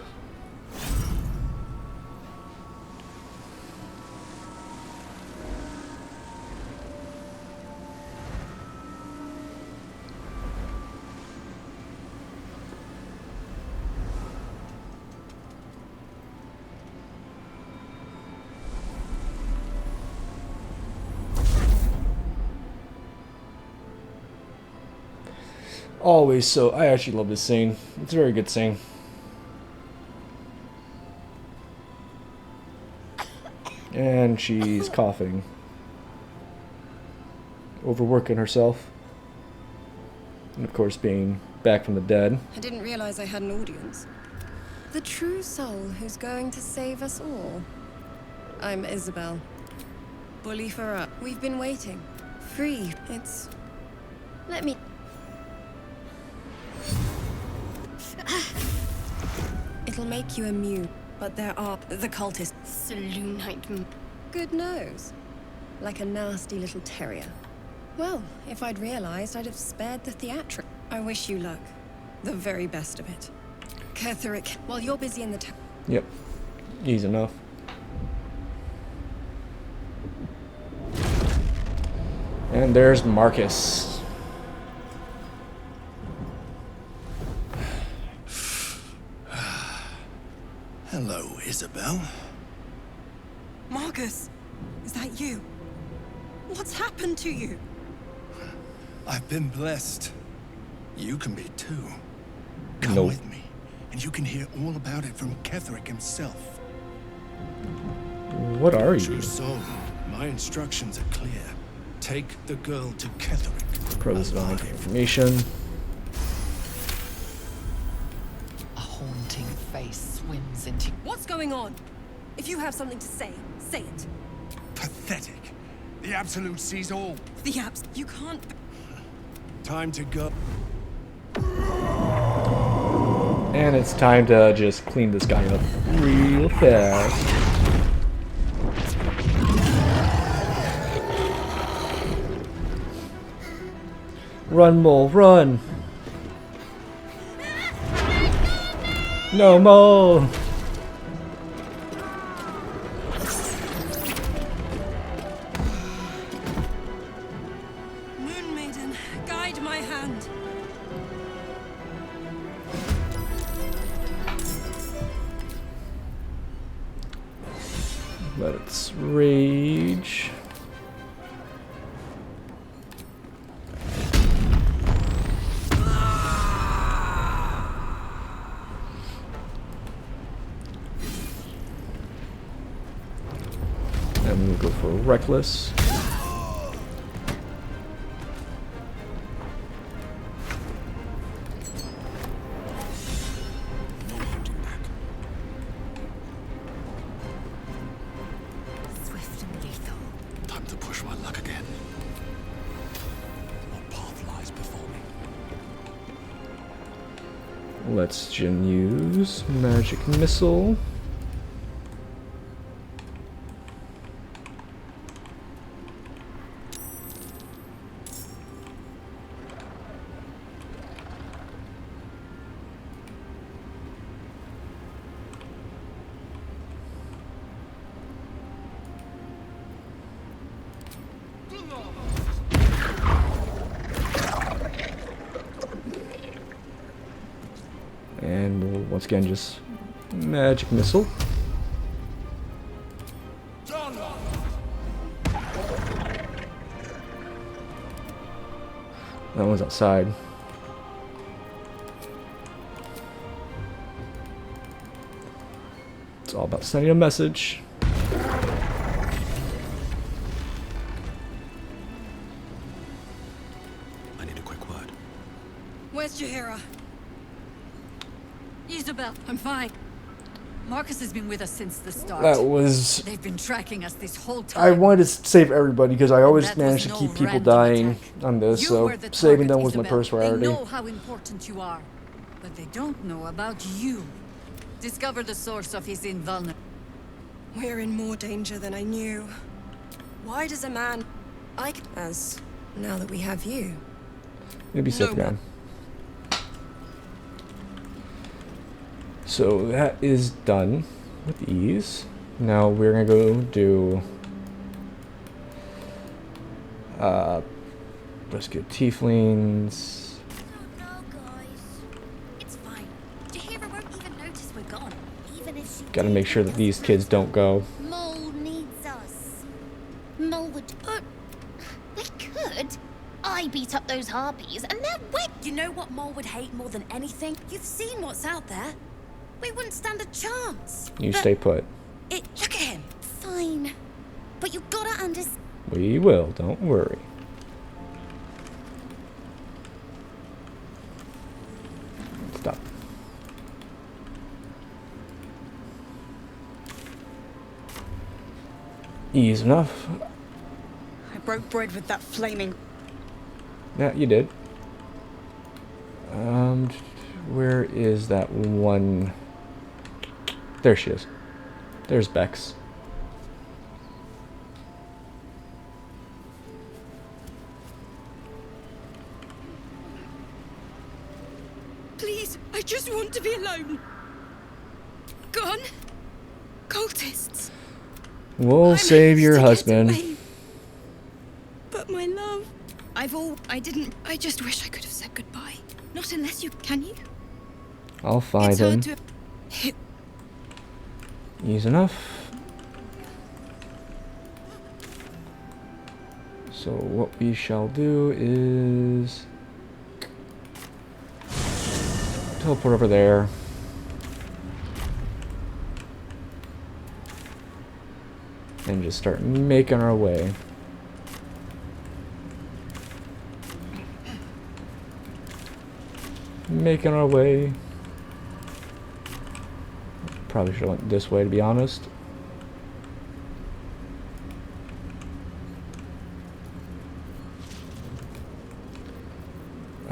Always so. I actually love this scene. It's a very good scene. And she's coughing. Overworking herself. And of course being back from the dead. I didn't realize I had an audience. The true soul who's going to save us all. I'm Isabel. Bully for up. We've been waiting. Free. It's... Let me... It'll make you immune, but there are the cultists. Saloonite. Good nose. Like a nasty little terrier. Well, if I'd realized, I'd have spared the theatric. I wish you luck. The very best of it. Ketherick, while you're busy in the town. Yep. Easy enough. And there's Marcus. Hello, Isabel. Marcus, is that you? What's happened to you? I've been blessed. You can be too. Come with me, and you can hear all about it from Ketherick himself. What are you? True soul, my instructions are clear. Take the girl to Ketherick. Pros valid information. A haunting face swims into... What's going on? If you have something to say, say it. Pathetic. The Absolute sees all. The abs. You can't. Time to go. And it's time to just clean this guy up real fast. Run, mole, run! No, mole! Moon Maiden, guide my hand. Let's rage. And we'll go for reckless. Swift and lethal. Time to push my luck again. What path lies before me? Let's use magic missile. And we'll once again just magic missile. That one's outside. It's all about sending a message. I need a quick word. Where's Jaheira? Isabel, I'm fine. Marcus has been with us since the start. That was... They've been tracking us this whole time. I wanted to save everybody because I always That manage to was keep no people random dying attack. on this, You so were the saving target, them was my Isabel. first priority. They know how important you are, but they don't know about you. Discover the source of his invulnerability. We're in more danger than I knew. Why does a man like us, now that we have you? Maybe safe again. So that is done with ease. Now we're gonna go do rescue tieflings. No, guys. It's fine. Jaheira won't even notice we're gone. Even if she Gotta make sure that these kids don't go. Mole needs us. Mole would... we could. I beat up those harpies and they're wet. You know what Mole would hate more than anything? You've seen what's out there. We wouldn't stand a chance. You But stay put. look at him. Fine. But you gotta understand. We will, don't worry. Stop. Ease enough. I broke bread with that flaming. Yeah, you did. Where is that one? There she is. There's Bex. Please, I just want to be alone. Gone. Cultists. We'll save your husband. But my love. I just wish I could have said goodbye. Not unless you can you? I'll find It's him. hard to. Ease enough. So what we shall do is teleport over there. And just start making our way. Making our way. Probably should have went this way, to be honest.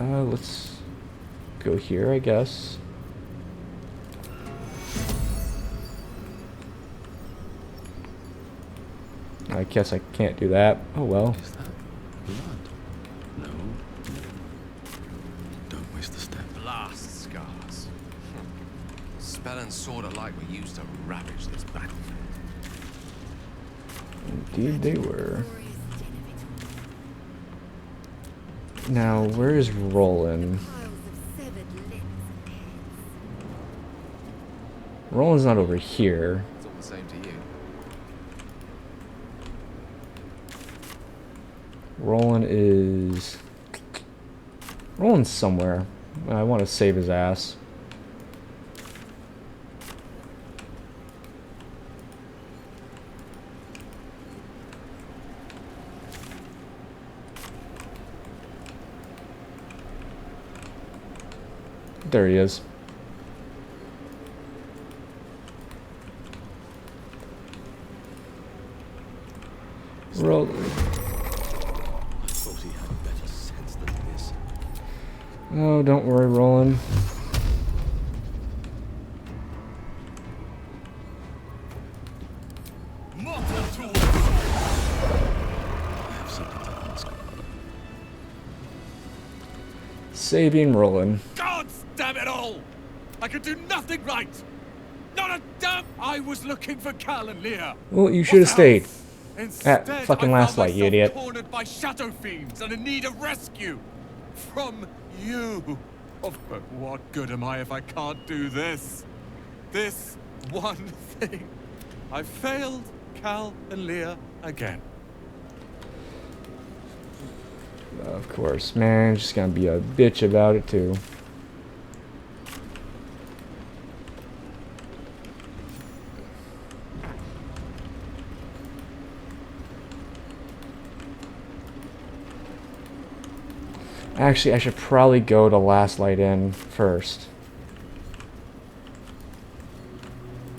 Let's go here, I guess. I guess I can't do that. Oh well. Is that blood? No. Don't waste a step. Blast scars. Spell and sword alike were used to ravage this battlefield. Indeed they were. Now, where is Roland? Roland's not over here. It's all the same to you. Roland's somewhere. I want to save his ass. There he is. Roll. I thought he had better sense than this. Oh, don't worry, Roland. I have something to ask. Saving Roland. God damn it all! I could do nothing right! Not a damn... I was looking for Cal and Leah. Well, you should have stayed. Instead, At fucking I last found light, you myself idiot. cornered by shadow fiends and in need of rescue. From you. Oh, but what good am I if I can't do this? This one thing. I failed Cal and Leah again. Of course, man. Just gonna be a bitch about it, too. Actually, I should probably go to Last Light In first.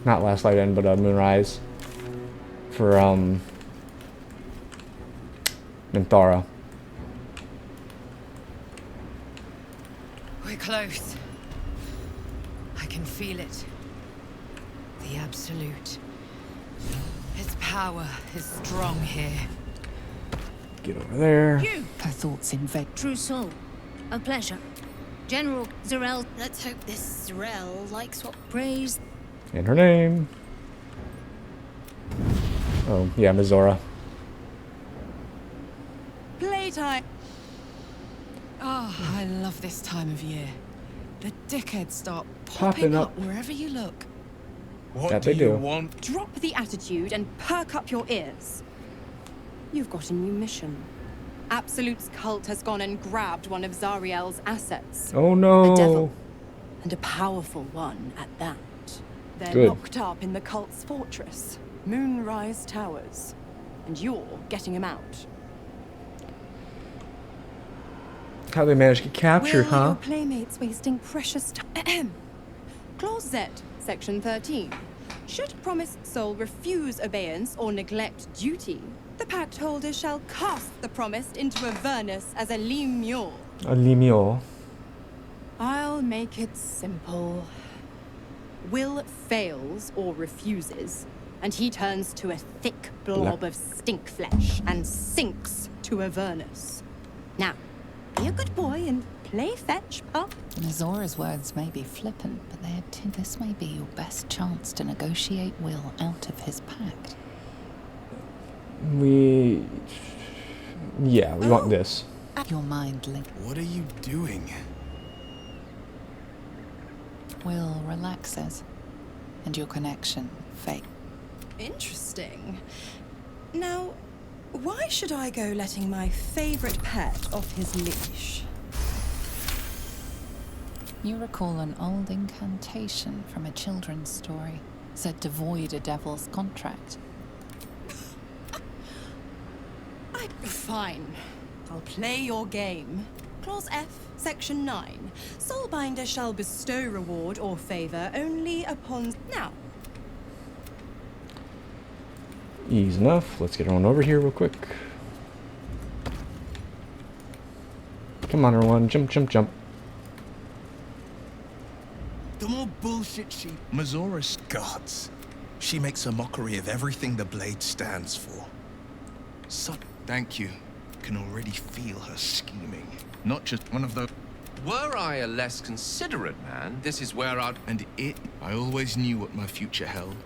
Not Last Light In, but Moonrise. For, Minthara. We're close. I can feel it. The Absolute. Its power is strong here. Get over there. You! Her thoughts invade. True soul. A pleasure. General Zarel. Let's hope this Zarel likes what praise. And her name. Oh, yeah, Mizora. Playtime. Oh, I love this time of year. The dickheads start popping up wherever you look. What that do you want? Drop the attitude and perk up your ears. You've got a new mission. Absolute's cult has gone and grabbed one of Zariel's assets. Oh no. A devil. And a powerful one at that. They're Good. locked up in the cult's fortress, Moonrise Towers. And you're getting him out. How they managed to get captured, Will huh? your playmates wasting precious time? Clause Z, Section 13. Should promised soul refuse obeyance or neglect duty, the pact holder shall cast the promised into Avernus as a lemure. A lemure. I'll make it simple. Will fails or refuses, and he turns to a thick blob of stink flesh and sinks to Avernus. Now, be a good boy and play fetch, pup. Mizora's words may be flippant, but this may be your best chance to negotiate Will out of his pact. We want this. Your mind link. What are you doing? Will relaxes, and your connection fades. Interesting. Now, why should I go letting my favorite pet off his leash? You recall an old incantation from a children's story, said to void a devil's contract. Fine. I'll play your game. Clause F, Section 9. Soulbinder shall bestow reward or favor only upon... Now. Easy enough. Let's get on over here real quick. Come Come on, everyone. Jump, jump, jump. The more bullshit she... Mazora's gods. She makes a mockery of everything the blade stands for. So, thank you. Can already feel her scheming. Not just one of those... Were I a less considerate man, this is where I'd... And I always knew what my future held.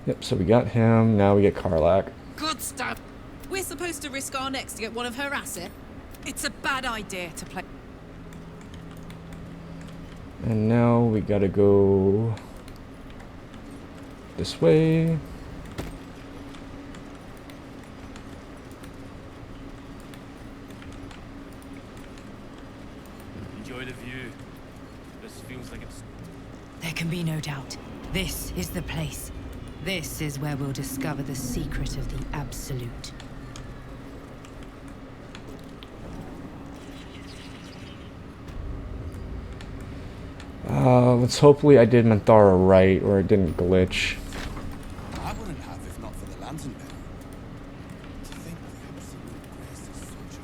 Yep, so we got him. Now we get Karlach. Good stuff. We're supposed to risk our necks to get one of her assets. It's a bad idea to play. And now we gotta go this way. Enjoy the view. This feels like it's... There can be no doubt. This is the place. This is where we'll discover the secret of the Absolute. Let's hopefully I did Minthara right, or it didn't glitch. I wouldn't have if not for the lantern bearer. To think the absolute grace is such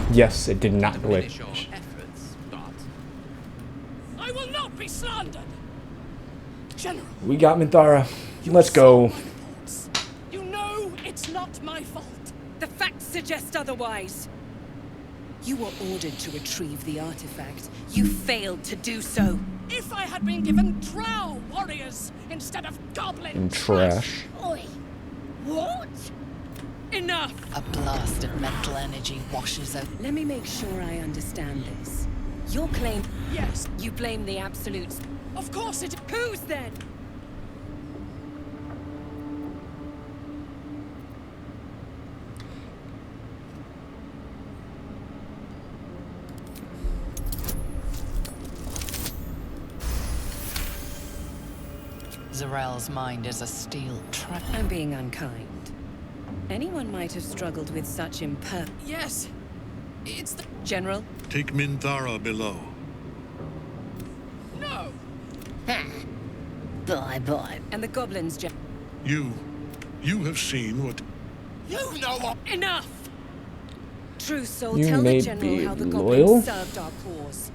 a Yes, it did not glitch. I will not be slandered. General, We got Minthara. Let's go. you know it's not my fault. The facts suggest otherwise. You were ordered to retrieve the artifact. You failed to do so. If I had been given drow warriors instead of goblin And trash. Oi! What? Enough! A blast of mental energy washes over. Let me make sure I understand this. Your claim... Yes. You blame the Absolutes. Of course it... Whose then? Zarel's mind is a steel trap. I'm being unkind. Anyone might have struggled with such Yes. It's the... General? Take Minthara below. No! Bye-bye. And the goblins, You have seen what... You know what? Enough! True soul, You tell the may General be how the loyal? goblins served our cause.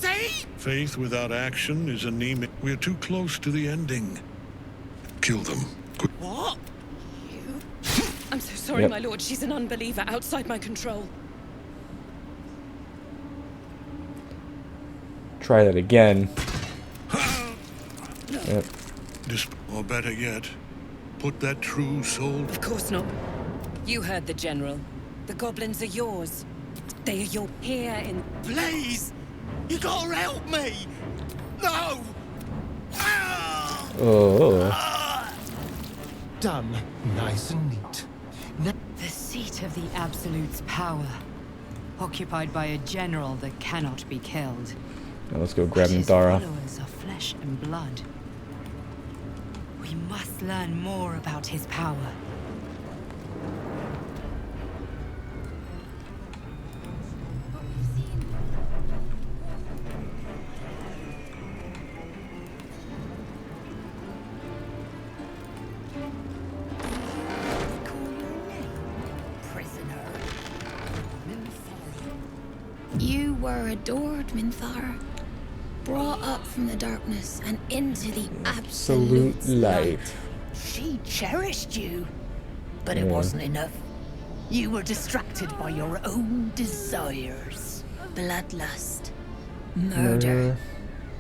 See? Faith without action is anemic. We're too close to the ending. Kill them. What? You? I'm so sorry, Yep. my lord. She's an unbeliever outside my control. Try that again. Yep. Or better yet, put that true soul... Of course not. You heard the General. The goblins are yours. They are your... Here in... Please! You gotta help me! No! Oh. Done. Nice and neat. The seat of the Absolute's power, occupied by a general that cannot be killed. Now let's go grab His Minthara. followers are flesh and blood. We must learn more about his power. You were adored, Minthara. Brought up from the darkness and into the absolute light. She cherished you, but it Yeah. wasn't enough. You were distracted by your own desires. Bloodlust, murder,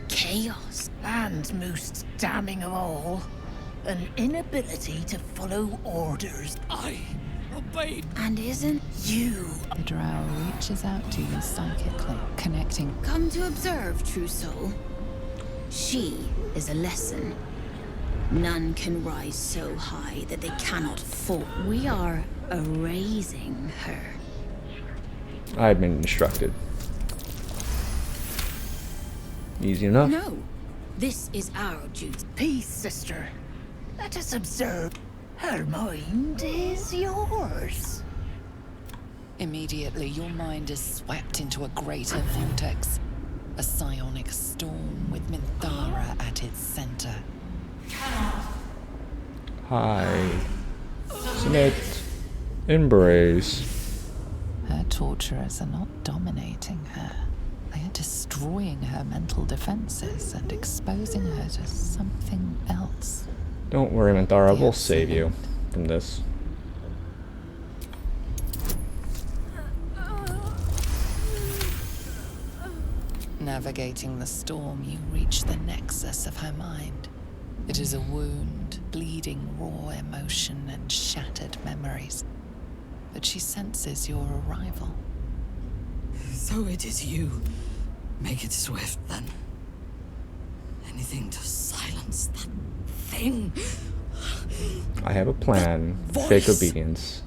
chaos. And most damning of all, an inability to follow orders. I obeyed. And isn't you? The drow reaches out to you psychically, connecting. Come to observe, true soul. She is a lesson. None can rise so high that they cannot fall. We are erasing her. I've been instructed. Easy enough. No, this is our duty. Peace, sister. Let us observe. Her mind is yours. Immediately, your mind is swept into a greater vortex. A psionic storm with Minthara at its center. Hi. Submit. Embrace. torturers are not dominating her. They are destroying her mental defenses and exposing her to something else. Don't worry, Minthara, we'll save you from this. Navigating the storm, you reach the nexus of her mind. It is a wound, bleeding raw emotion and shattered memories. But she senses your arrival. So it is you. Make it swift, then. Anything to silence that thing. I have a plan. Fake obedience.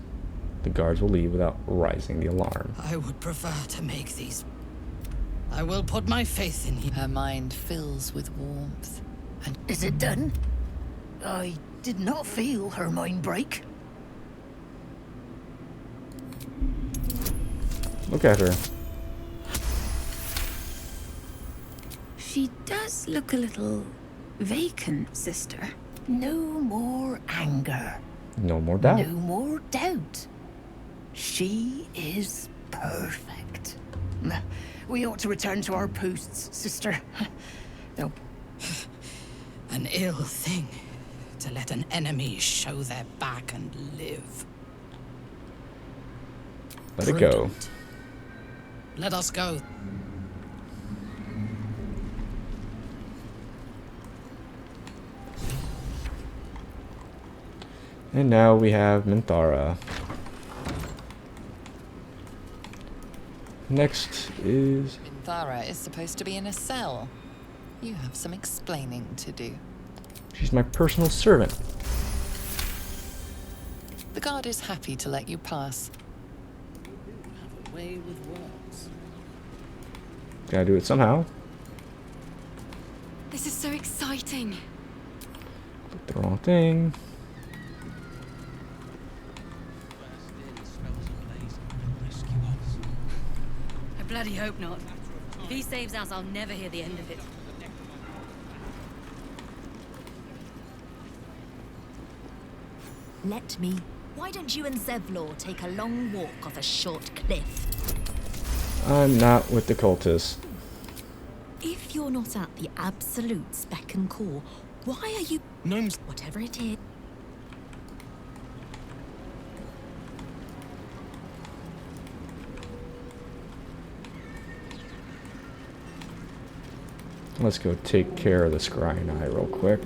The guards will leave without raising the alarm. I would prefer to make these. I will put my faith in you. Her mind fills with warmth. And is it done? I did not feel her mind break. Look at her. She does look a little vacant, sister. No more anger. No more doubt. No more doubt. She is perfect. We ought to return to our posts, sister. No. An ill thing to let an enemy show their back and live. Let it go. Let us go. And now we have Minthara. Next is... Minthara is supposed to be in a cell. You have some explaining to do. She's my personal servant. The guard is happy to let you pass. Have a way with words. Gotta do it somehow. This is so exciting. Click the wrong thing. I bloody hope not. If he saves us, I'll never hear the end of it. Let me. Why don't you and Zevlor take a long walk off a short cliff? I'm not with the cultists. If you're not at the absolute speck and core, why are you... Gnomes. Whatever it is. Let's go take care of the scrying eye real quick.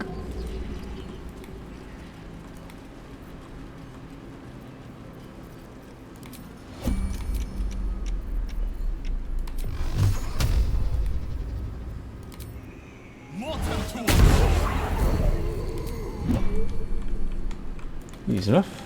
Easy enough.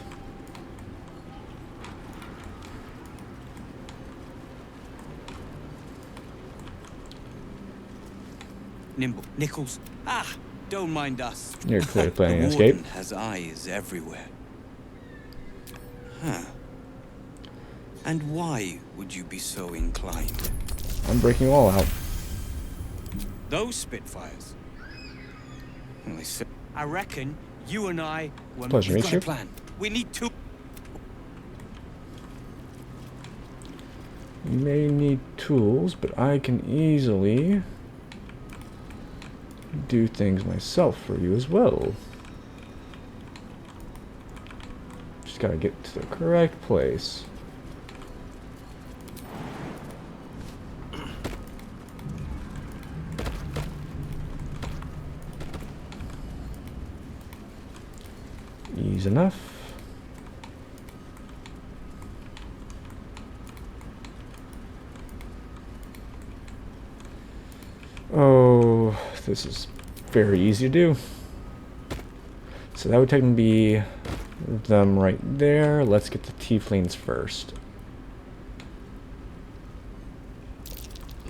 Nimble. Nichols. Ah, don't mind us. You're clearly planning The an escape. warden has eyes everywhere. Huh. And why would you be so inclined? I'm breaking you all out. Those Spitfires. Well, I reckon you and I were Pleasure to we've meet got a you. plan. We need to. You may need tools, but I can easily do things myself for you as well. Just gotta get to the correct place. Easy enough. Oh, this is very easy to do. So that would technically be them right there. Let's get the tieflings first.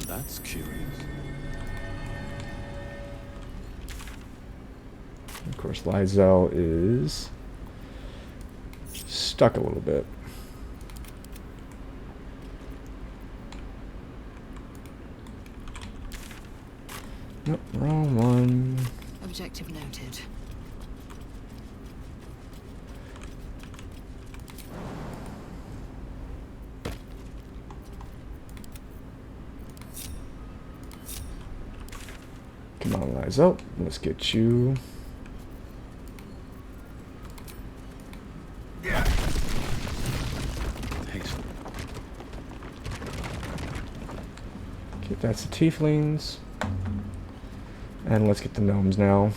That's curious. Of course, Lizel is stuck a little bit. Nope, wrong one. Objective noted. guys up. Let's get you. Okay, that's the tieflings. And let's get the gnomes now.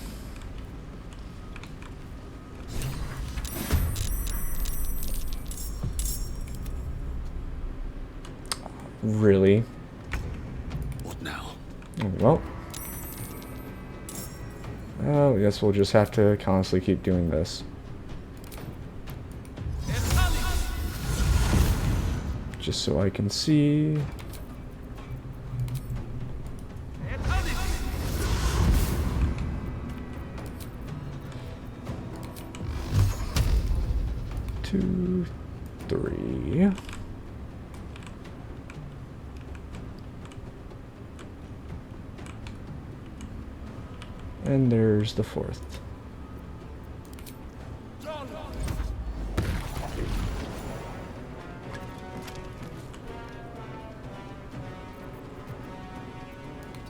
Really? What now? Well. I guess we'll just have to constantly keep doing this. Just so I can see. Two, three. And there's the fourth.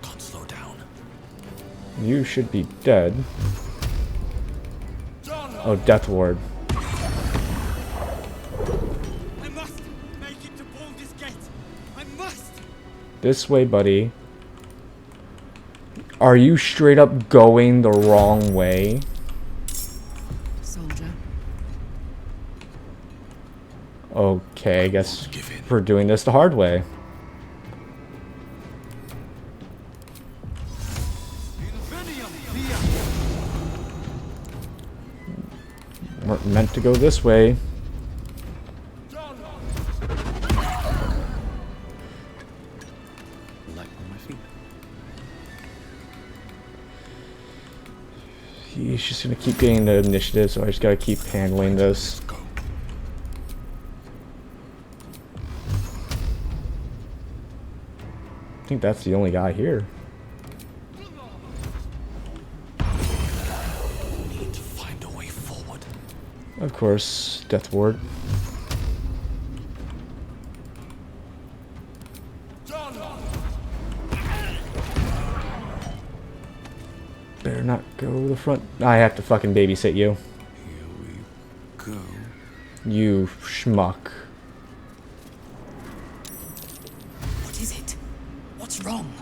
Can't slow down. You should be dead. Oh, Death Ward. I must make it to Baldur's Gate. I must. This way, buddy. Are you straight up going the wrong way? Soldier. Okay, I guess we're doing this the hard way. Weren't meant to go this way. He's just gonna keep getting the initiative, so I just gotta keep handling this. I think that's the only guy here. Need to find a way forward. Of course, Death Ward. Better not go the front. I have to fucking babysit you. Here we go. You schmuck. What is it? What's wrong?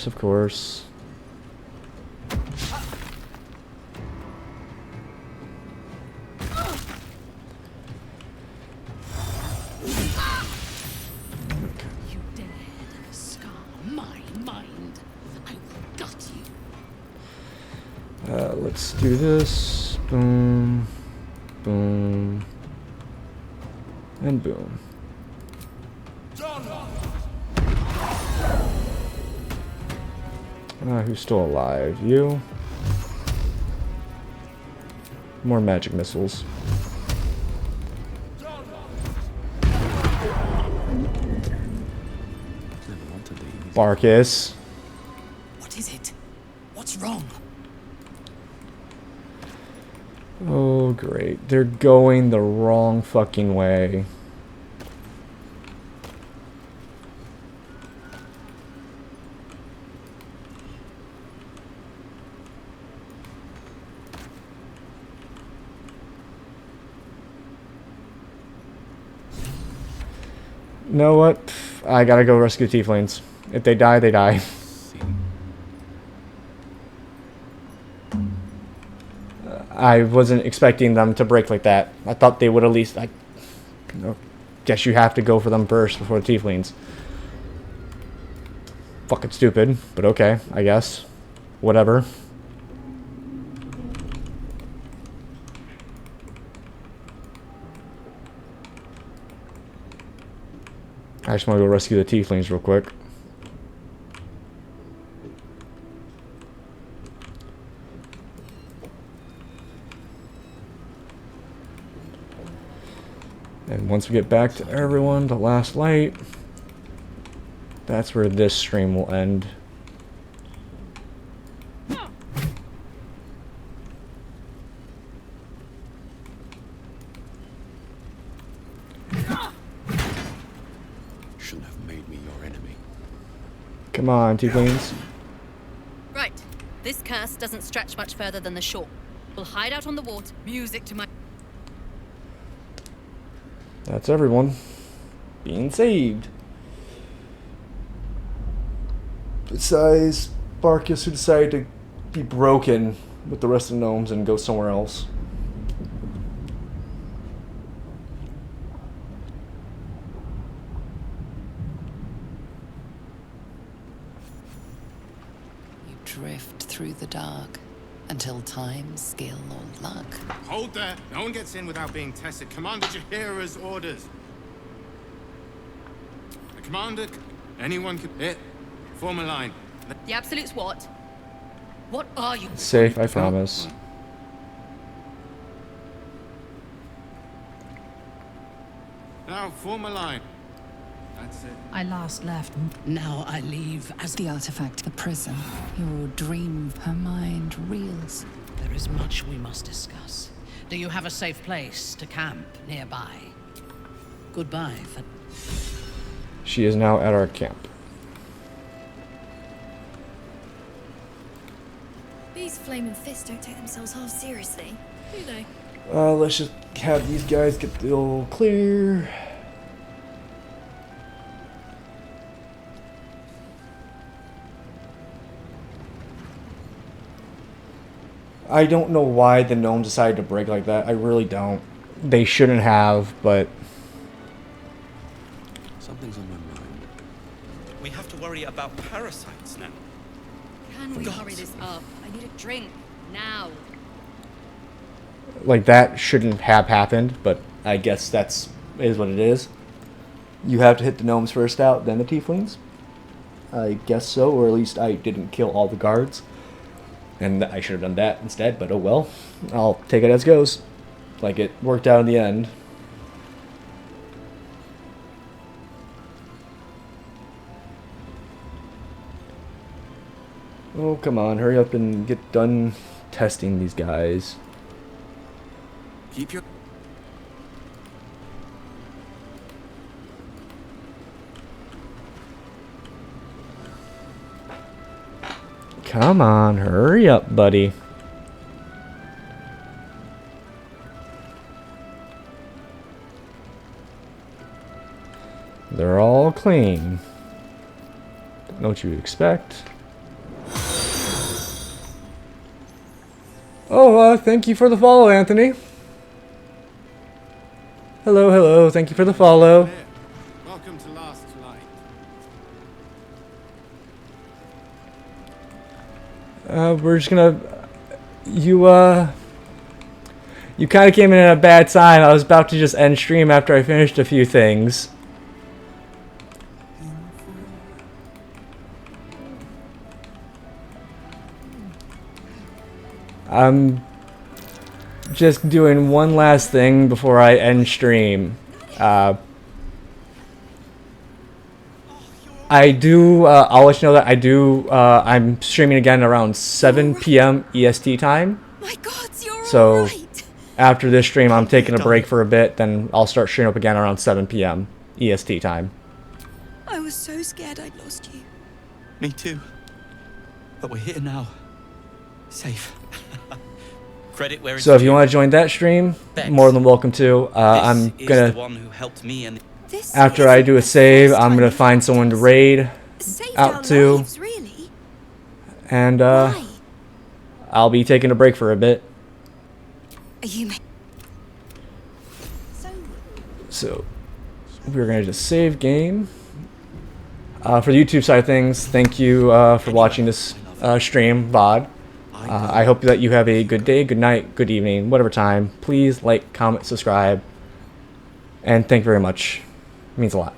Of course. You dared scar my mind. I will gut you. Let's do this. Boom. Boom. And boom. Who's still alive? You? More magic missiles. Barkus. What is it? What's wrong? Oh, great. They're going the wrong fucking way. You know what? I gotta go rescue tieflings. If they die, they die. I wasn't expecting them to break like that. I thought they would at least, like, you know, guess you have to go for them first before the tieflings. Fucking stupid, but okay, I guess. Whatever. I just want to go rescue the tieflings real quick. And once we get back to everyone, the last light, that's where this stream will end. Shouldn't have made me your enemy. Come on, Tieflings. Right. This curse doesn't stretch much further than the shore. We'll hide out on the water. Music to my... That's everyone being saved. Besides Barkus, who decided to be broken with the rest of the gnomes and go somewhere else. You drift through the dark until time, skill, or luck. Hold there. No one gets in without being tested. Commander Jaheira's orders. The commander... Anyone can... Hit. Form a line. The Absolute's what? What are you? Safe, I promise. Now, form a line. That's it. I last left. Now I leave as The artifact, the prison, your dream, her mind reels. There is much we must discuss. Do you have a safe place to camp nearby? Goodbye for... She is now at our camp. These flaming fists don't take themselves half seriously, do they? Let's just have these guys get the all clear. I don't know why the gnomes decided to break like that. I really don't. They shouldn't have, but... Something's on my mind. We have to worry about parasites now. Can we hurry this up? I need a drink. Now. Like, that shouldn't have happened, but I guess is what it is. You have to hit the gnomes first out, then the tieflings. I guess so, or at least I didn't kill all the guards. And I should have done that instead, but oh well. I'll take it as goes. Like, it worked out in the end. Oh, come on, hurry up and get done testing these guys. Keep your... Come on, hurry up, buddy. They're all clean. Don't know what you expect. Oh, thank you for the follow, Anthony. Hello, hello. Thank you for the follow. Welcome to Last Light. We're just gonna... You kind of came in at a bad time. I was about to just end stream after I finished a few things. I'm just doing one last thing before I end stream. I'll let you know that I'm streaming again around 7 p.m. EST time. My God, you're so right. After this stream, I'm taking a break for a bit, then I'll start streaming up again around 7 p.m. EST time. I was so scared I'd lost you. Me too. But we're here now. Safe. Credit where it's So if you due. want to join that stream, more than welcome to. I'm This is gonna... the one who helped me and After I do a save, I'm gonna find someone to raid out to, and I'll be taking a break for a bit. So we're gonna just save game. For the YouTube side of things, thank you for watching this stream VOD. I hope that you have a good day, good night, good evening, whatever time. Please like, comment, subscribe, and thank you very much. It means a lot.